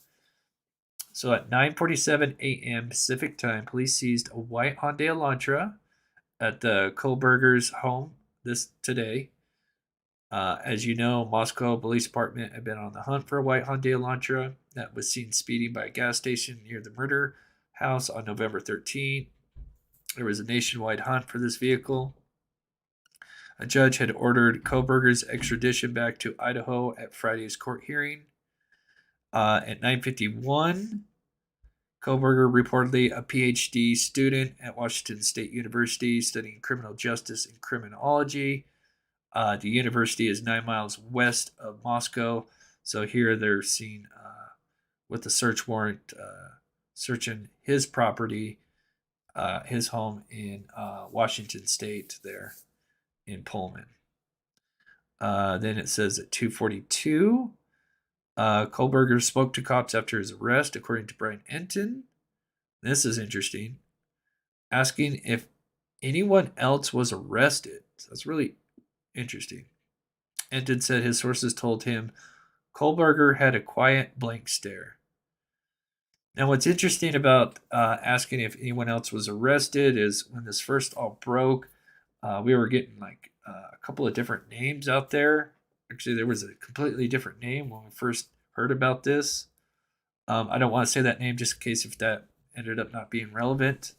So at 9:47 a.m. Pacific time, police seized a white Hyundai Elantra at the Kohlberger's home today. As you know, Moscow Police Department had been on the hunt for a white Hyundai Elantra that was seen speeding by a gas station near the murder house on November 13th. There was a nationwide hunt for this vehicle. A judge had ordered Kohlberger's extradition back to Idaho at Friday's court hearing. At 9:51, Kohlberger, reportedly a PhD student at Washington State University studying criminal justice and criminology. The university is 9 miles west of Moscow. So here they're seen with the search warrant searching his property, his home in Washington State there in Pullman. Then it says at 2:42, Kohlberger spoke to cops after his arrest, according to Brian Enton. This is interesting. Asking if anyone else was arrested. So that's really interesting. Enton said his sources told him Kohlberger had a quiet, blank stare. Now, what's interesting about asking if anyone else was arrested is when this first all broke, we were getting like a couple of different names out there. Actually, there was a completely different name when we first heard about this. I don't want to say that name just in case if that ended up not being relevant.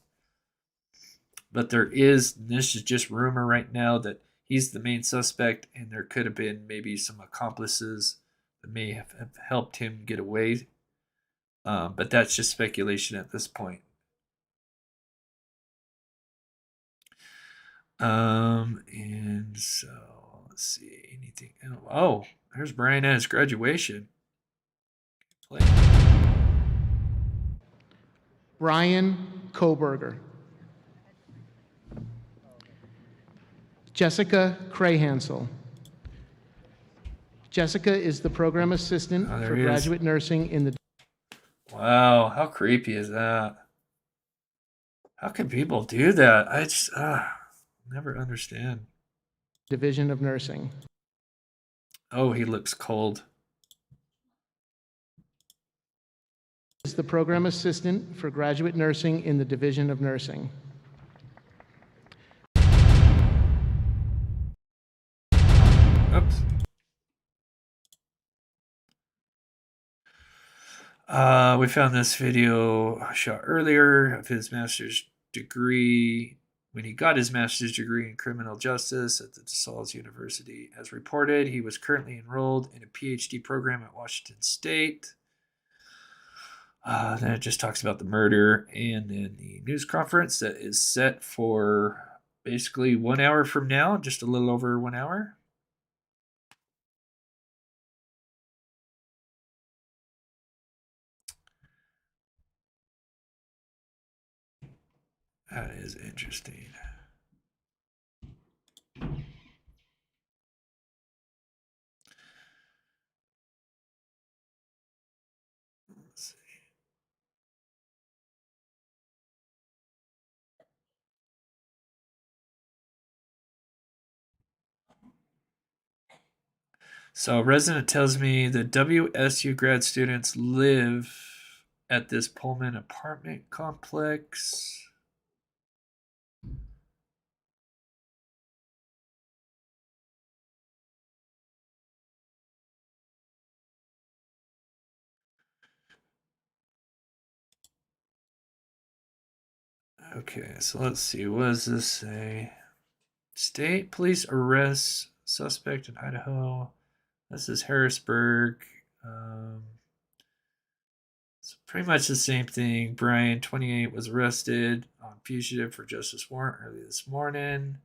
But this is just rumor right now that he's the main suspect and there could have been maybe some accomplices that may have helped him get away. But that's just speculation at this point. And so let's see, anything else? Oh, there's Brian at his graduation. Brian Kohlberger. Jessica Krahansel. Jessica is the program assistant for graduate nursing in the... Wow, how creepy is that? How can people do that? I just never understand. Division of Nursing. Oh, he looks cold. Is the program assistant for graduate nursing in the Division of Nursing. Oops. We found this video shot earlier of his master's degree when he got his master's degree in criminal justice at the DeSales University. As reported, he was currently enrolled in a PhD program at Washington State. Then it just talks about the murder and then the news conference that is set for basically 1 hour from now, just a little over 1 hour. That is interesting. Let's see. So a resident tells me the WSU grad students live at this Pullman apartment complex. Okay, so let's see. What does this say? State police arrests suspect in Idaho. This is Harrisburg. It's pretty much the same thing. Brian, 28, was arrested on fugitive for justice warrant early this morning.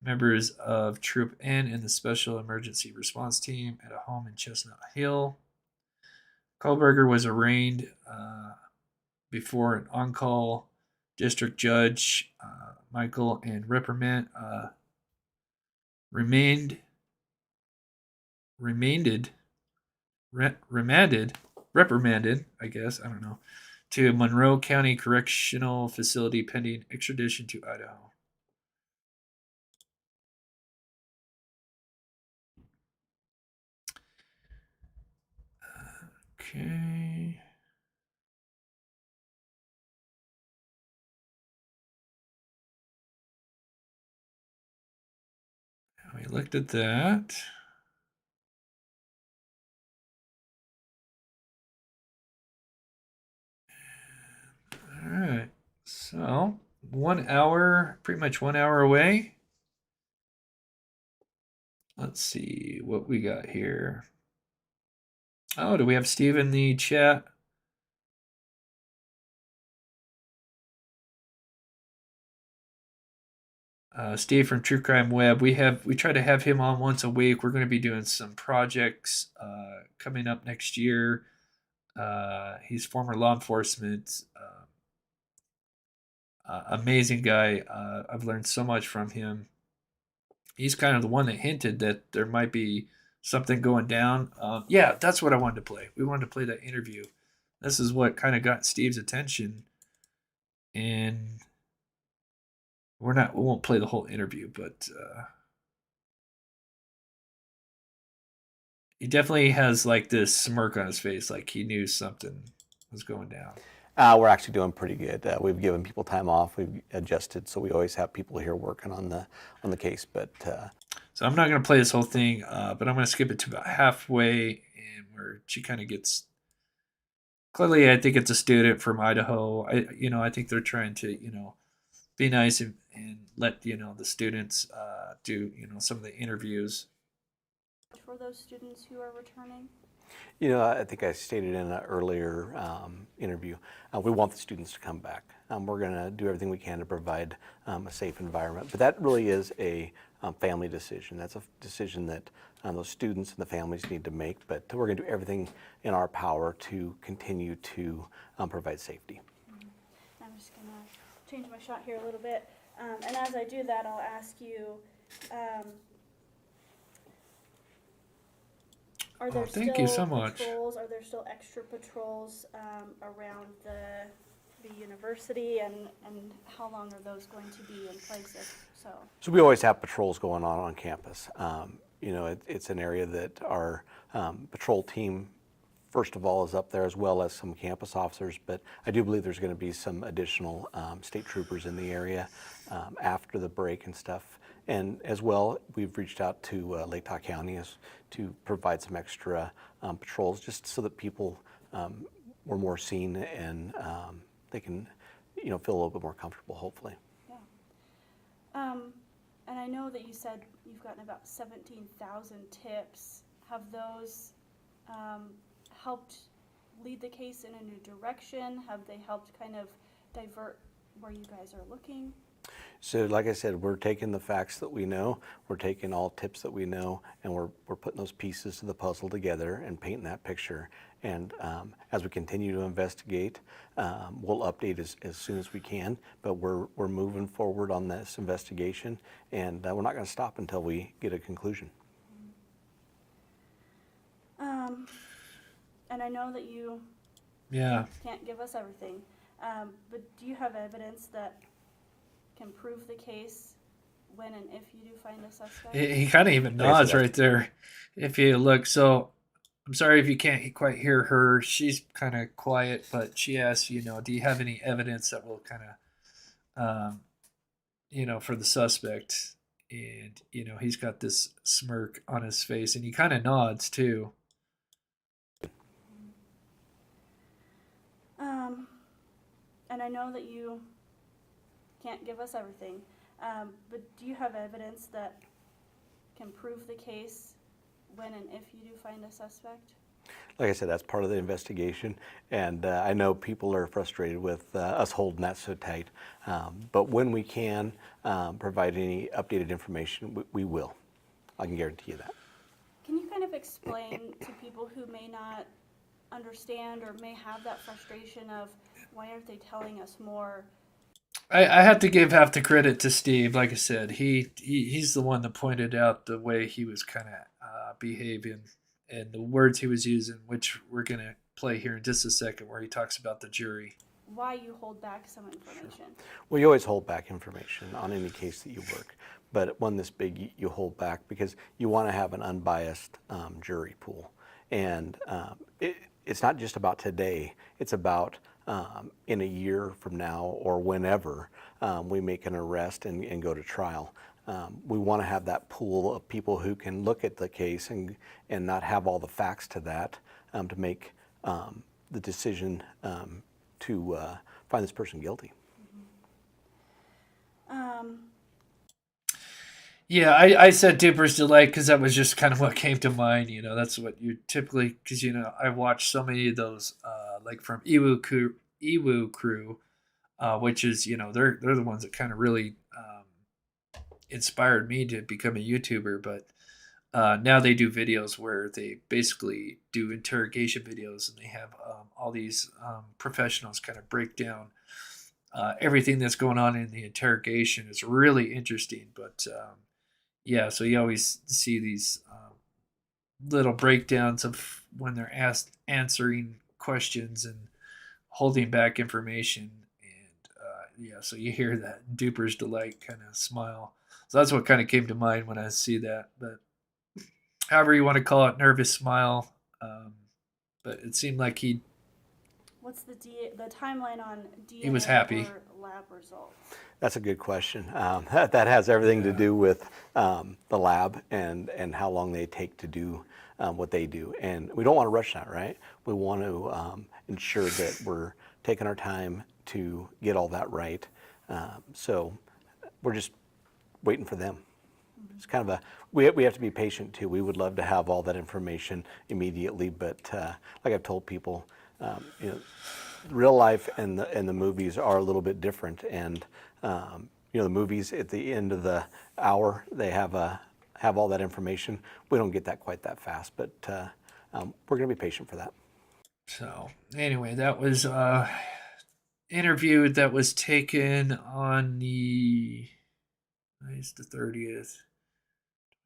Members of Troop N and the Special Emergency Response Team at a home in Chestnut Hill. Kohlberger was arraigned before an on-call district judge, Michael, and remanded, I guess, I don't know, to Monroe County Correctional Facility pending extradition to Idaho. Okay. We looked at that. All right. So 1 hour, pretty much 1 hour away. Let's see what we got here. Oh, do we have Steve in the chat? Steve from True Crime Web. We try to have him on once a week. We're going to be doing some projects coming up next year. He's former law enforcement. Amazing guy. I've learned so much from him. He's kind of the one that hinted that there might be something going down. Yeah, that's what I wanted to play. We wanted to play that interview. This is what kind of got Steve's attention. And we won't play the whole interview, but he definitely has like this smirk on his face, like he knew something was going down. We're actually doing pretty good. We've given people time off. We've adjusted, so we always have people here working on the case. But so I'm not going to play this whole thing, but I'm going to skip it to about halfway, and where she kind of gets. Clearly, I think it's a student from Idaho. I think they're trying to, be nice and let the students do some of the interviews. For those students who are returning? I think I stated in an earlier interview, we want the students to come back. We're going to do everything we can to provide a safe environment. But that really is a family decision. That's a decision that those students and the families need to make. But we're going to do everything in our power to continue to provide safety. I'm just going to change my shot here a little bit. And as I do that, I'll ask you, are there thank you so much. Patrols? Are there still extra patrols around the university, and how long are those going to be in place? So we always have patrols going on campus. It's an area that our patrol team first of all is up there, as well as some campus officers. But I do believe there's going to be some additional state troopers in the area after the break and stuff. And as well, we've reached out to Lake Tahoe County to provide some extra patrols, just so that people were more seen and they can, feel a little bit more comfortable, hopefully. Yeah. And I know that you said you've gotten about 17,000 tips. Have those helped lead the case in a new direction? Have they helped kind of divert where you guys are looking? So like I said, we're taking the facts that we know, we're taking all tips that we know, and we're putting those pieces to the puzzle together and painting that picture. And as we continue to investigate, we'll update as soon as we can, but we're moving forward on this investigation, and we're not going to stop until we get a conclusion. And I know that you can't give us everything, but do you have evidence that can prove the case when and if you do find a suspect? He kind of even nods right there if you look. So I'm sorry if you can't quite hear her. She's kind of quiet, but she asks, do you have any evidence that will kind of, for the suspect? And, he's got this smirk on his face, and he kind of nods too. And I know that you can't give us everything, but do you have evidence that can prove the case when and if you do find a suspect? Like I said, that's part of the investigation, and I know people are frustrated with us holding that so tight, but when we can provide any updated information, we will. I can guarantee you that. Can you kind of explain to people who may not understand or may have that frustration of why aren't they telling us more? I have to give half the credit to Steve. Like I said, he's the one that pointed out the way he was kind of behaving and the words he was using, which we're going to play here in just a second, where he talks about the jury. Why you hold back some information? Well, you always hold back information on any case that you work, but one this big, you hold back because you want to have an unbiased jury pool. And it's not just about today, it's about in a year from now or whenever we make an arrest and go to trial. We want to have that pool of people who can look at the case and not have all the facts to that to make the decision to find this person guilty. Yeah, I said Duper's Delight because that was just kind of what came to mind. That's what you typically, because I watched so many of those, like from Iwu Crew, which is they're the ones that kind of really inspired me to become a YouTuber. But now they do videos where they basically do interrogation videos, and they have all these professionals kind of break down everything that's going on in the interrogation. It's really interesting, but. Yeah, so you always see these little breakdowns of when they're answering questions and holding back information. And so you hear that Duper's Delight kind of smile. So that's what kind of came to mind when I see that. But however you want to call it, nervous smile. But it seemed like What's the timeline on DNA he was happy. or lab results? That's a good question. That has everything to do with the lab and how long they take to do what they do. And we don't want to rush that, right? We want to ensure that we're taking our time to get all that right. So we're just waiting for them. It's kind of we have to be patient too. We would love to have all that information immediately, but like I've told people, real life and the movies are a little bit different. And the movies at the end of the hour, they have all that information. We don't get that quite that fast, but we're going to be patient for that. So anyway, that was interview that was taken on the 30th.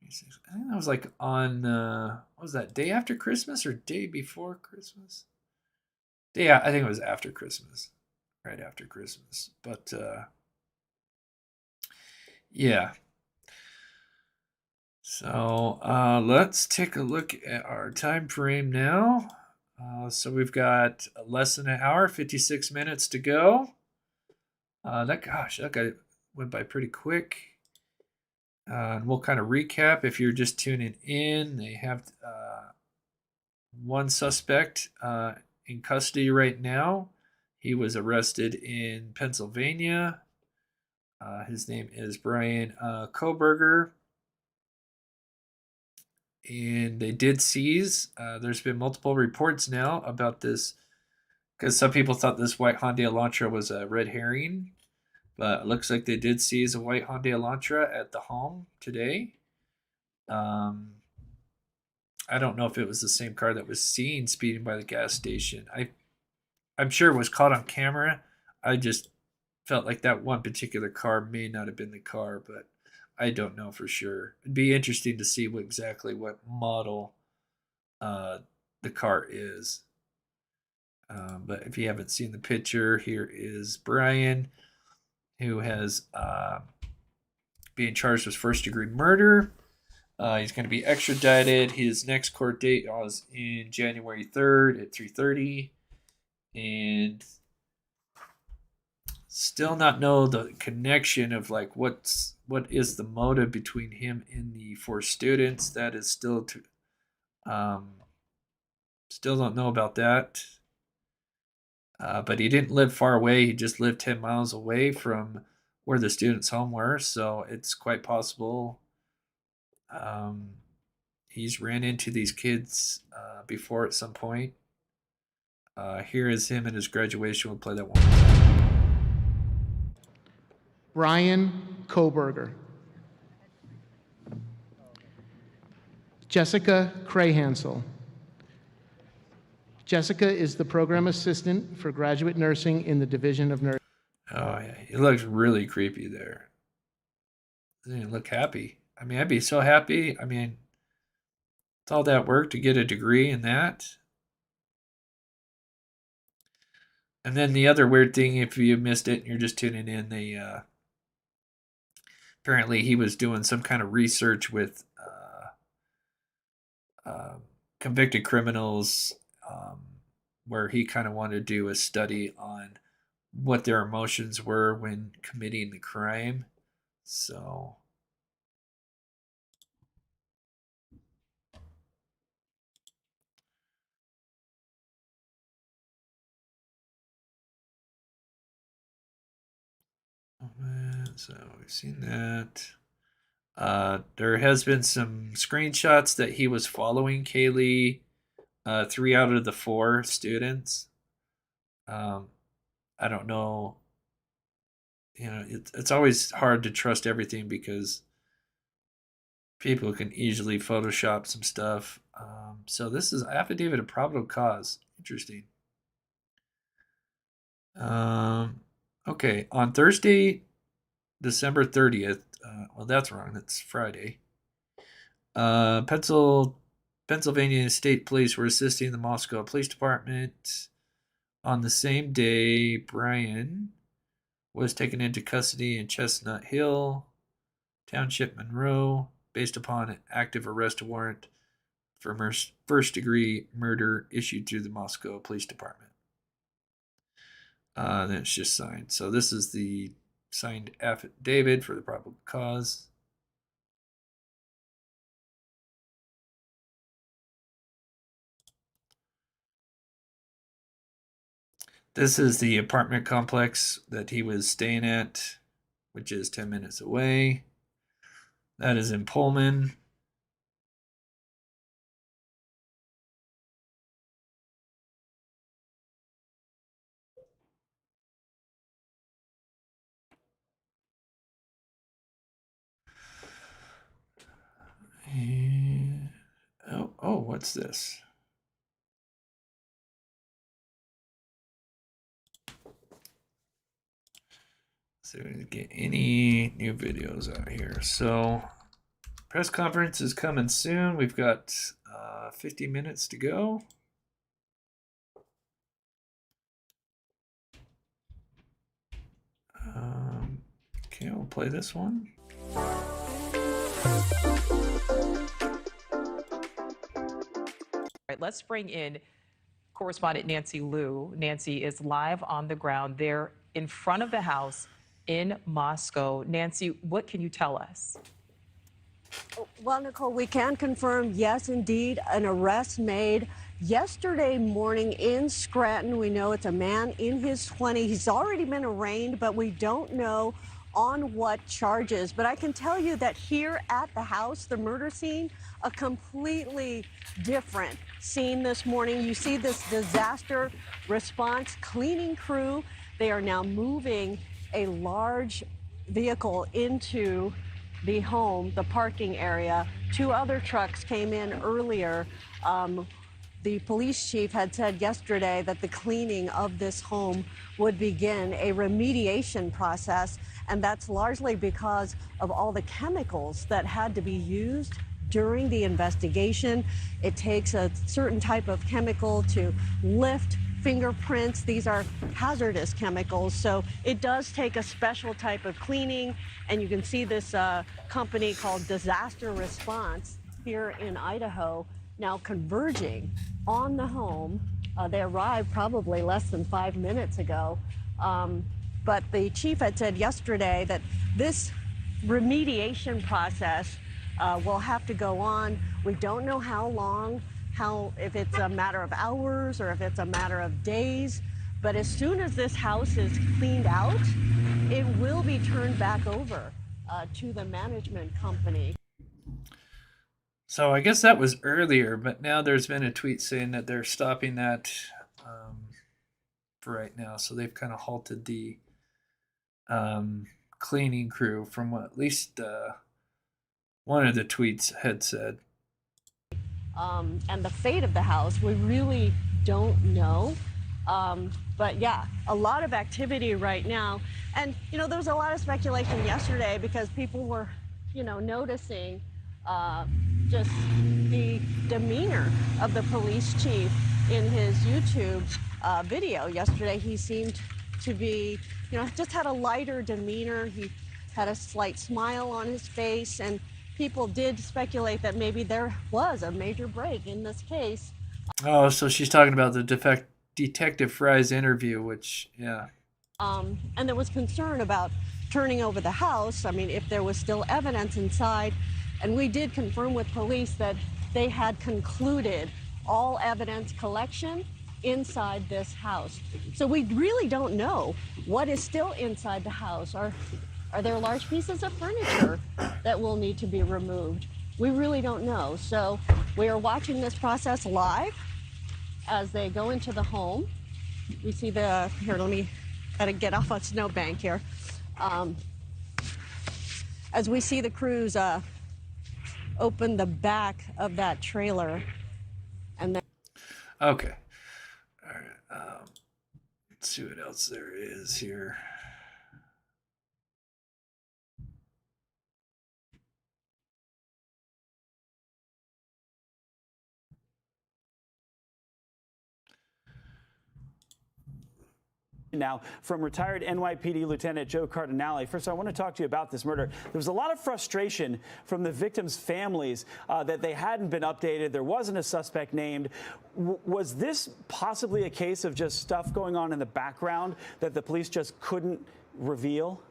I think that was like on what was that, day after Christmas or day before Christmas? Yeah, I think it was after Christmas, right after Christmas. But yeah. So let's take a look at our time frame now. So we've got less than an hour, 56 minutes to go. That guy went by pretty quick. And we'll kind of recap if you're just tuning in. They have one suspect in custody right now. He was arrested in Pennsylvania. His name is Brian Koberger. And they did seize. There's been multiple reports now about this because some people thought this White Hyundai Elantra was a red herring. But it looks like they did seize a White Hyundai Elantra at the home today. I don't know if it was the same car that was seen speeding by the gas station. I'm sure it was caught on camera. I just felt like that one particular car may not have been the car, but I don't know for sure. It'd be interesting to see exactly what model the car is. But if you haven't seen the picture, here is Brian, who has being charged with first-degree murder. He's going to be extradited. His next court date was in January 3rd at 3:30. And still not know the connection of like what is the motive between him and the 4 students. That is still still don't know about that. But he didn't live far away. He just lived 10 miles away from where the students' home were. So it's quite possible he's ran into these kids before at some point. Here is him and his graduation. We'll play that one more time. Brian Koberger. Jessica Krahansel. Jessica is the program assistant for graduate nursing in the Division of Nursing. Oh, yeah. He looks really creepy there. Doesn't even look happy. I mean, I'd be so happy. I mean, it's all that work to get a degree in that. And then the other weird thing, if you missed it and you're just tuning in, they apparently he was doing some kind of research with convicted criminals, where he kind of wanted to do a study on what their emotions were when committing the crime. So we've seen that. There has been some screenshots that he was following Kaylee, 3 out of the 4 students. I don't know. You know, it's always hard to trust everything because people can easily Photoshop some stuff. So this is affidavit of probable cause. Interesting. Okay, on Thursday, December 30th. Well, that's wrong. That's Friday. Pennsylvania State Police were assisting the Moscow Police Department. On the same day, Brian was taken into custody in Chestnut Hill, Township, Monroe, based upon an active arrest warrant for first-degree murder issued through the Moscow Police Department. Then it's just signed. So this is the signed affidavit for the probable cause. This is the apartment complex that he was staying at, which is 10 minutes away. That is in Pullman. And, oh, what's this? See if we can get any new videos out here. So, press conference is coming soon. We've got 50 minutes to go. Okay, we'll play this one. Right, let's bring in Correspondent Nancy Liu. Nancy is live on the ground there in front of the house in Moscow. Nancy, what can you tell us? Well, Nicole, we can confirm, yes, indeed, an arrest made yesterday morning in Scranton. We know it's a man in his 20s. He's already been arraigned, but we don't know on what charges. But I can tell you that here at the house, the murder scene, a completely different scene this morning. You see this disaster response cleaning crew. They are now moving a large vehicle into the home, the parking area. 2 other trucks came in earlier. The police chief had said yesterday that the cleaning of this home would begin a remediation process, and that's largely because of all the chemicals that had to be used during the investigation. It takes a certain type of chemical to lift fingerprints. These are hazardous chemicals, so it does take a special type of cleaning. And you can see this company called Disaster Response here in Idaho now converging on the home. They arrived probably less than 5 minutes ago. But the chief had said yesterday that this remediation process will have to go on. We don't know how long, if it's a matter of hours or if it's a matter of days. But as soon as this house is cleaned out, it will be turned back over to the management company. So I guess that was earlier, but now there's been a tweet saying that they're stopping that for right now. So they've kind of halted the cleaning crew from what at least one of the tweets had said. And the fate of the house, we really don't know. But yeah, a lot of activity right now. And, you know, there was a lot of speculation yesterday because people were, you know, noticing just the demeanor of the police chief in his YouTube video yesterday. He seemed to be, you know, just had a lighter demeanor. He had a slight smile on his face, and people did speculate that maybe there was a major break in this case. Oh, so she's talking about the Detective Fry's interview, which, yeah. And there was concern about turning over the house. I mean, if there was still evidence inside. And we did confirm with police that they had concluded all evidence collection inside this house. So we really don't know what is still inside the house. Are there large pieces of furniture that will need to be removed? We really don't know. So we are watching this process live as they go into the home. We see the, here, let me get off a snowbank here. As we see the crews open the back of that trailer, and then Okay. All right. Let's see what else there is here. Now from retired NYPD Lieutenant Joe Cardinale. First, I want to talk to you about this murder. There was a lot of frustration from the victims' families that they hadn't been updated. There wasn't a suspect named. Was this possibly a case of just stuff going on in the background that the police just couldn't reveal?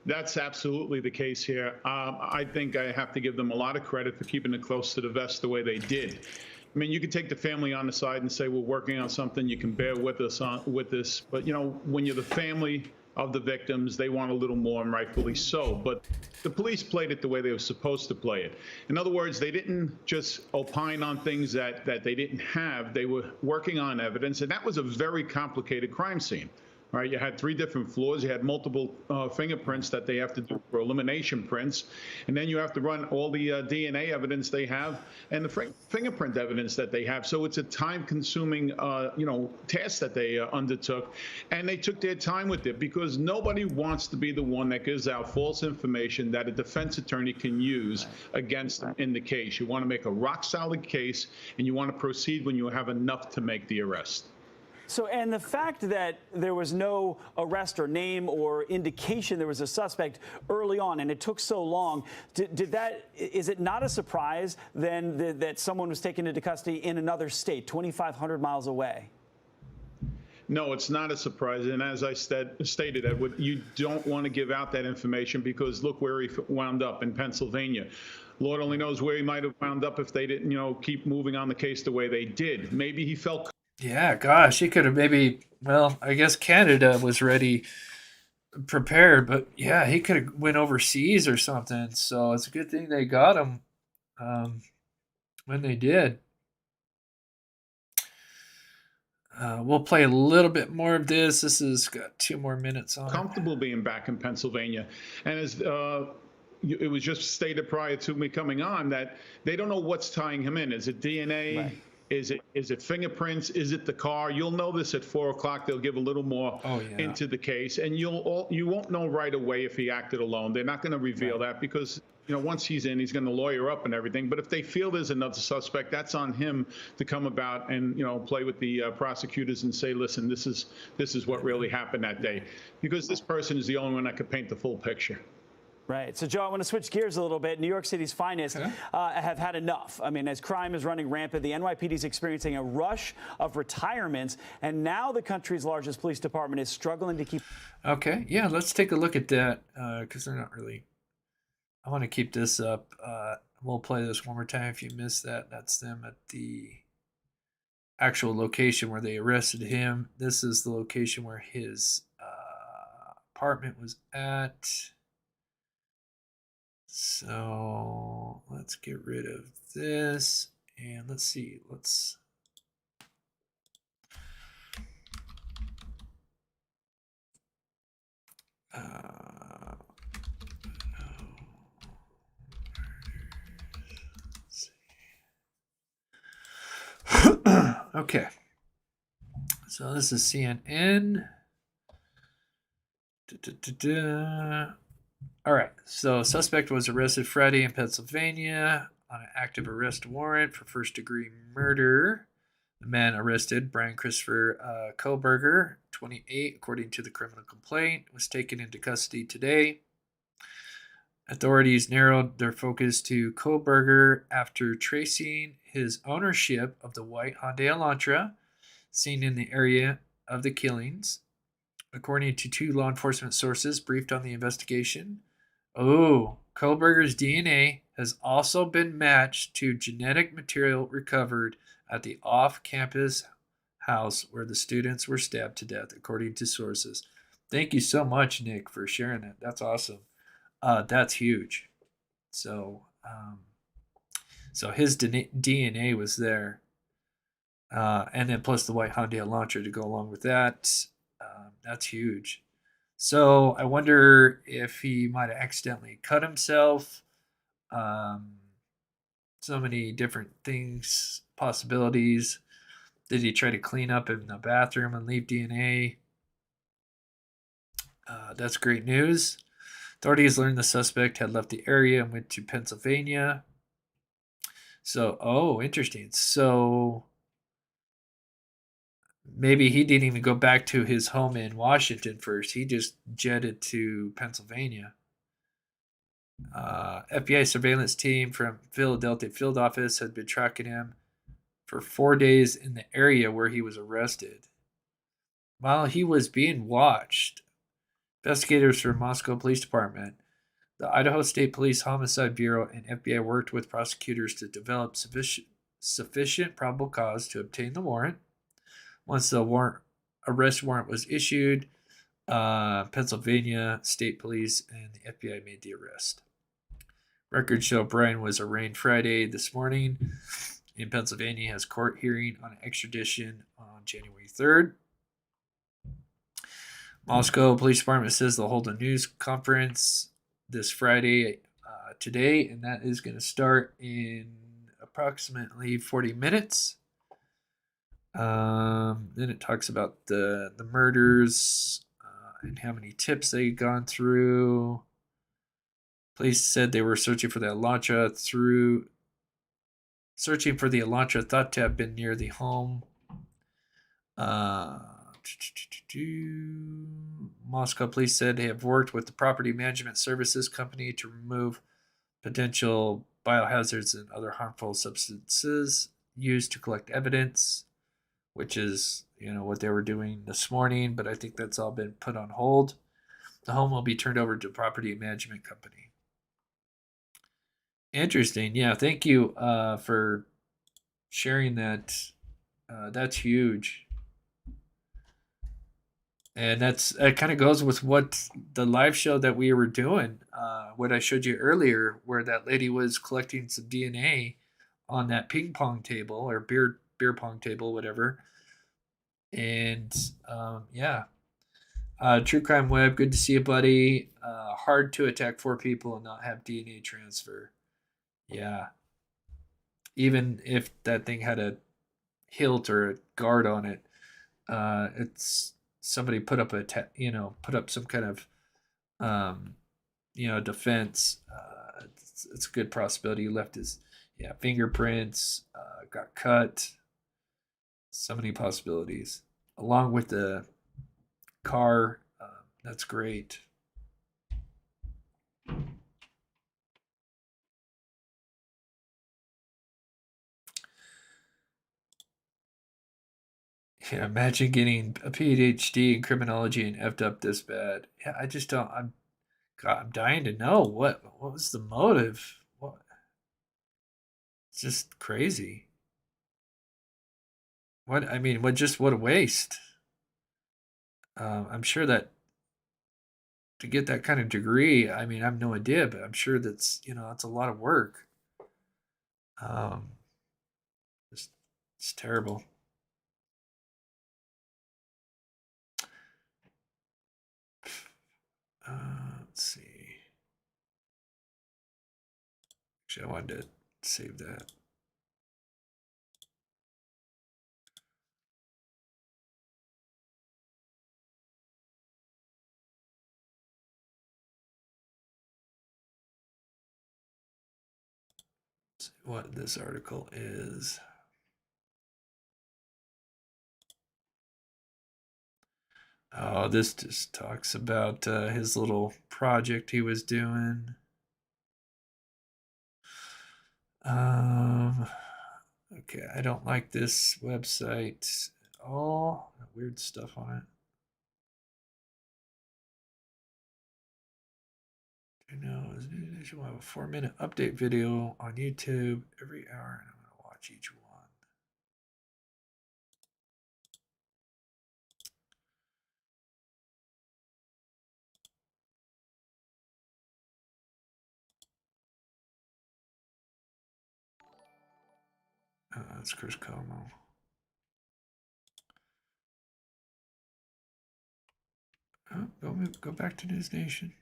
That's absolutely the case here. I think I have to give them a lot of credit for keeping it close to the vest the way they did. I mean, you could take the family on the side and say, we're working on something, you can bear with us with this. But, you know, when you're the family of the victims, they want a little more, and rightfully so. But the police played it the way they were supposed to play it. In other words, they didn't just opine on things that they didn't have. They were working on evidence, and that was a very complicated crime scene. Right, you had 3 different floors. You had multiple fingerprints that they have to do for elimination prints, and then you have to run all the DNA evidence they have and the fingerprint evidence that they have. So it's a time-consuming, task that they undertook, and they took their time with it because nobody wants to be the one that gives out false information that a defense attorney can use against them in the case. You want to make a rock-solid case, and you want to proceed when you have enough to make the arrest. So, and the fact that there was no arrest or name or indication there was a suspect early on, and it took so long, is it not a surprise then that someone was taken into custody in another state, 2,500 miles away? No, it's not a surprise. And as I stated, Edward, you don't want to give out that information because look where he wound up in Pennsylvania. Lord only knows where he might have wound up if they didn't, keep moving on the case the way they did. Maybe he felt. Yeah, gosh, he could have maybe, well, I guess Canada was ready, prepared, but yeah, he could have went overseas or something. So it's a good thing they got him when they did. We'll play a little bit more of this. This has got 2 more minutes on it. Comfortable being back in Pennsylvania. And as it was just stated prior to me coming on that they don't know what's tying him in. Is it DNA? Right. Is it fingerprints? Is it the car? You'll know this at 4 o'clock. They'll give a little more into the case, and you won't know right away if he acted alone. They're not going to reveal that because once he's in, he's going to lawyer up and everything. But if they feel there's another suspect, that's on him to come about and play with the prosecutors and say, listen, this is what really happened that day, because this person is the only one that could paint the full picture. Right. So, Joe, I want to switch gears a little bit. New York City's finest have had enough. I mean, as crime is running rampant, the NYPD is experiencing a rush of retirements, and now the country's largest police department is struggling to keep. Okay. Yeah, let's take a look at that because they're not really. I want to keep this up. We'll play this one more time if you missed that. That's them at the actual location where they arrested him. This is the location where his apartment was at. So let's get rid of this and let's see. Let's okay. So this is CNN. All right, so suspect was arrested Friday in Pennsylvania on an active arrest warrant for first-degree murder. The man arrested, Brian Christopher Kohlberger, 28, according to the criminal complaint, was taken into custody today. Authorities narrowed their focus to Kohlberger after tracing his ownership of the White Hyundai Elantra seen in the area of the killings. According to 2 law enforcement sources briefed on the investigation, Kohlberger's DNA has also been matched to genetic material recovered at the off-campus house where the students were stabbed to death, according to sources. Thank you so much, Nick, for sharing that. That's awesome. That's huge. So his DNA was there. And then plus the White Hyundai Elantra to go along with that. That's huge. So I wonder if he might have accidentally cut himself. So many different things, possibilities. Did he try to clean up in the bathroom and leave DNA? That's great news. Authorities learned the suspect had left the area and went to Pennsylvania. So, interesting. So maybe he didn't even go back to his home in Washington first. He just jetted to Pennsylvania. FBI surveillance team from Philadelphia field office had been tracking him for 4 days in the area where he was arrested. While he was being watched, investigators from Moscow Police Department, the Idaho State Police Homicide Bureau, and FBI worked with prosecutors to develop sufficient probable cause to obtain the warrant. Once the arrest warrant was issued, Pennsylvania State Police and the FBI made the arrest. Records show Brian was arraigned Friday this morning in Pennsylvania. He has court hearing on extradition on January 3rd. Moscow Police Department says they'll hold a news conference this Friday today, and that is going to start in approximately 40 minutes. Then it talks about the murders and how many tips they'd gone through. Police said they were searching for the Elantra thought to have been near the home Moscow police said they have worked with the property management services company to remove potential biohazards and other harmful substances used to collect evidence, which is, what they were doing this morning, but I think that's all been put on hold. The home will be turned over to property management company. Interesting. Yeah, thank you for sharing that. That's huge. And that kind of goes with what the live show that we were doing, what I showed you earlier, where that lady was collecting some DNA on that ping pong table or beer pong table, whatever. And yeah, True Crime Web, good to see you, buddy. Hard to attack 4 people and not have DNA transfer. Yeah, even if that thing had a hilt or a guard on it, it's somebody put up put up some kind of defense. It's a good possibility. He left his fingerprints, got cut. So many possibilities, along with the car. That's great. Yeah, imagine getting a PhD in criminology and effed up this bad. Yeah, I just don't. I'm dying to know what was the motive. What? It's just crazy. What a waste. I'm sure that to get that kind of degree, I have no idea, but I'm sure that's that's a lot of work. It's terrible. Let's see. Actually, I wanted to save that. Let's see what this article is. Oh, this just talks about his little project he was doing. Okay, I don't like this website at all. Weird stuff on it. We'll have a 4-minute update video on YouTube every hour, and I'm going to watch each one. That's Chris Como. Oh, go back to News Nation.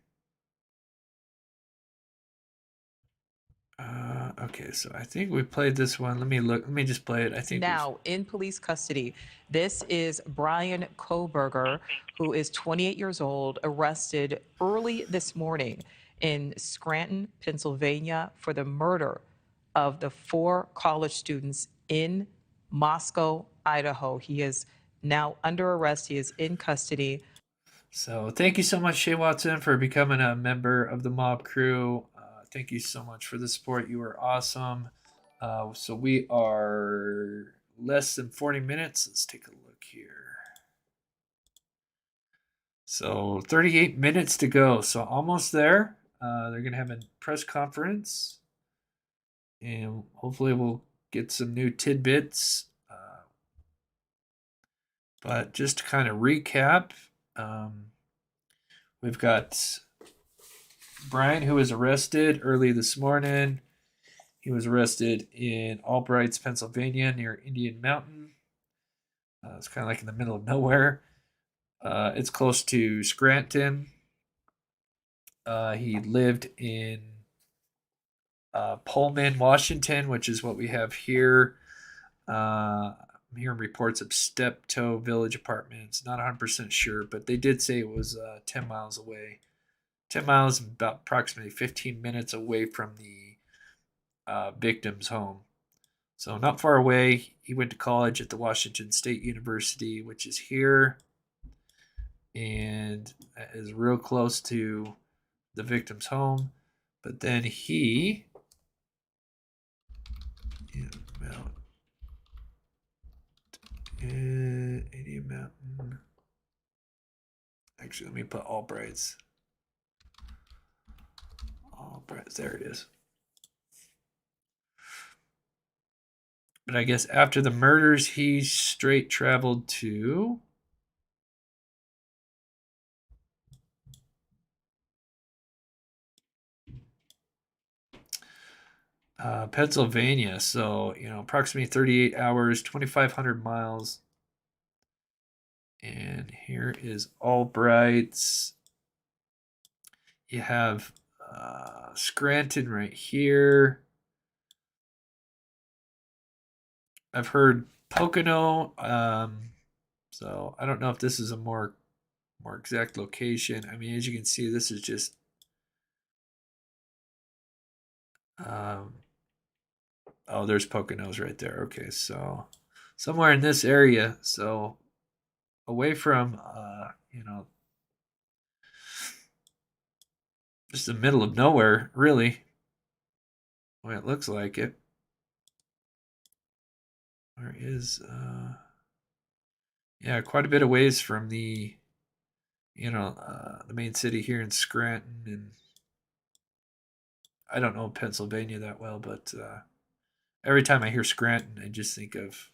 Okay, so I think we played this one. Let me just play it. I think now in police custody. This is Brian Koberger, who is 28 years old, arrested early this morning in Scranton, Pennsylvania, for the murder of the 4 college students in Moscow, Idaho. He is now under arrest. He is in custody. So thank you so much, Shay Watson, for becoming a member of the Mob Crew. Thank you so much for the support. You are awesome. So we are less than 40 minutes. Let's take a look here. So 38 minutes to go. So almost there. They're going to have a press conference. And hopefully we'll get some new tidbits. But just to kind of recap, we've got Brian, who was arrested early this morning. He was arrested in Albrights, Pennsylvania, near Indian Mountain. It's kind of like in the middle of nowhere. It's close to Scranton. He lived in Pullman, Washington, which is what we have here. I'm hearing reports of Steptoe Village Apartments. Not 100% sure, but they did say it was 10 miles away. 10 miles, about approximately 15 minutes away from the victim's home. So not far away. He went to college at the Washington State University, which is here, and is real close to the victim's home. But then he Indian Mountain. Actually, let me put Albrights. Albrights, there it is. But I guess after the murders, he straight traveled to Pennsylvania. So, approximately 38 hours, 2,500 miles. And here is Albright's. You have Scranton right here. I've heard Pocono. So I don't know if this is a more exact location. I mean, as you can see, this is just oh, there's Poconos right there. Okay, so somewhere in this area, so away from just the middle of nowhere, really. The way it looks like it. Where is yeah, quite a bit of ways from the the main city here in Scranton. And I don't know Pennsylvania that well, but every time I hear Scranton, I just think of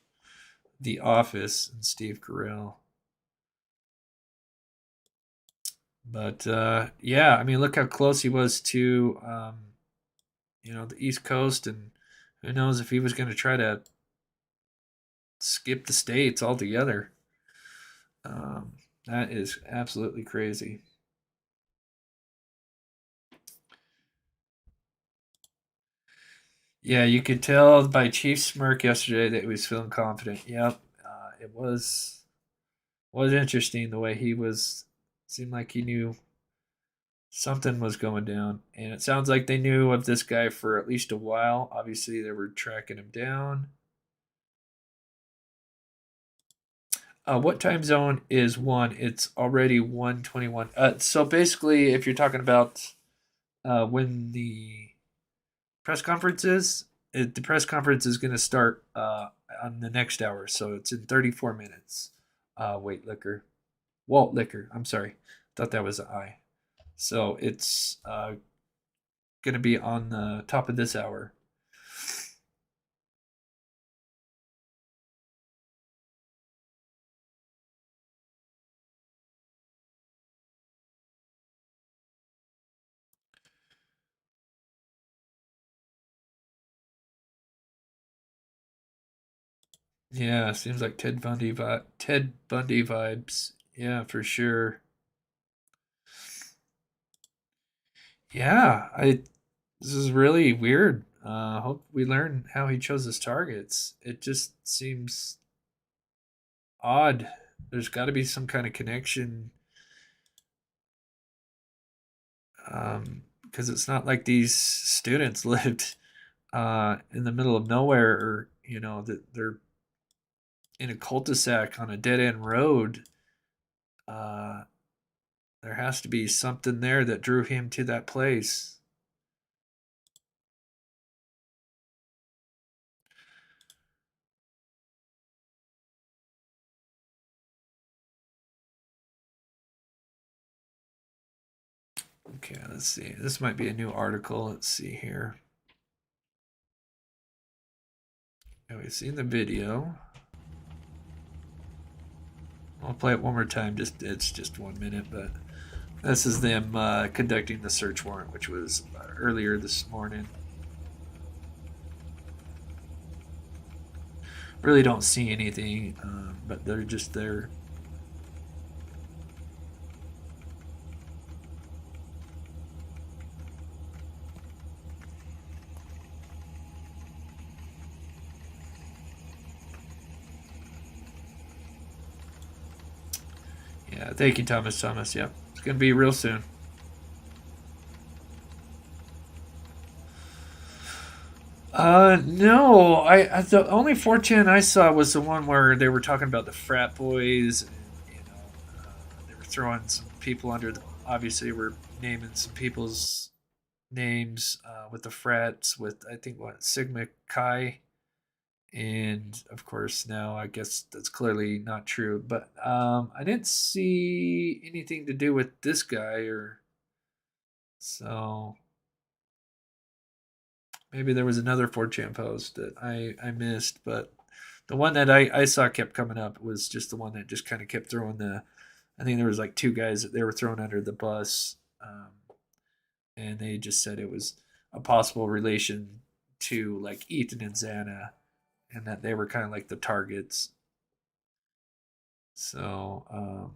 The Office and Steve Carell. But yeah, I mean, look how close he was to the East Coast, and who knows if he was going to try to skip the states altogether. That is absolutely crazy. Yeah, you could tell by Chief's smirk yesterday that he was feeling confident. Yep, it was interesting the way he was. Seemed like he knew something was going down, and it sounds like they knew of this guy for at least a while. Obviously, they were tracking him down. What time zone is 1? It's already 1:21. So basically, if you're talking about when the press conference is, the press conference is going to start on the next hour. So it's in 34 minutes. Walt Liquor. I'm sorry. Thought that was an I. So it's going to be on the top of this hour. Yeah, seems like Ted Bundy vibes. Yeah, for sure. Yeah, this is really weird. Hope we learn how he chose his targets. It just seems odd. There's got to be some kind of connection. Because it's not like these students lived in the middle of nowhere, or that they're in a cul-de-sac on a dead-end road. There has to be something there that drew him to that place. Okay, let's see. This might be a new article. Let's see here. Have we seen the video? I'll play it one more time. It's just 1 minute, but this is them conducting the search warrant, which was earlier this morning. Really don't see anything, but they're just there. Yeah, thank you, Thomas. Yep, it's gonna be real soon. No. The only 4chan I saw was the one where they were talking about the frat boys. And, they were throwing some people under the. Obviously, we're naming some people's names with the frats. With I think what Sigma Chi. And of course, now I guess that's clearly not true. But I didn't see anything to do with this guy, or so maybe there was another 4chan post that I missed. But the one that I saw kept coming up was just the one that just kind of kept throwing the. I think there was like two guys that they were thrown under the bus, and they just said it was a possible relation to like Ethan and Xana, and that they were kind of like the targets. So,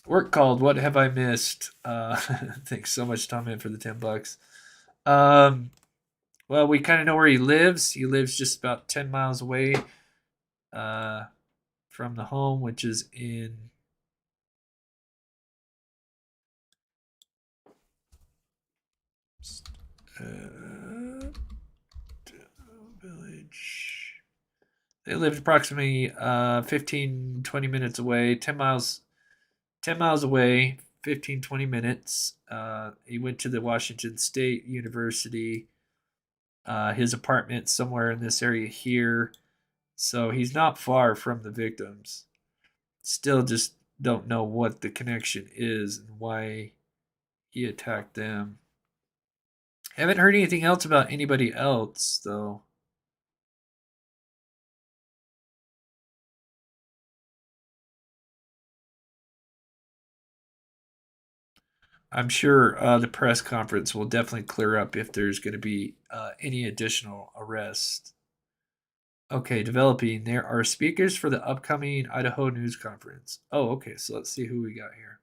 work called What Have I Missed? Thanks so much, Tom, in for the $10. Well, we kind of know where he lives. He lives just about 10 miles away from the home, which is in village. They lived approximately 15, 20 minutes away, 10 miles away, 15, 20 minutes. He went to the Washington State University. His apartment somewhere in this area here. So he's not far from the victims. Still just don't know what the connection is and why he attacked them. Haven't heard anything else about anybody else, though. I'm sure the press conference will definitely clear up if there's going to be any additional arrests. Okay, developing. There are speakers for the upcoming Idaho news conference. Oh, okay. So let's see who we got here.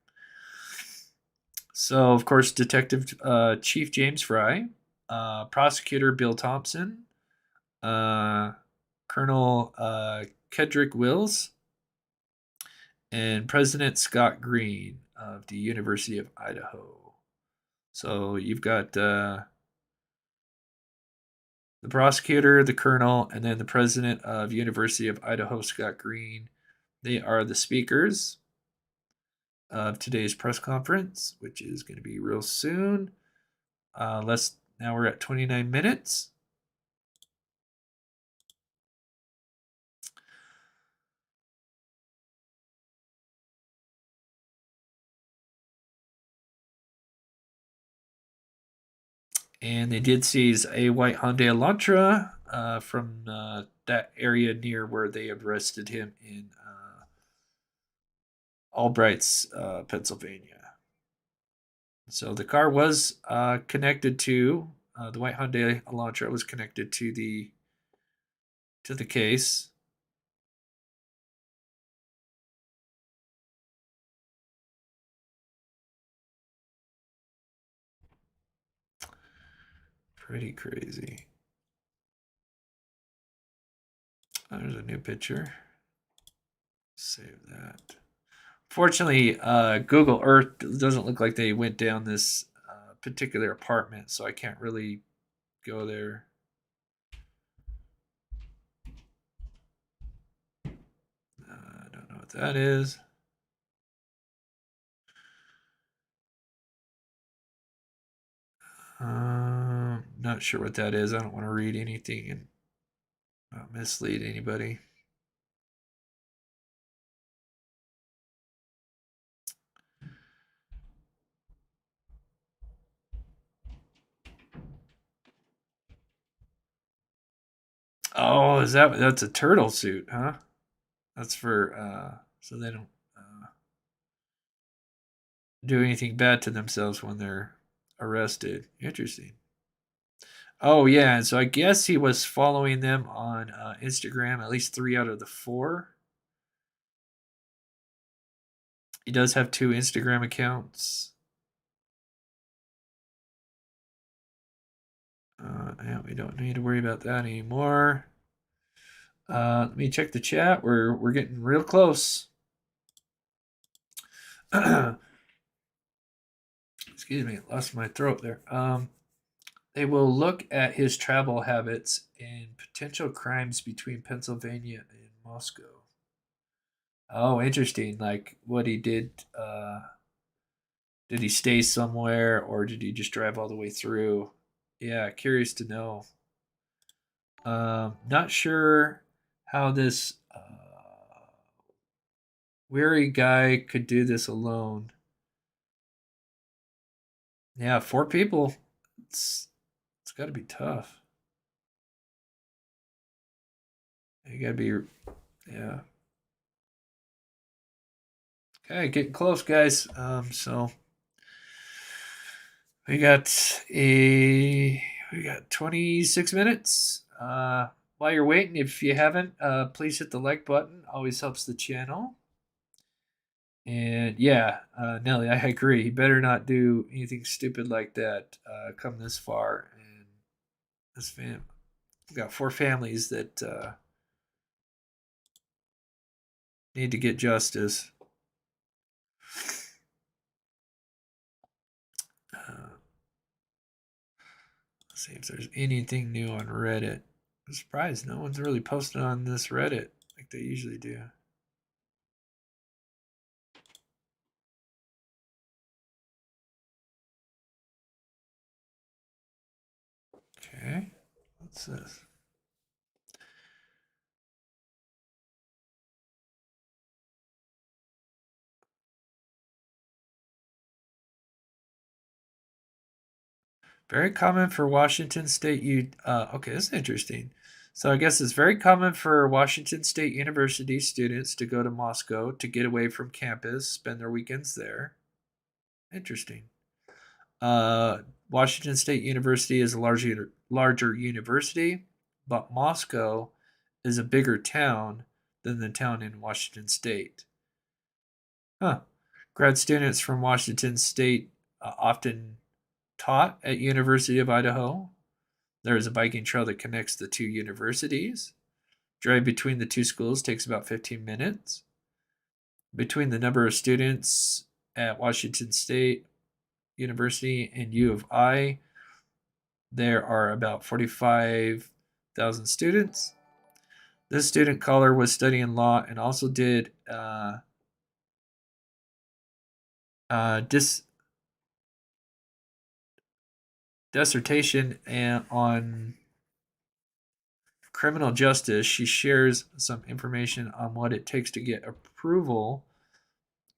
So, of course, Detective Chief James Fry, Prosecutor Bill Thompson, Colonel Kedrick Wills, and President Scott Green of the University of Idaho. So you've got the prosecutor, the colonel, and then the president of University of Idaho, Scott Green. They are the speakers of today's press conference, which is going to be real soon. Now we're at 29 minutes. And they did seize a white Hyundai Elantra from that area near where they arrested him in Albright's, Pennsylvania. So the car was connected to the white Hyundai Elantra was connected to the case. Pretty crazy. There's a new picture. Save that. Fortunately, Google Earth doesn't look like they went down this particular apartment, so I can't really go there. I don't know what that is. Not sure what that is. I don't want to read anything and not mislead anybody. Oh, that's a turtle suit, huh? That's for so they don't do anything bad to themselves when they're arrested. Interesting. Oh yeah, and so I guess he was following them on Instagram, at least 3 out of the 4. He does have 2 Instagram accounts. Yeah, we don't need to worry about that anymore. Let me check the chat. We're getting real close. Excuse me, lost my throat there. They will look at his travel habits and potential crimes between Pennsylvania and Moscow. Oh, interesting. Like what he did. Did he stay somewhere or did he just drive all the way through? Yeah, curious to know. Not sure how this weary guy could do this alone. Yeah, 4 people. It's got to be tough. You got to be, yeah. Okay, getting close, guys. So we got 26 minutes. While you're waiting, if you haven't, please hit the like button. Always helps the channel. And yeah, Nelly, I agree. He better not do anything stupid like that. Come this far, and we've got 4 families that need to get justice. Let's see if there's anything new on Reddit. I'm surprised no one's really posted on this Reddit like they usually do. Okay, what's this? Very common for Washington State. Okay, this is interesting. So I guess it's very common for Washington State University students to go to Moscow to get away from campus, spend their weekends there. Interesting. Washington State University is a larger university, but Moscow is a bigger town than the town in Washington State. Huh. Grad students from Washington State often taught at University of Idaho. There is a biking trail that connects the 2 universities. Drive between the 2 schools takes about 15 minutes. Between the number of students at Washington State University and U of I, there are about 45,000 students. This student caller was studying law and also did dissertation on criminal justice. She shares some information on what it takes to get approval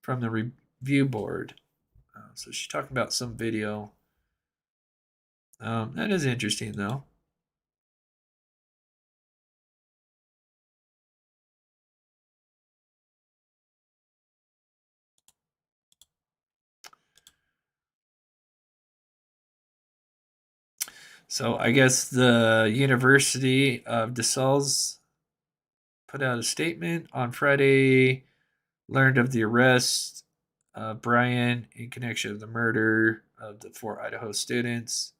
from the review board. So she's talking about some video. That is interesting, though. So I guess the University of DeSales put out a statement on Friday, learned of the arrest of Brian in connection with the murder of the 4 Idaho students.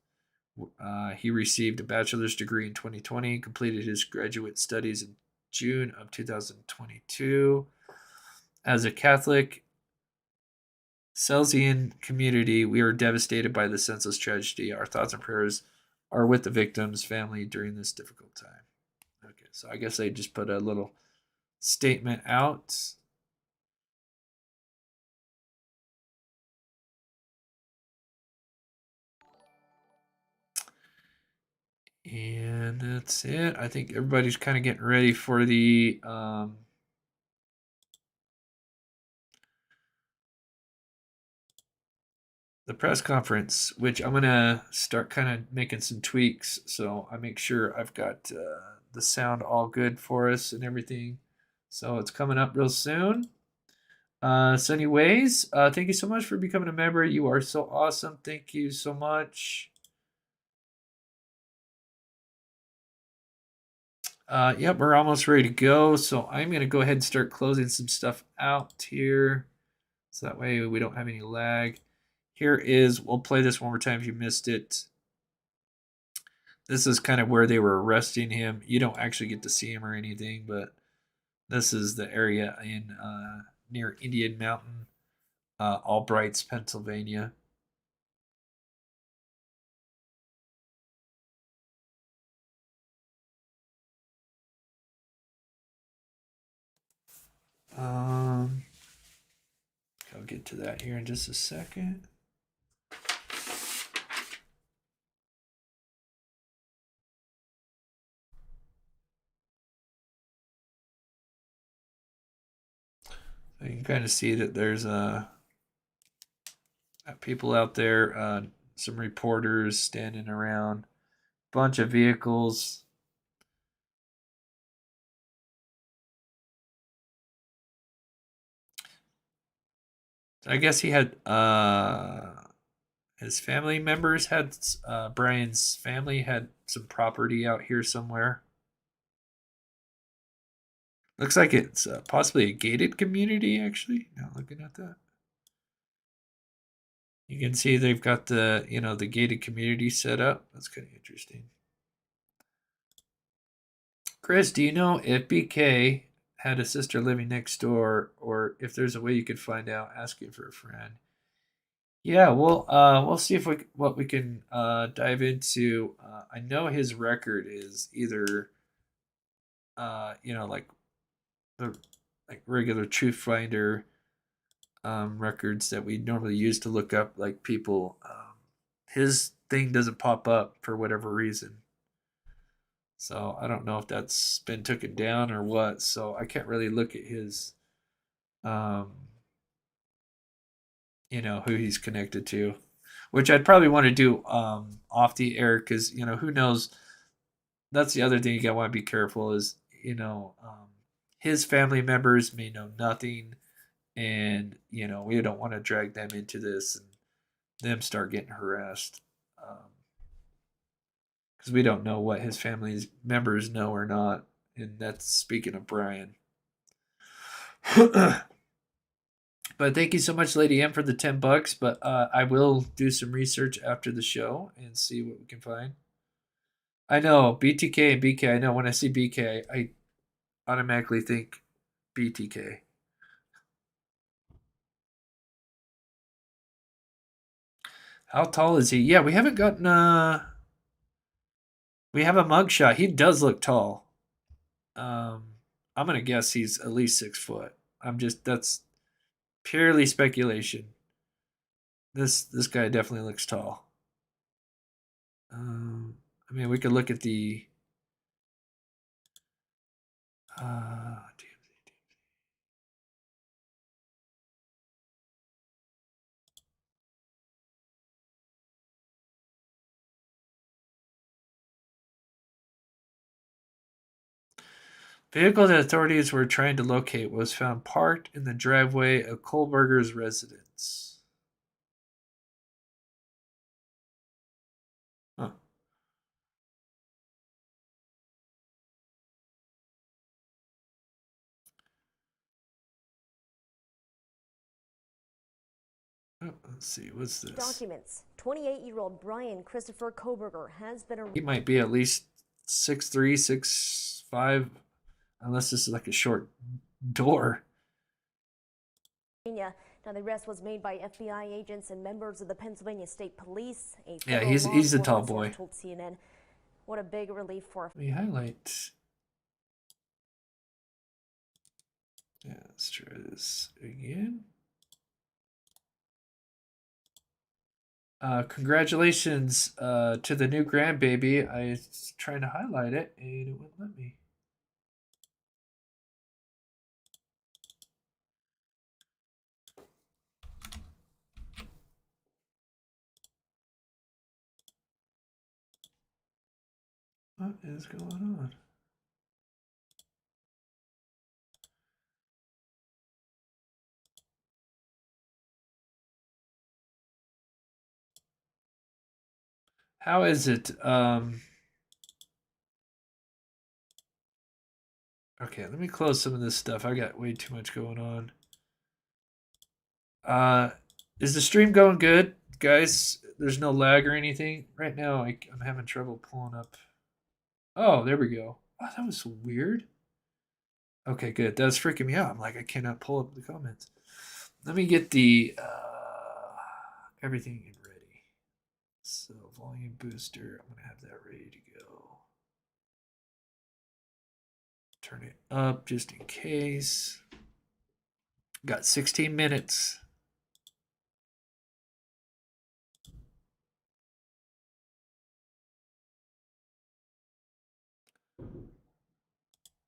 He received a bachelor's degree in 2020, completed his graduate studies in June of 2022. As a Catholic Salesian community, we are devastated by the senseless tragedy. Our thoughts and prayers are with the victim's family during this difficult time. Okay, so I guess they just put a little statement out. And that's it. I think everybody's kind of getting ready for the press conference, which I'm gonna start kind of making some tweaks, so I make sure I've got the sound all good for us and everything. So it's coming up real soon. So anyways, thank you so much for becoming a member. You are so awesome. Thank you so much. Yep, we're almost ready to go. So I'm going to go ahead and start closing some stuff out here. So that way we don't have any lag. We'll play this one more time if you missed it. This is kind of where they were arresting him. You don't actually get to see him or anything, but this is the area in near Indian Mountain, Albrights, Pennsylvania. I'll get to that here in just a second. You can kind of see that there's people out there, some reporters standing around, bunch of vehicles. I guess he had his family members had Brian's family had some property out here somewhere. Looks like it's possibly a gated community, actually. Now looking at that, you can see they've got the the gated community set up. That's kind of interesting. Chris, do you know if BK had a sister living next door, or if there's a way you could find out asking for a friend? Yeah, we'll see if what we can dive into. I know his record is either like the regular Truth Finder records that we normally use to look up like people. His thing doesn't pop up for whatever reason. So I don't know if that's been taken down or what. So I can't really look at his who he's connected to, which I'd probably want to do off the air, because who knows. That's the other thing you want to be careful is his family members may know nothing, and we don't want to drag them into this and them start getting harassed, because we don't know what his family members know or not. And that's speaking of Brian. But thank you so much, Lady M, for the $10. But I will do some research after the show and see what we can find. I know BTK and BK. I know when I see BK, I automatically think BTK. How tall is he? Yeah, we haven't gotten we have a mugshot. He does look tall. I'm gonna guess he's at least 6 foot. That's purely speculation. This guy definitely looks tall. I mean, we could look at the vehicle that authorities were trying to locate was found parked in the driveway of Kohlberger's residence. Huh. Oh, let's see, what's this? Documents. 28-year-old Brian Christopher Kohlberger has been arrested. He might be at least 6'3", 6'5", unless this is like a short door. Now, the arrest was made by FBI agents and members of the Pennsylvania State Police. Yeah, he's a tall boy. Told CNN, "What a big relief for." Let me highlight. Yeah, let's try this again. Congratulations to the new grandbaby. I was trying to highlight it and it wouldn't let me. What is going on? How is it? Okay, let me close some of this stuff. I got way too much going on. Is the stream going good, guys? There's no lag or anything right now. I'm having trouble pulling up. Oh, there we go. Oh, that was weird. Okay, good. That was freaking me out. I'm like, I cannot pull up the comments. Let me get the everything ready. So volume booster, I'm gonna have that ready to go. Turn it up just in case. Got 16 minutes.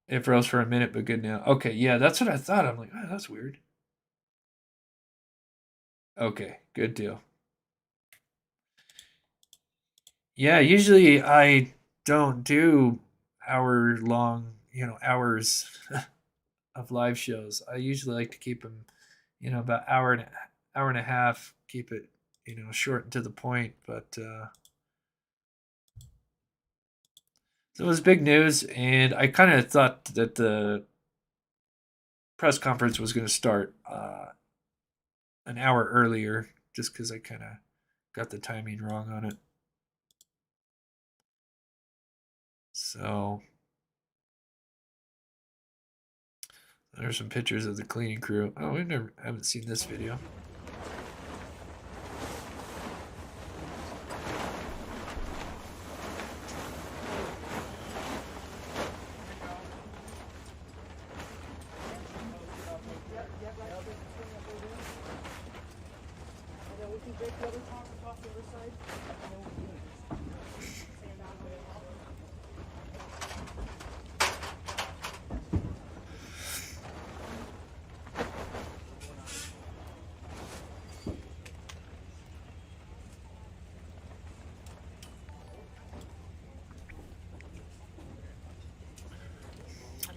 It froze for a minute, but good now. Okay, yeah, that's what I thought. I'm like, oh, that's weird. Okay, good deal. Yeah, usually I don't do hour-long, hours of live shows. I usually like to keep them, about hour and a half. Keep it, short and to the point. But so it was big news, and I kind of thought that the press conference was going to start an hour earlier, just because I kind of got the timing wrong on it. So there's some pictures of the cleaning crew. Oh, haven't seen this video.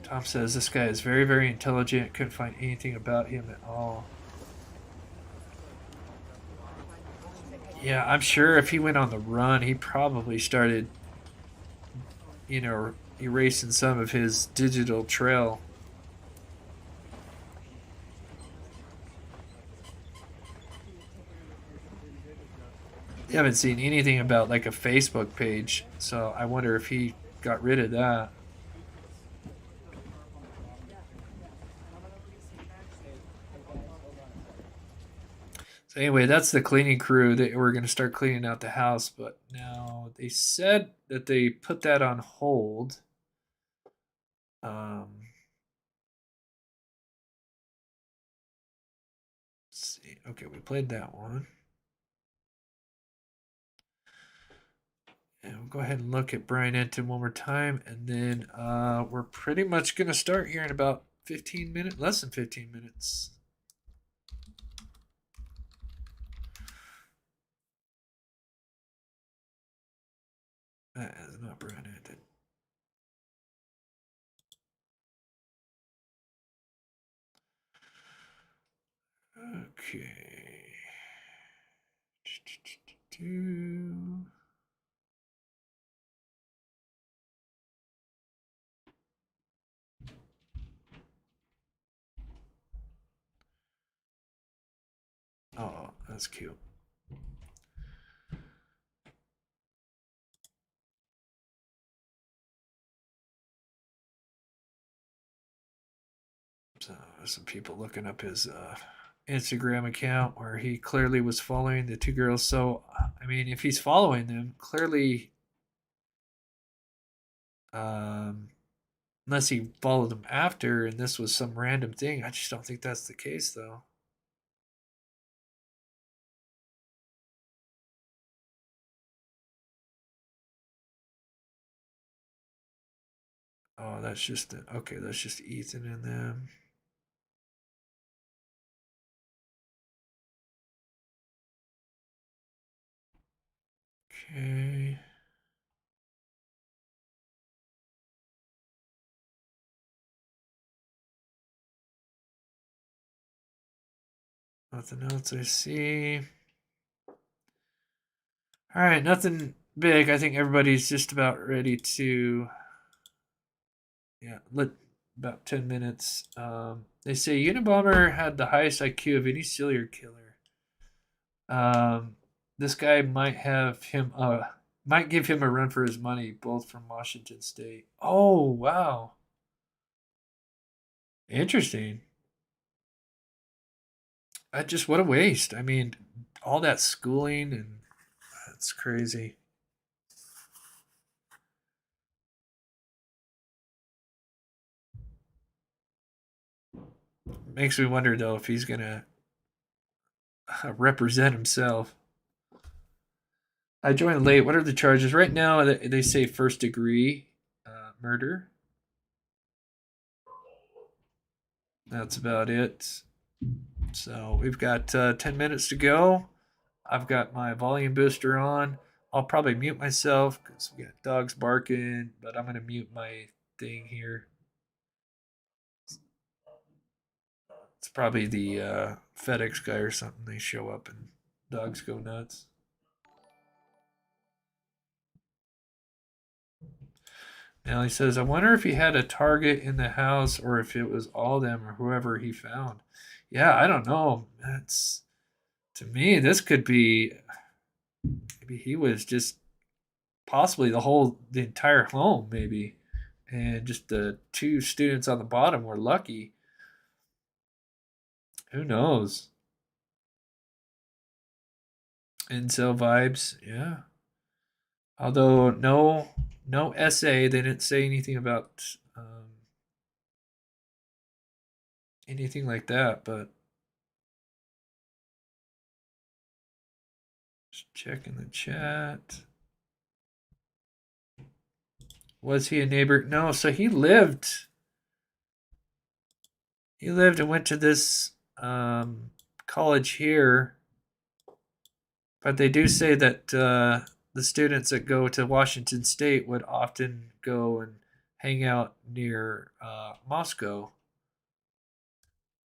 Tom says this guy is very, very intelligent. Couldn't find anything about him at all. Yeah, I'm sure if he went on the run, he probably started, erasing some of his digital trail. I haven't seen anything about like a Facebook page, so I wonder if he got rid of that. So anyway, that's the cleaning crew that we're going to start cleaning out the house, but now they said that they put that on hold. Let's see. Okay, we played that one. And we'll go ahead and look at Brian Enton one more time, and then we're pretty much going to start here in about 15 minutes, less than 15 minutes. That is not Brian Enton. Okay. Oh, that's cute. So there's some people looking up his Instagram account where he clearly was following the two girls. So, I mean, if he's following them, clearly, unless he followed them after and this was some random thing, I just don't think that's the case, though. Oh, that's just okay. That's just Ethan and them. Okay. Nothing else I see. All right, nothing big. I think everybody's just about ready to. Yeah, about 10 minutes. They say Unabomber had the highest IQ of any serial killer. This guy might give him a run for his money, both from Washington State. Oh, wow. Interesting. What a waste. I mean, all that schooling, and that's crazy. Makes me wonder, though, if he's going to represent himself. I joined late. What are the charges? Right now, they say first degree murder. that's about it. So we've got 10 minutes to go. I've got my volume booster on. I'll probably mute myself because we got dogs barking, but I'm going to mute my thing here. It's probably the FedEx guy or something. They show up and dogs go nuts. Now he says, I wonder if he had a target in the house or if it was all of them or whoever he found. Yeah, I don't know. That's, to me, this could be, maybe he was just possibly the entire home, maybe. And just the 2 students on the bottom were lucky. Who knows? Incel vibes, yeah. Although no essay, they didn't say anything about anything like that, but just checking the chat. Was he a neighbor? No, so he lived and went to this college here. But they do say that the students that go to Washington State would often go and hang out near Moscow.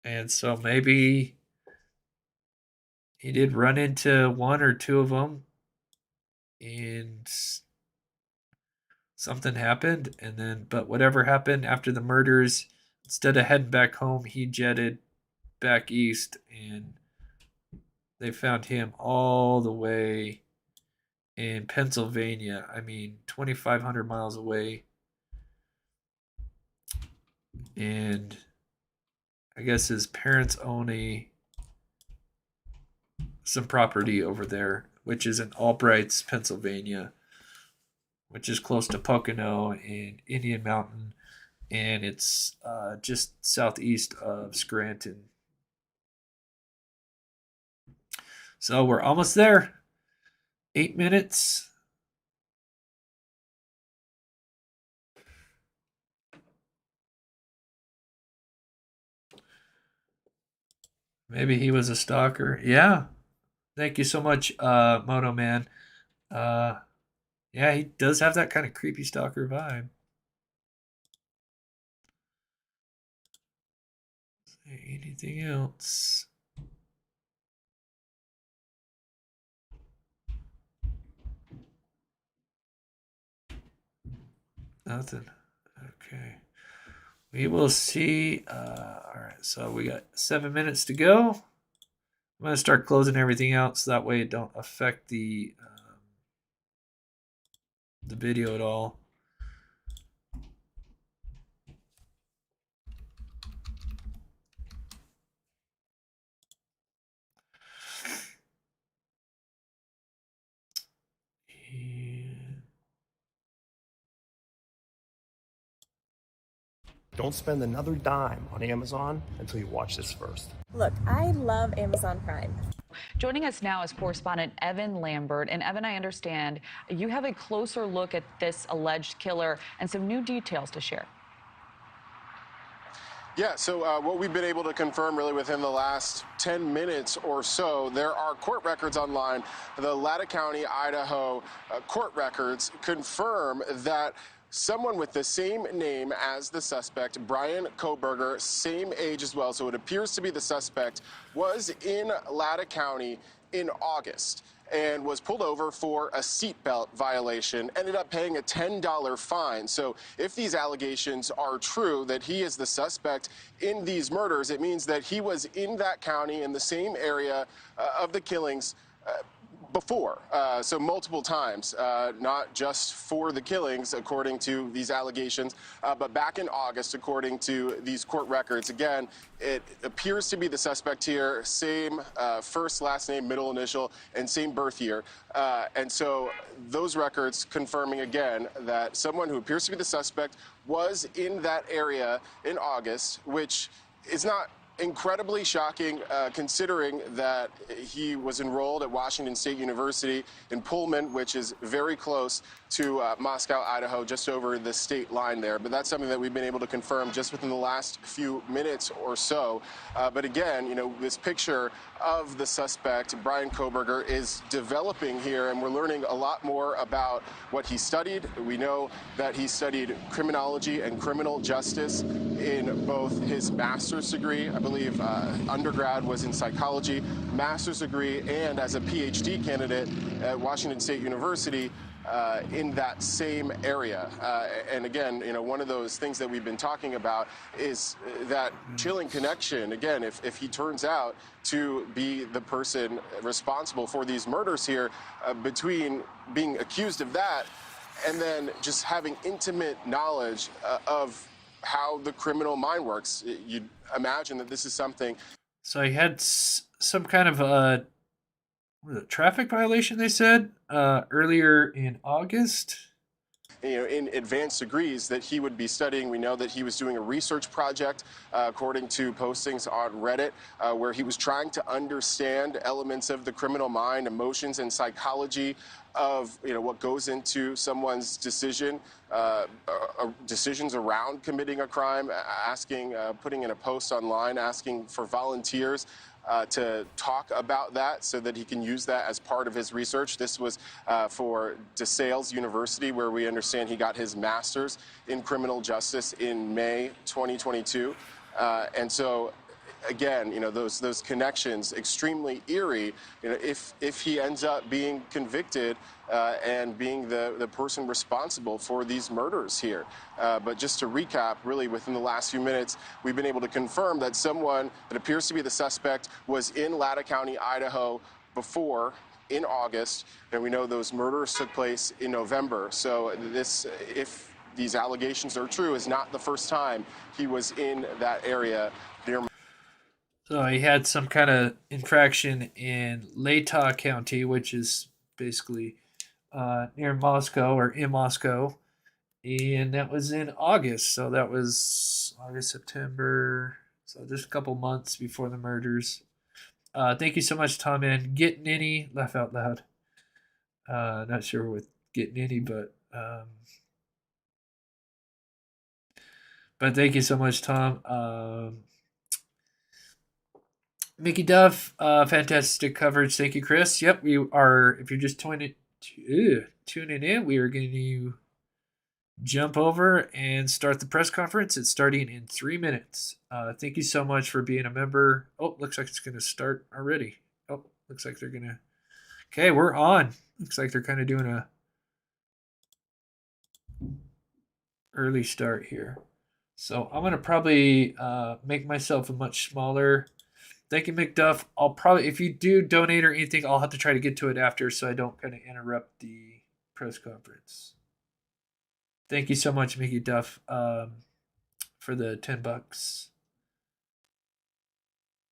And so maybe he did run into 1 or 2 of them and something happened. And then, but whatever happened after the murders, instead of heading back home, he jetted back east and they found him all the way in Pennsylvania. I mean, 2,500 miles away. And I guess his parents own some property over there, which is in Albrights, Pennsylvania, which is close to Pocono and Indian Mountain. And it's just southeast of Scranton. So we're almost there. 8 minutes. Maybe he was a stalker. Yeah. Thank you so much, Moto Man. Yeah, he does have that kind of creepy stalker vibe. Anything else? Nothing. Okay. We will see. All right, so we got 7 minutes to go. I'm going to start closing everything out so that way it don't affect the video at all. Don't spend another dime on Amazon until you watch this first. Look, I love Amazon Prime. Joining us now is correspondent Evan Lambert. And Evan, I understand you have a closer look at this alleged killer and some new details to share. Yeah, so what we've been able to confirm really within the last 10 minutes or so, there are court records online. The Latah County, Idaho court records confirm that someone with the same name as the suspect, Brian Koberger, same age as well, so it appears to be the suspect, was in Latah County in August and was pulled over for a seatbelt violation, ended up paying a $10 fine. So if these allegations are true, that he is the suspect in these murders, it means that he was in that county in the same area of the killings before, so multiple times, not just for the killings, according to these allegations, but back in August, according to these court records. Again, it appears to be the suspect here, same first, last name, middle initial, and same birth year. And so those records confirming again that someone who appears to be the suspect was in that area in August, which is not incredibly shocking, considering that he was enrolled at Washington State University in Pullman, which is very close to Moscow, Idaho, just over the state line there. But that's something that we've been able to confirm just within the last few minutes or so. But again, you know, this picture of the suspect, Brian Koberger, is developing here, and we're learning a lot more about what he studied. We know that he studied criminology and criminal justice in both his master's degree, I believe undergrad was in psychology, master's degree, and as a PhD candidate at Washington State University in that same area. And again, you know, one of those things that we've been talking about is that chilling connection. Again, if he turns out to be the person responsible for these murders here, between being accused of that and then just having intimate knowledge of how the criminal mind works, you'd imagine that this is something. So he had some kind of a traffic violation, they said, earlier in August. You know, in advanced degrees that he would be studying. We know that he was doing a research project, according to postings on Reddit, where he was trying to understand elements of the criminal mind, emotions, and psychology of, you know, what goes into someone's decisions around committing a crime, putting in a post online, asking for volunteers to talk about that so that he can use that as part of his research. This was for DeSales University, where we understand he got his master's in criminal justice in May 2022. And so, again, you know, those connections, extremely eerie. You know, if he ends up being convicted and being the person responsible for these murders here. But just to recap, really within the last few minutes, we've been able to confirm that someone that appears to be the suspect was in Latah County, Idaho before, in August, and we know those murders took place in November. So this, if these allegations are true, is not the first time he was in that area near. So he had some kind of infraction in Latah County, which is basically near Moscow or in Moscow. And that was in August. So that was August, September. So just a couple months before the murders. Thank you so much, Tom. And Getting Any, laugh out loud. Not sure what Getting Any, but thank you so much, Tom. Mickey Duff, fantastic coverage. Thank you, Chris. Yep, we are. If you're just tuning in, we are going to jump over and start the press conference. It's starting in 3 minutes. Thank you so much for being a member. Oh, looks like it's going to start already. Oh, looks like they're going to. Okay, we're on. Looks like they're kind of doing a early start here. So I'm going to probably make myself a much smaller. Thank you, McDuff. I'll probably, if you do donate or anything, I'll have to try to get to it after so I don't kind of interrupt the press conference. Thank you so much, Mickey Duff, for the $10.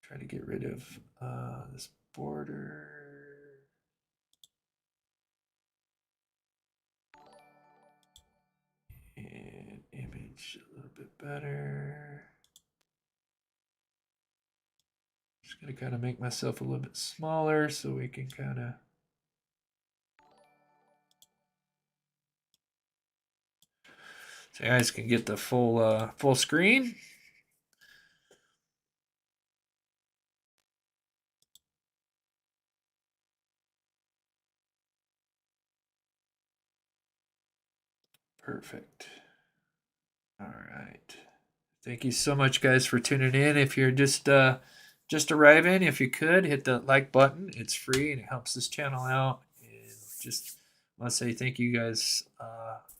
Try to get rid of this border. And image a little bit better. Just going to kind of make myself a little bit smaller so we can kind of. So you guys can get the full screen. Perfect. All right. Thank you so much, guys, for tuning in. If you're just arriving, if you could hit the like button, it's free and it helps this channel out. And just want to say thank you guys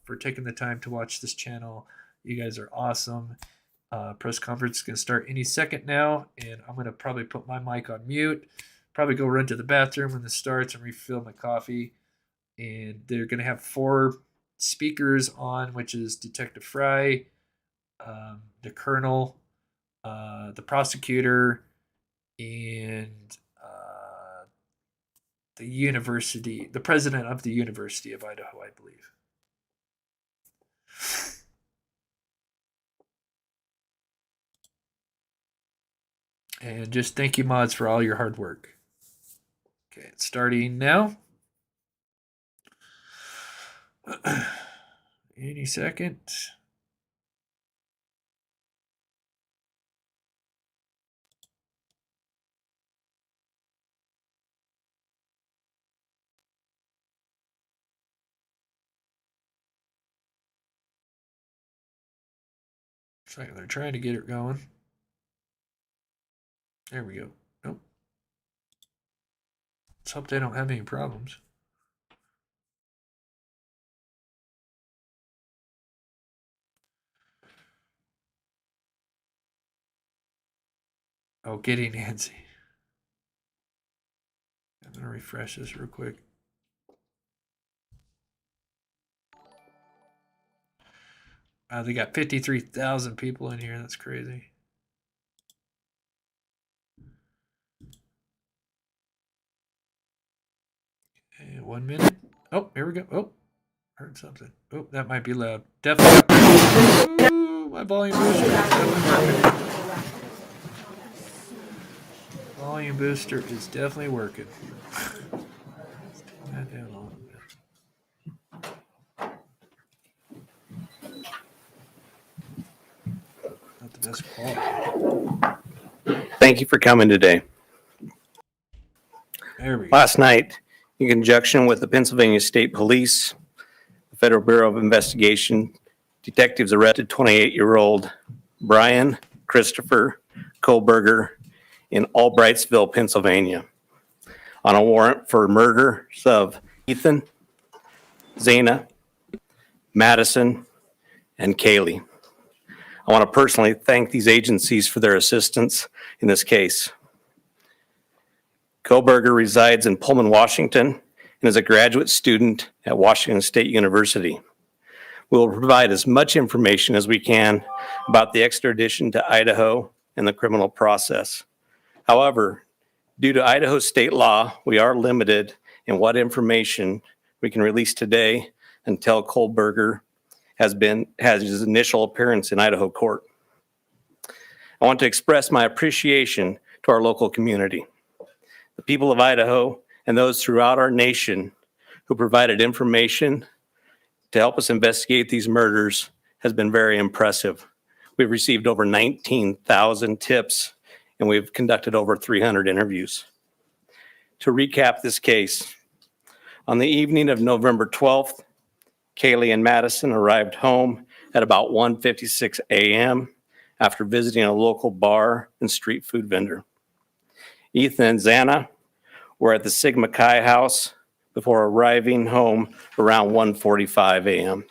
for taking the time to watch this channel. You guys are awesome. Press conference is going to start any second now, and I'm going to probably put my mic on mute. Probably go run to the bathroom when this starts and refill my coffee. And they're going to have 4 speakers on, which is Detective Fry, the Colonel, the prosecutor, and the president of the University of Idaho, I believe. And just thank you, mods, for all your hard work. Okay, it's starting now. Any second. Looks like they're trying to get it going. There we go. Nope. Let's hope they don't have any problems. Oh, getting Nancy. I'm going to refresh this real quick. They got 53,000 people in here. That's crazy. Okay, 1 minute. Oh, here we go. Oh, heard something. Oh, that might be loud. Definitely. Ooh, my volume booster is definitely working. Volume booster is definitely working. Let's turn that down a little bit. Not the best quality. Thank you for coming today. There we go. Last night, in conjunction with the Pennsylvania State Police, the Federal Bureau of Investigation, detectives arrested 28-year-old Brian Christopher Kohlberger in Albrightsville, Pennsylvania, on a warrant for murders of Ethan, Zana, Madison, and Kaylee. I want to personally thank these agencies for their assistance in this case. Kohlberger resides in Pullman, Washington, and is a graduate student at Washington State University. We will provide as much information as we can about the extradition to Idaho and the criminal process. However, due to Idaho state law, we are limited in what information we can release today until Kohlberger has his initial appearance in Idaho court. I want to express my appreciation to our local community, the people of Idaho, and those throughout our nation who provided information to help us investigate these murders has been very impressive. We've received over 19,000 tips, and we've conducted over 300 interviews. To recap this case, on the evening of November 12th, Kaylee and Madison arrived home at about 1:56 a.m. after visiting a local bar and street food vendor. Ethan and Zana were at the Sigma Chi house before arriving home around 1:45 a.m.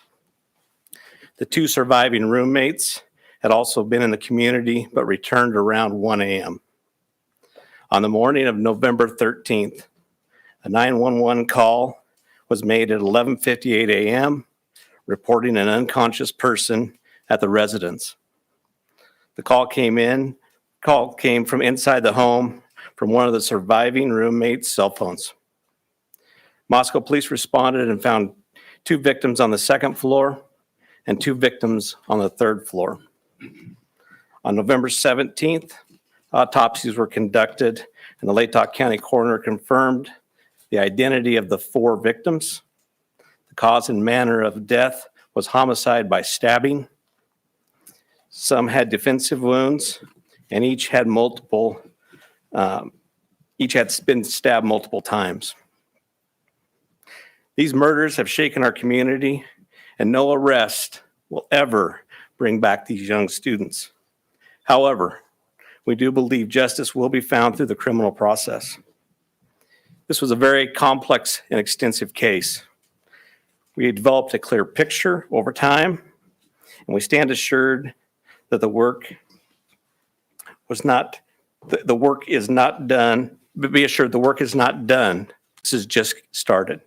The two surviving roommates had also been in the community but returned around 1 a.m. On the morning of November 13th, a 911 call was made at 11:58 a.m., reporting an unconscious person at the residence. The call came from inside the home from one of the surviving roommates' cell phones. Moscow police responded and found 2 victims on the 2nd floor and 2 victims on the 3rd floor. On November 17th, autopsies were conducted, and the Latah County coroner confirmed the identity of the 4 victims. The cause and manner of death was homicide by stabbing. Some had defensive wounds, and each had been stabbed multiple times. These murders have shaken our community, and no arrest will ever bring back these young students. However, we do believe justice will be found through the criminal process. This was a very complex and extensive case. We had developed a clear picture over time, and we stand assured that the work is not done. But be assured the work is not done. This has just started.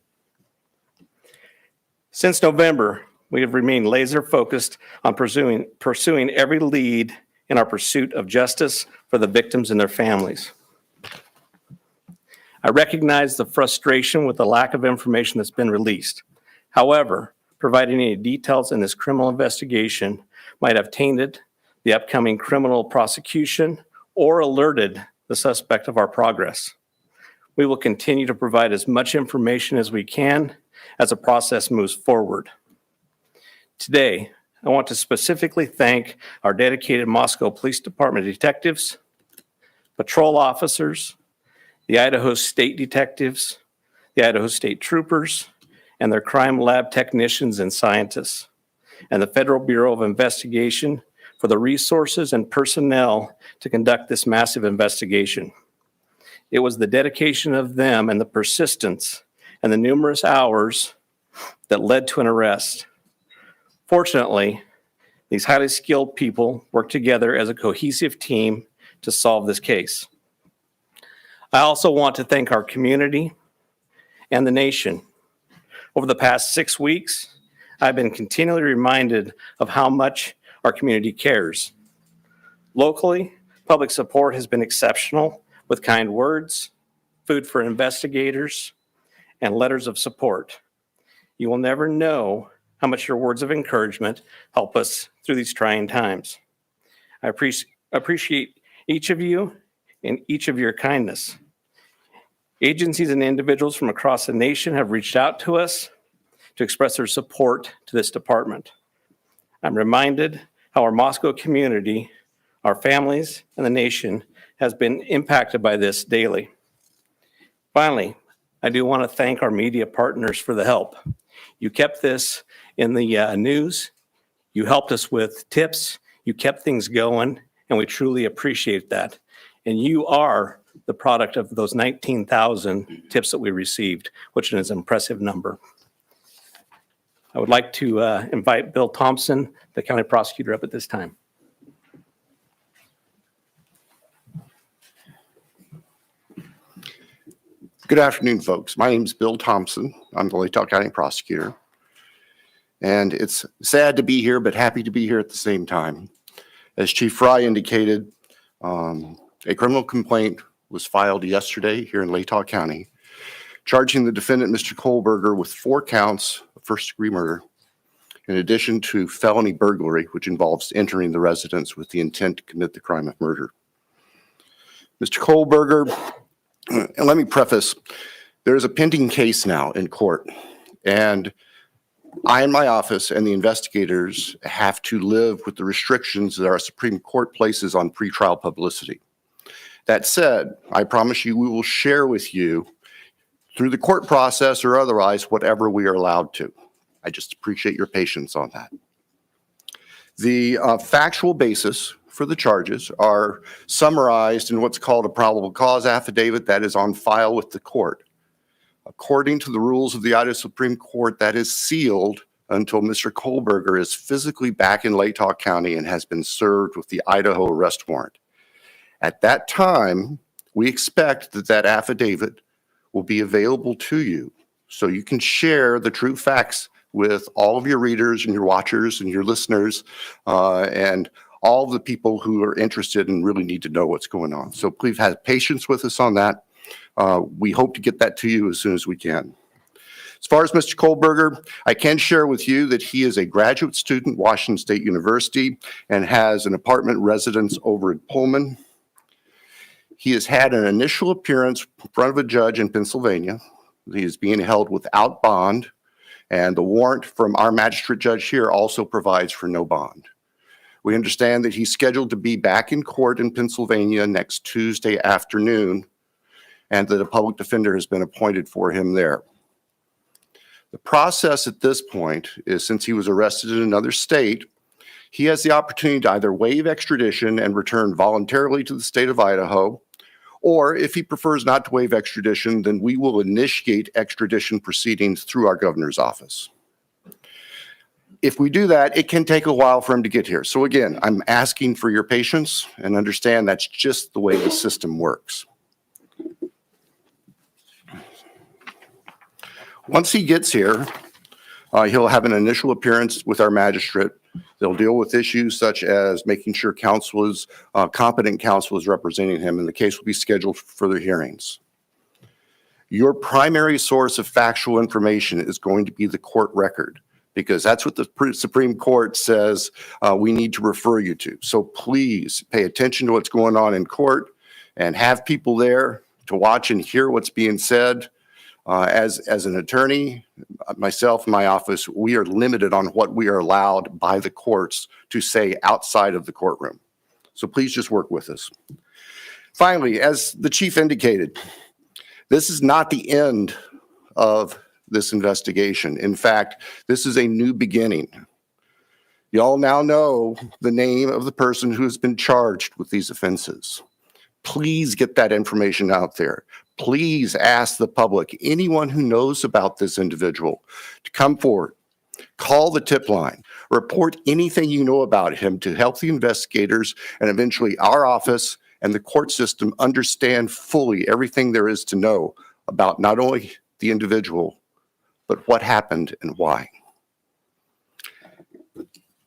Since November, we have remained laser focused on pursuing every lead in our pursuit of justice for the victims and their families. I recognize the frustration with the lack of information that's been released. However, providing any details in this criminal investigation might have tainted the upcoming criminal prosecution or alerted the suspect of our progress. We will continue to provide as much information as we can as the process moves forward. Today, I want to specifically thank our dedicated Moscow Police Department detectives, patrol officers, the Idaho State detectives, the Idaho State troopers, and their crime lab technicians and scientists, and the Federal Bureau of Investigation for the resources and personnel to conduct this massive investigation. It was the dedication of them and the persistence and the numerous hours that led to an arrest. Fortunately, these highly skilled people worked together as a cohesive team to solve this case. I also want to thank our community and the nation. Over the past 6 weeks, I've been continually reminded of how much our community cares. Locally, public support has been exceptional with kind words, food for investigators, and letters of support. You will never know how much your words of encouragement help us through these trying times. I appreciate each of you and each of your kindness. Agencies and individuals from across the nation have reached out to us to express their support to this department. I'm reminded how our Moscow community, our families, and the nation has been impacted by this daily. Finally, I do want to thank our media partners for the help. You kept this in the news. You helped us with tips. You kept things going, and we truly appreciate that. And you are the product of those 19,000 tips that we received, which is an impressive number. I would like to invite Bill Thompson, the county prosecutor, up at this time. Good afternoon, folks. My name is Bill Thompson. I'm the Latah County prosecutor. And it's sad to be here, but happy to be here at the same time. As Chief Fry indicated, a criminal complaint was filed yesterday here in Latah County, charging the defendant, Mr. Kohlberger, with 4 counts of first-degree murder, in addition to felony burglary, which involves entering the residence with the intent to commit the crime of murder. Mr. Kohlberger, and let me preface, there is a pending case now in court, and I and my office and the investigators have to live with the restrictions that our Supreme Court places on pretrial publicity. That said, I promise you we will share with you through the court process or otherwise whatever we are allowed to. I just appreciate your patience on that. The factual basis for the charges are summarized in what's called a probable cause affidavit that is on file with the court. According to the rules of the Idaho Supreme Court, that is sealed until Mr. Kohlberger is physically back in Latah County and has been served with the Idaho arrest warrant. At that time, we expect that that affidavit will be available to you so you can share the true facts with all of your readers and your watchers and your listeners and all of the people who are interested and really need to know what's going on. So please have patience with us on that. We hope to get that to you as soon as we can. As far as Mr. Kohlberger, I can share with you that he is a graduate student at Washington State University and has an apartment residence over at Pullman. He has had an initial appearance in front of a judge in Pennsylvania. He is being held without bond, and the warrant from our magistrate judge here also provides for no bond. We understand that he's scheduled to be back in court in Pennsylvania next Tuesday afternoon, and that a public defender has been appointed for him there. The process at this point is, since he was arrested in another state, he has the opportunity to either waive extradition and return voluntarily to the state of Idaho, or if he prefers not to waive extradition, then we will initiate extradition proceedings through our governor's office. If we do that, it can take a while for him to get here. So again, I'm asking for your patience and understand that's just the way the system works. Once he gets here, he'll have an initial appearance with our magistrate. They'll deal with issues such as making sure competent counsel is representing him, and the case will be scheduled for further hearings. Your primary source of factual information is going to be the court record. because that's what the Supreme Court says we need to refer you to. So please pay attention to what's going on in court and have people there to watch and hear what's being said. As an attorney, myself, my office, we are limited on what we are allowed by the courts to say outside of the courtroom. So please just work with us. Finally, as the chief indicated, this is not the end of this investigation. In fact, this is a new beginning. Y'all now know the name of the person who has been charged with these offenses. Please get that information out there. Please ask the public, anyone who knows about this individual, to come forward, call the tip line, report anything you know about him to help the investigators and eventually our office and the court system understand fully everything there is to know about not only the individual, but what happened and why.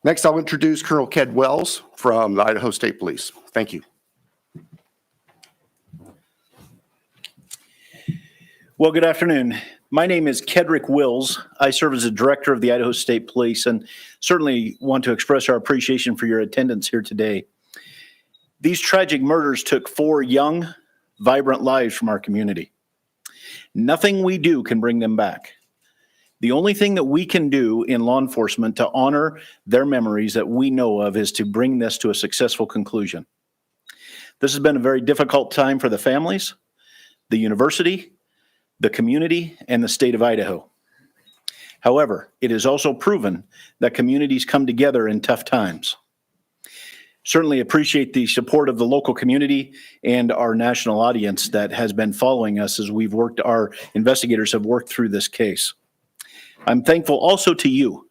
Next, I'll introduce Colonel Ked Wells from the Idaho State Police. Thank you. Well, good afternoon. My name is Kedrick Wills. I serve as the director of the Idaho State Police and certainly want to express our appreciation for your attendance here today. These tragic murders took 4 young, vibrant lives from our community. Nothing we do can bring them back. The only thing that we can do in law enforcement to honor their memories that we know of is to bring this to a successful conclusion. This has been a very difficult time for the families, the university, the community, and the state of Idaho. However, it is also proven that communities come together in tough times. Certainly appreciate the support of the local community and our national audience that has been following us as our investigators have worked through this case. I'm thankful also to you,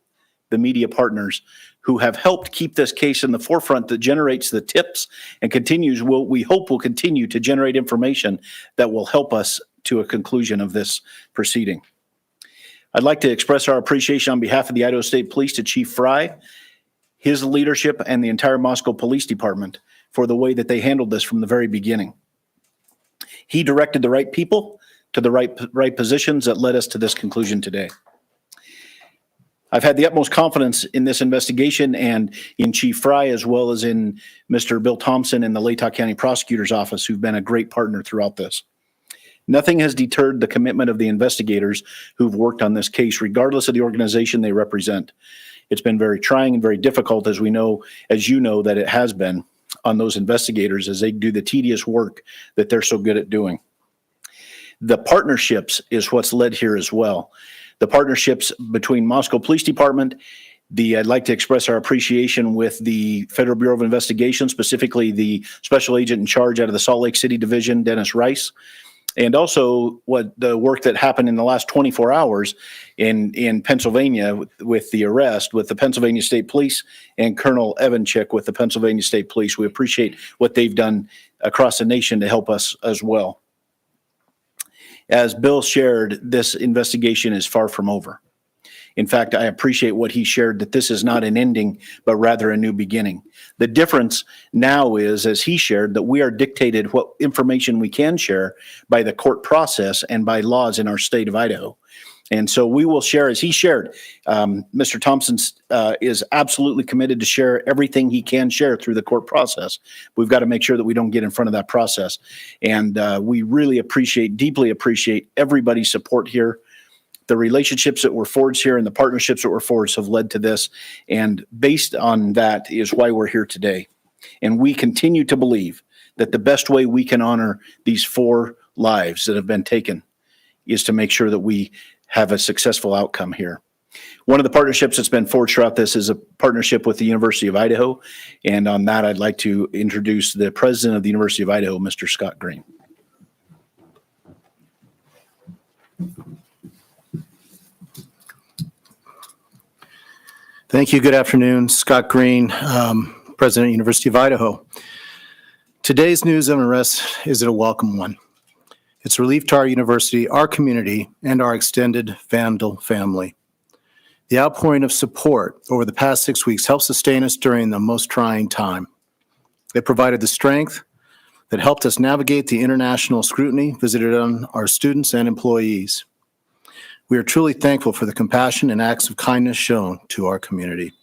the media partners, who have helped keep this case in the forefront that generates the tips and we hope will continue to generate information that will help us to a conclusion of this proceeding. I'd like to express our appreciation on behalf of the Idaho State Police to Chief Fry, his leadership, and the entire Moscow Police Department for the way that they handled this from the very beginning. He directed the right people to the right positions that led us to this conclusion today. I've had the utmost confidence in this investigation and in Chief Fry, as well as in Mr. Bill Thompson and the Latah County Prosecutor's Office, who've been a great partner throughout this. Nothing has deterred the commitment of the investigators who've worked on this case, regardless of the organization they represent. It's been very trying and very difficult, as you know, that it has been on those investigators as they do the tedious work that they're so good at doing. The partnerships is what's led here as well. The partnerships between Moscow Police Department, I'd like to express our appreciation with the Federal Bureau of Investigation, specifically the special agent in charge out of the Salt Lake City Division, Dennis Rice, and also the work that happened in the last 24 hours in Pennsylvania with the arrest with the Pennsylvania State Police and Colonel Evanchik with the Pennsylvania State Police. We appreciate what they've done across the nation to help us as well. As Bill shared, this investigation is far from over. In fact, I appreciate what he shared, that this is not an ending, but rather a new beginning. The difference now is, as he shared, that we are dictated what information we can share by the court process and by laws in our state of Idaho. And so we will share, as he shared, Mr. Thompson is absolutely committed to share everything he can share through the court process. We've got to make sure that we don't get in front of that process. And we really deeply appreciate everybody's support here. The relationships that were forged here and the partnerships that were forged have led to this. And based on that is why we're here today. And we continue to believe that the best way we can honor these 4 lives that have been taken is to make sure that we have a successful outcome here. One of the partnerships that's been forged throughout this is a partnership with the University of Idaho. And on that, I'd like to introduce the president of the University of Idaho, Mr. Scott Green. Thank you. Good afternoon. Scott Green, President of the University of Idaho. Today's news of arrest is a welcome one. It's relief to our university, our community, and our extended Vandal family. The outpouring of support over the past 6 weeks helped sustain us during the most trying time. It provided the strength that helped us navigate the international scrutiny visited on our students and employees. We are truly thankful for the compassion and acts of kindness shown to our community.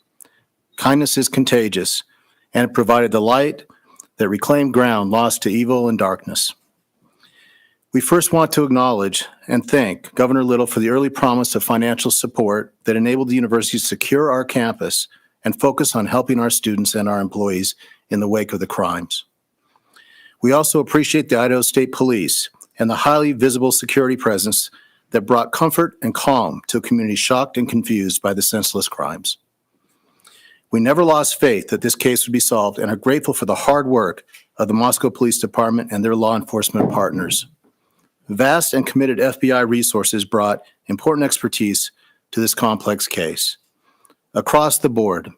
Kindness is contagious, and it provided the light that reclaimed ground lost to evil and darkness. We first want to acknowledge and thank Governor Little for the early promise of financial support that enabled the university to secure our campus and focus on helping our students and our employees in the wake of the crimes. We also appreciate the Idaho State Police and the highly visible security presence that brought comfort and calm to a community shocked and confused by the senseless crimes. We never lost faith that this case would be solved and are grateful for the hard work of the Moscow Police Department and their law enforcement partners. Vast and committed FBI resources brought important expertise to this complex case. Across the board,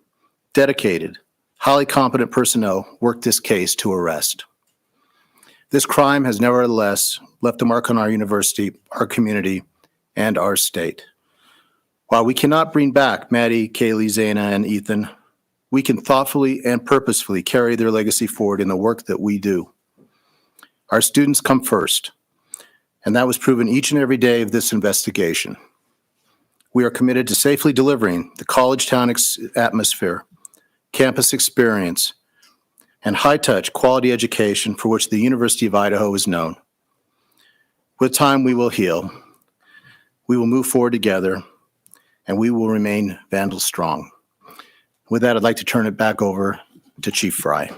dedicated, highly competent personnel worked this case to arrest. This crime has nevertheless left a mark on our university, our community, and our state. While we cannot bring back Maddie, Kaylee, Zana, and Ethan, we can thoughtfully and purposefully carry their legacy forward in the work that we do. Our students come first, and that was proven each and every day of this investigation. We are committed to safely delivering the college town atmosphere, campus experience, and high-touch quality education for which the University of Idaho is known. With time, we will heal. We will move forward together, and we will remain Vandal strong. With that, I'd like to turn it back over to Chief Fry.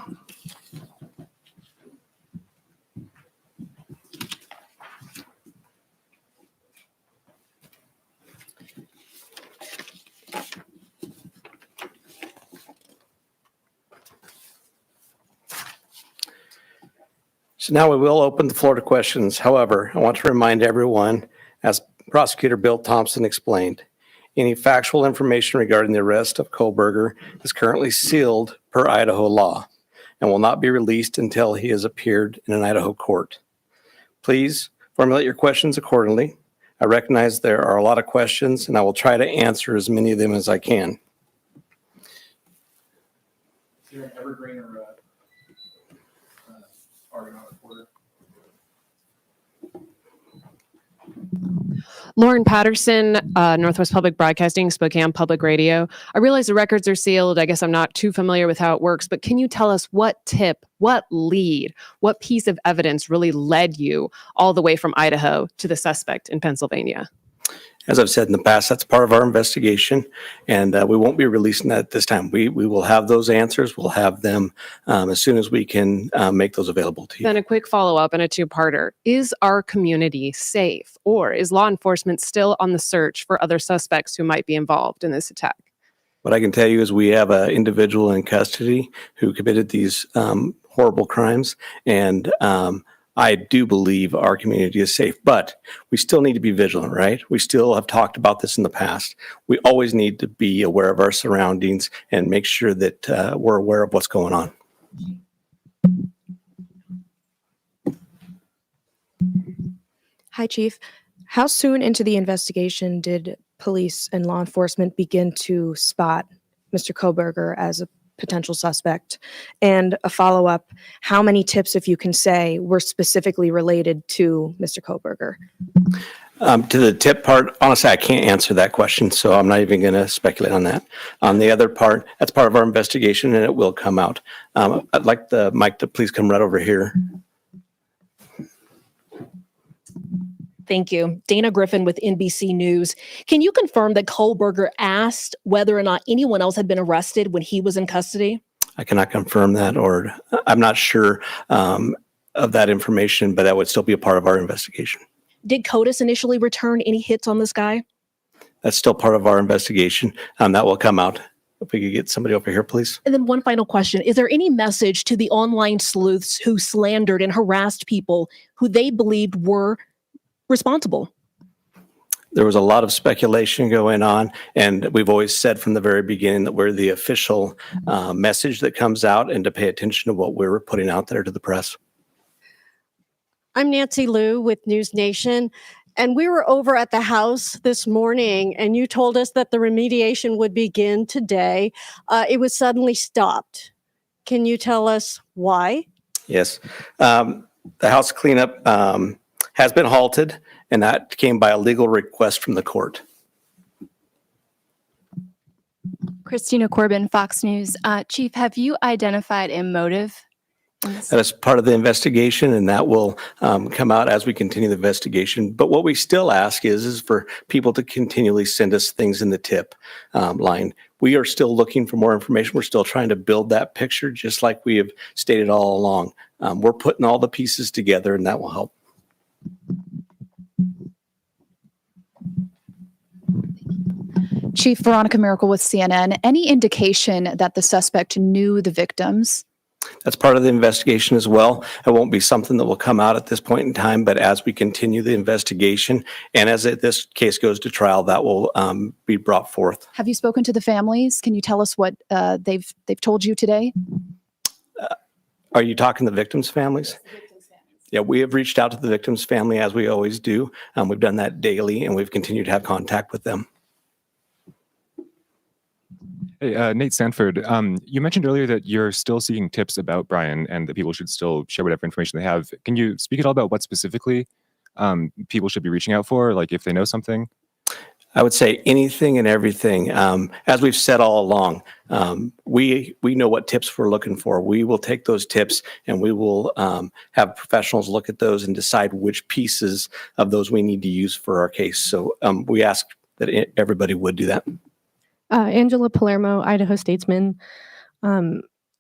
So now we will open the floor to questions. However, I want to remind everyone, as Prosecutor Bill Thompson explained, any factual information regarding the arrest of Kohlberger is currently sealed per Idaho law and will not be released until he has appeared in an Idaho court. Please formulate your questions accordingly. I recognize there are a lot of questions, and I will try to answer as many of them as I can. Is there an evergreen or Argonaut reporter? Lauren Patterson, Northwest Public Broadcasting, Spokane Public Radio. I realize the records are sealed. I guess I'm not too familiar with how it works, but can you tell us what tip, what lead, what piece of evidence really led you all the way from Idaho to the suspect in Pennsylvania? As I've said in the past, that's part of our investigation, and we won't be releasing that at this time. We will have those answers. We'll have them as soon as we can make those available to you. Then a quick follow-up and a two-parter. Is our community safe, or is law enforcement still on the search for other suspects who might be involved in this attack? What I can tell you is we have an individual in custody who committed these horrible crimes, and I do believe our community is safe, but we still need to be vigilant, right? We still have talked about this in the past. We always need to be aware of our surroundings and make sure that we're aware of what's going on. Hi, Chief. How soon into the investigation did police and law enforcement begin to spot Mr. Kohlberger as a potential suspect? And a follow-up, how many tips, if you can say, were specifically related to Mr. Kohlberger? To the tip part, honestly, I can't answer that question, so I'm not even going to speculate on that. On the other part, that's part of our investigation, and it will come out. I'd like the mic to please come right over here. Thank you. Dana Griffin with NBC News. Can you confirm that Kohlberger asked whether or not anyone else had been arrested when he was in custody? I cannot confirm that, or I'm not sure of that information, but that would still be a part of our investigation. Did CODIS initially return any hits on this guy? That's still part of our investigation. That will come out. If we could get somebody over here, please. And then one final question. Is there any message to the online sleuths who slandered and harassed people who they believed were responsible? There was a lot of speculation going on, and we've always said from the very beginning that we're the official message that comes out, and to pay attention to what we're putting out there to the press. I'm Nancy Liu with News Nation, and we were over at the house this morning, and you told us that the remediation would begin today. It was suddenly stopped. Can you tell us why? Yes. The house cleanup has been halted, and that came by a legal request from the court. Christina Corbin, Fox News. Chief, have you identified a motive? That is part of the investigation, and that will come out as we continue the investigation. But what we still ask is for people to continually send us things in the tip line. We are still looking for more information. We're still trying to build that picture, just like we have stated all along. We're putting all the pieces together, and that will help. Chief Veronica Miracle with CNN. Any indication that the suspect knew the victims? That's part of the investigation as well. It won't be something that will come out at this point in time, but as we continue the investigation and as this case goes to trial, that will be brought forth. Have you spoken to the families? Can you tell us what they've told you today? Are you talking the victims' families? Yeah, we have reached out to the victims' family as we always do. We've done that daily, and we've continued to have contact with them. Hey, Nate Sanford, you mentioned earlier that you're still seeking tips about Brian and that people should still share whatever information they have. Can you speak at all about what specifically people should be reaching out for, like if they know something? I would say anything and everything. As we've said all along, we know what tips we're looking for. We will take those tips and we will have professionals look at those and decide which pieces of those we need to use for our case. So we ask that everybody would do that. Angela Palermo, Idaho Statesman.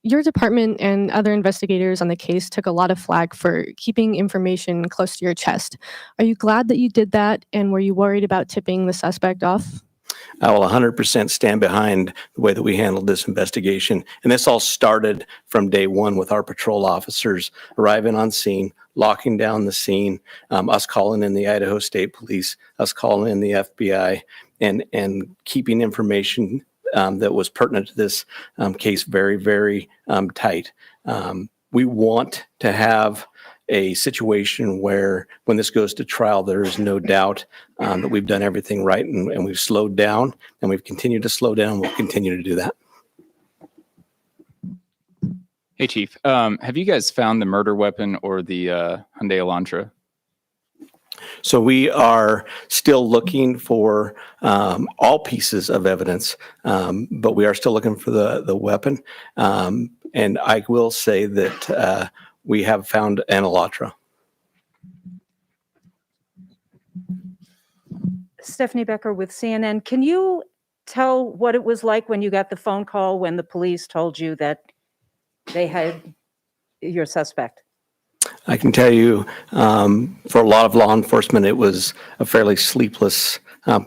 Your department and other investigators on the case took a lot of flack for keeping information close to your chest. Are you glad that you did that, and were you worried about tipping the suspect off? I will 100% stand behind the way that we handled this investigation. And this all started from day one with our patrol officers arriving on scene, locking down the scene, us calling in the Idaho State Police, us calling in the FBI, and keeping information that was pertinent to this case very, very tight. We want to have a situation where when this goes to trial, there is no doubt that we've done everything right and we've slowed down and we've continued to slow down. We'll continue to do that. Hey, Chief. Have you guys found the murder weapon or the Hyundai Elantra? So we are still looking for all pieces of evidence, but we are still looking for the weapon. And I will say that we have found an Elantra. Stephanie Becker with CNN. Can you tell what it was like when you got the phone call when the police told you that they had your suspect? I can tell you, for a lot of law enforcement, it was a fairly sleepless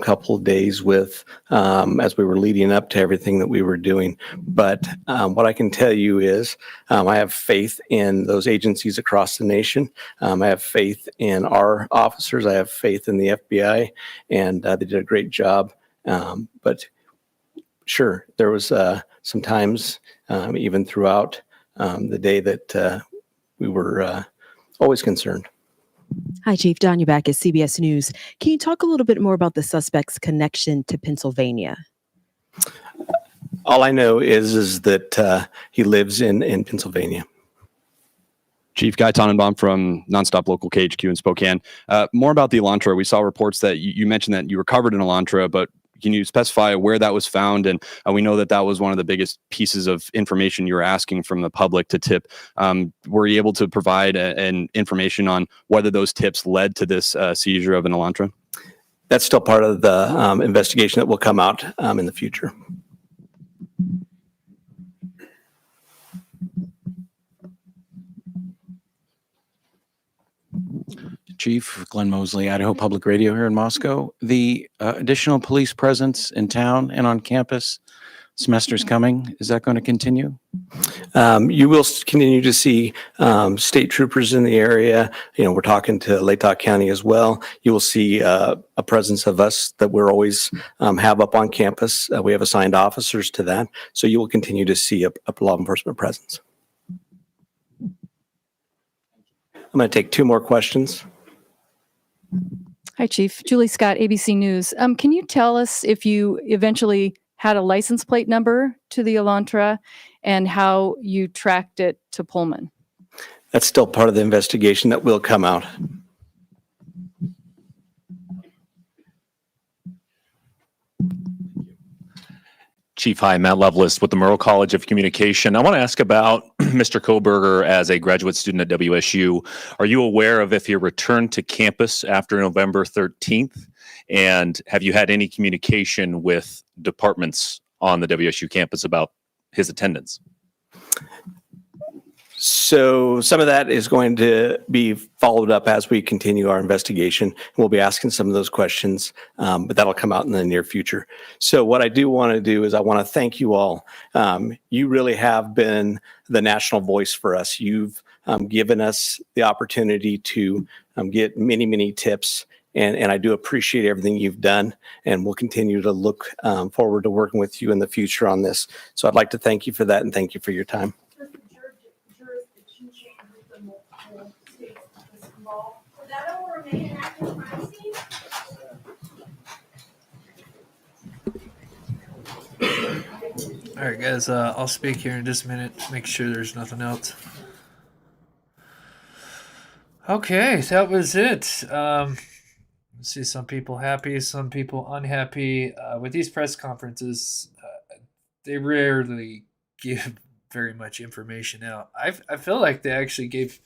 couple of days with as we were leading up to everything that we were doing. But what I can tell you is I have faith in those agencies across the nation. I have faith in our officers. I have faith in the FBI, and they did a great job. But sure, there was some times, even throughout the day, that we were always concerned. Hi, Chief. Don Ubak at CBS News. Can you talk a little bit more about the suspect's connection to Pennsylvania? All I know is that he lives in Pennsylvania. Chief Guy Tannenbaum from Nonstop Local KHQ in Spokane. More about the Elantra. We saw reports that you mentioned that you recovered an Elantra, but can you specify where that was found? And we know that was one of the biggest pieces of information you were asking from the public to tip. Were you able to provide an information on whether those tips led to this seizure of an Elantra? That's still part of the investigation that will come out in the future. Chief Glenn Mosley, Idaho Public Radio here in Moscow. The additional police presence in town and on campus, semester's coming. Is that going to continue? You will continue to see state troopers in the area. We're talking to Latah County as well. You will see a presence of us that we're always have up on campus. We have assigned officers to that. So you will continue to see a law enforcement presence. I'm going to take two more questions. Hi, Chief. Julie Scott, ABC News. Can you tell us if you eventually had a license plate number to the Elantra and how you tracked it to Pullman? That's still part of the investigation that will come out. Chief, hi, Matt Lovelace with the Murrow College of Communication. I want to ask about Mr. Koberger as a graduate student at WSU. Are you aware of if he returned to campus after November 13th? And have you had any communication with departments on the WSU campus about his attendance? So some of that is going to be followed up as we continue our investigation. We'll be asking some of those questions, but that'll come out in the near future. So what I do want to do is I want to thank you all. You really have been the national voice for us. You've given us the opportunity to get many, many tips. And I do appreciate everything you've done, and we'll continue to look forward to working with you in the future on this. So I'd like to thank you for that, and thank you for your time. All right, guys, I'll speak here in just a minute. Make sure there's nothing else. Okay, that was it. Let's see, some people happy, some people unhappy. With these press conferences, they rarely give very much information out. I feel like they actually gave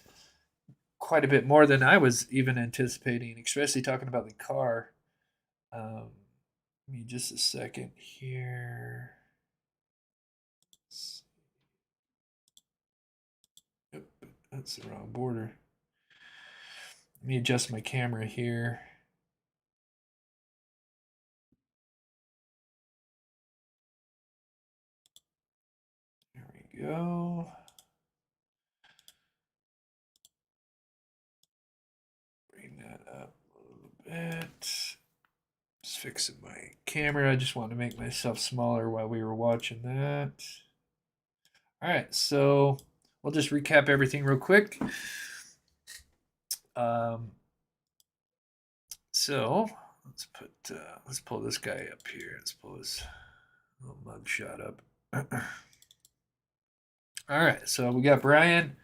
quite a bit more than I was even anticipating, especially talking about the car. Give me just a second here. Yep, that's the wrong border. Let me adjust my camera here. There we go. Bring that up a little bit. Just fixing my camera. I just wanted to make myself smaller while we were watching that. All right, so we'll just recap everything real quick. So let's pull this guy up here. Let's pull his little mug shot up. All right, so we got Brian.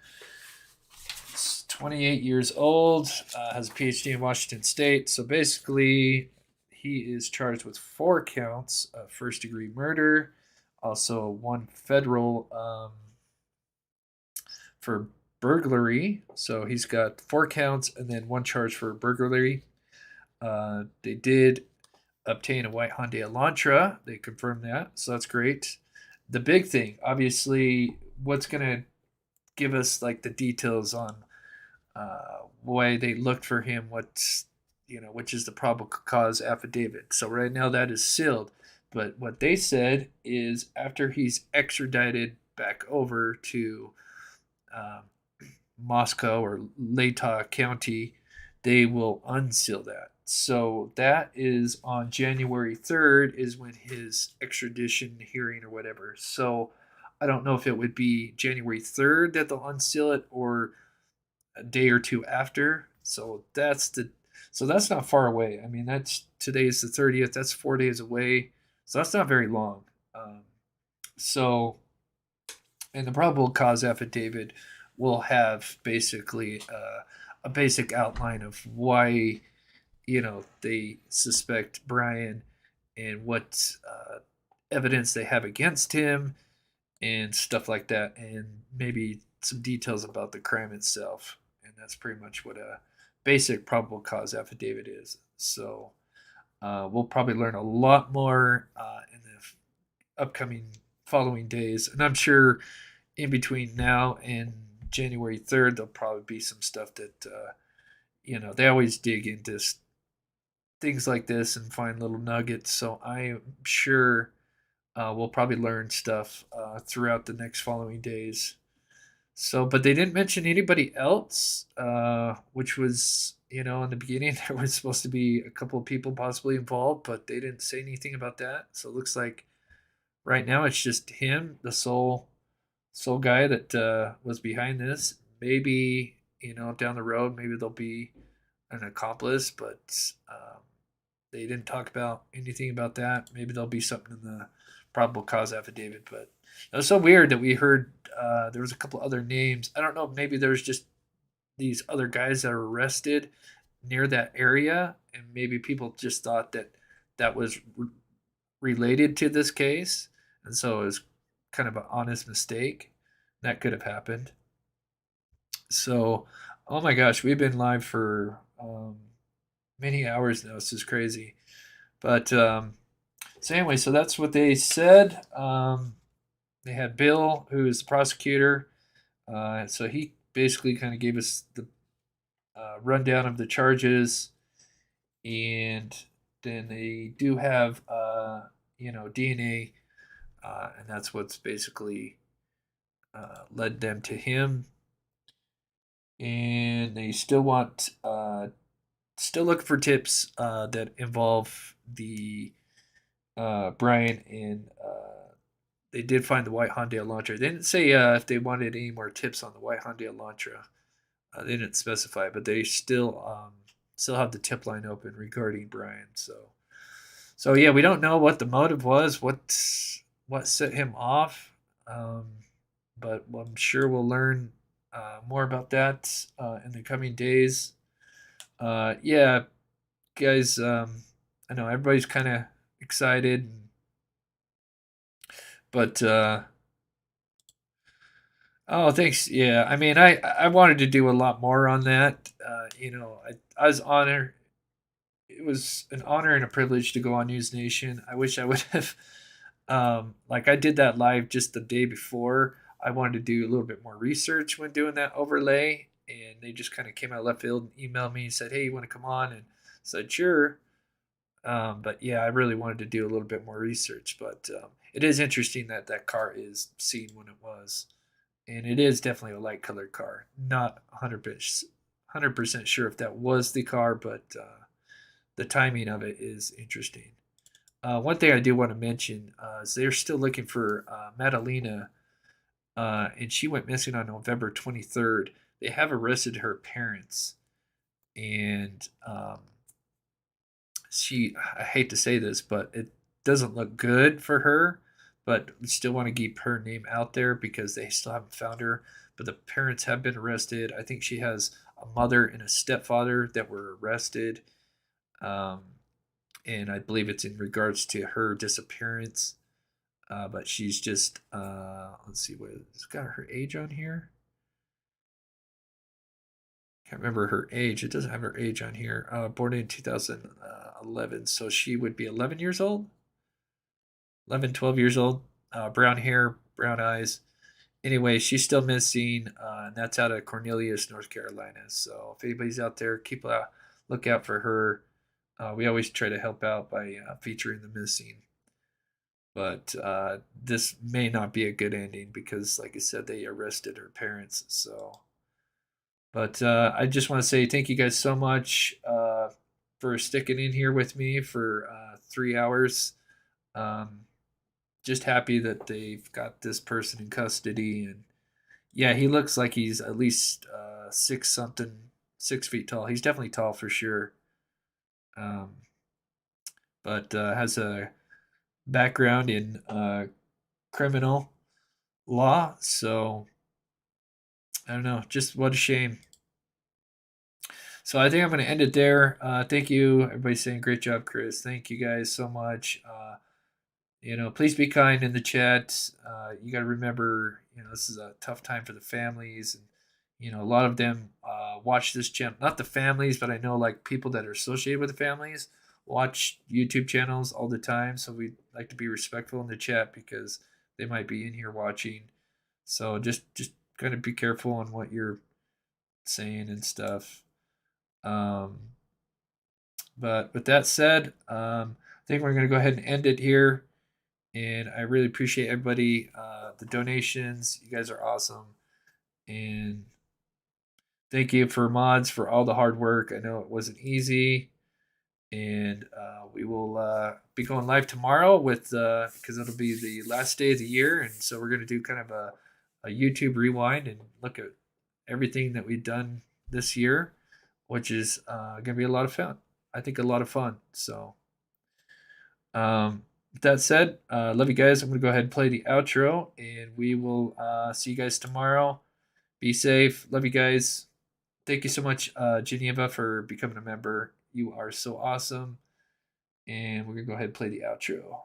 He's 28 years old, has a PhD in Washington State. So basically, he is charged with 4 counts of first-degree murder, also 1 federal for burglary. So he's got 4 counts and then 1 charge for burglary. They did obtain a White Hyundai Elantra. They confirmed that, so that's great. The big thing, obviously, what's going to give us like the details on why they looked for him, which is the probable cause affidavit. So right now that is sealed. But what they said is after he's extradited back over to Moscow or Latah County, they will unseal that. So that is on January 3rd is when his extradition hearing or whatever. So I don't know if it would be January 3rd that they'll unseal it or a day or two after. So that's not far away. I mean, today's the 30th. That's 4 days away. So that's not very long. And the probable cause affidavit will have basically a basic outline of why, they suspect Brian and what evidence they have against him and stuff like that, and maybe some details about the crime itself. And that's pretty much what a basic probable cause affidavit is. So we'll probably learn a lot more in the upcoming following days. And I'm sure in between now and January 3rd, there'll probably be some stuff that, they always dig into things like this and find little nuggets. So I'm sure we'll probably learn stuff throughout the next following days. So, but they didn't mention anybody else, which was, in the beginning, there was supposed to be a couple of people possibly involved, but they didn't say anything about that. So it looks like right now it's just him, the sole guy that was behind this. Maybe, down the road, maybe there'll be an accomplice, but they didn't talk about anything about that. Maybe there'll be something in the probable cause affidavit, but it was so weird that we heard there was a couple other names. I don't know, maybe there's just these other guys that are arrested near that area, and maybe people just thought that was related to this case. And so it was kind of an honest mistake. That could have happened. So, oh my gosh, we've been live for many hours now. This is crazy. But so anyway, so that's what they said. They had Bill, who is the prosecutor. So he basically kind of gave us the rundown of the charges, and then they do have DNA, and that's what's basically led them to him. And they still want, still looking for tips that involve the Brian, and they did find the White Hyundai Elantra. They didn't say if they wanted any more tips on the White Hyundai Elantra. They didn't specify, but they still have the tip line open regarding Brian. So yeah, we don't know what the motive was, what set him off, but I'm sure we'll learn more about that in the coming days. Yeah, guys, I know everybody's kind of excited, but oh, thanks. Yeah, I mean, I wanted to do a lot more on that. I was honored. It was an honor and a privilege to go on News Nation. I wish I would have, like I did that live just the day before. I wanted to do a little bit more research when doing that overlay, and they just kind of came out of left field and emailed me and said, "Hey, you want to come on?" And said, "Sure." But yeah, I really wanted to do a little bit more research. But it is interesting that that car is seen when it was, and it is definitely a light colored car. Not 100% sure if that was the car, but the timing of it is interesting. One thing I do want to mention is they're still looking for Madalena, and she went missing on November 23rd. They have arrested her parents, and I hate to say this, but it doesn't look good for her, but we still want to keep her name out there because they still haven't found her. But the parents have been arrested. I think she has a mother and a stepfather that were arrested. And I believe it's in regards to her disappearance. But she's just, let's see, it's got her age on here. Can't remember her age. It doesn't have her age on here. Born in 2011, so she would be 11 years old. 11, 12 years old. Brown hair, brown eyes. Anyway, she's still missing, and that's out of Cornelius, North Carolina. So if anybody's out there, keep a lookout for her. We always try to help out by featuring the missing. But this may not be a good ending because, like I said, they arrested her parents. So, but I just want to say thank you guys so much for sticking in here with me for 3 hours. Just happy that they've got this person in custody, and yeah, he looks like he's at least 6 feet tall. He's definitely tall for sure. But has a background in criminal law, so I don't know. Just what a shame. So I think I'm going to end it there. Thank you, everybody's saying great job, Chris. Thank you guys so much. Please be kind in the chat. You got to remember, this is a tough time for the families, and a lot of them watch this channel. Not the families, but I know like people that are associated with the families watch YouTube channels all the time. So we like to be respectful in the chat because they might be in here watching. So just kind of be careful on what you're saying and stuff. But with that said, I think we're going to go ahead and end it here. And I really appreciate everybody, the donations. You guys are awesome. And thank you for mods for all the hard work. I know it wasn't easy. And we will be going live tomorrow with because it'll be the last day of the year. And so we're going to do kind of a YouTube rewind and look at everything that we've done this year, which is going to be a lot of fun. I think a lot of fun. So with that said, love you guys. I'm going to go ahead and play the outro, and we will see you guys tomorrow. Be safe. Love you guys. Thank you so much, Geneva, for becoming a member. You are so awesome. And we're going to go ahead and play the outro.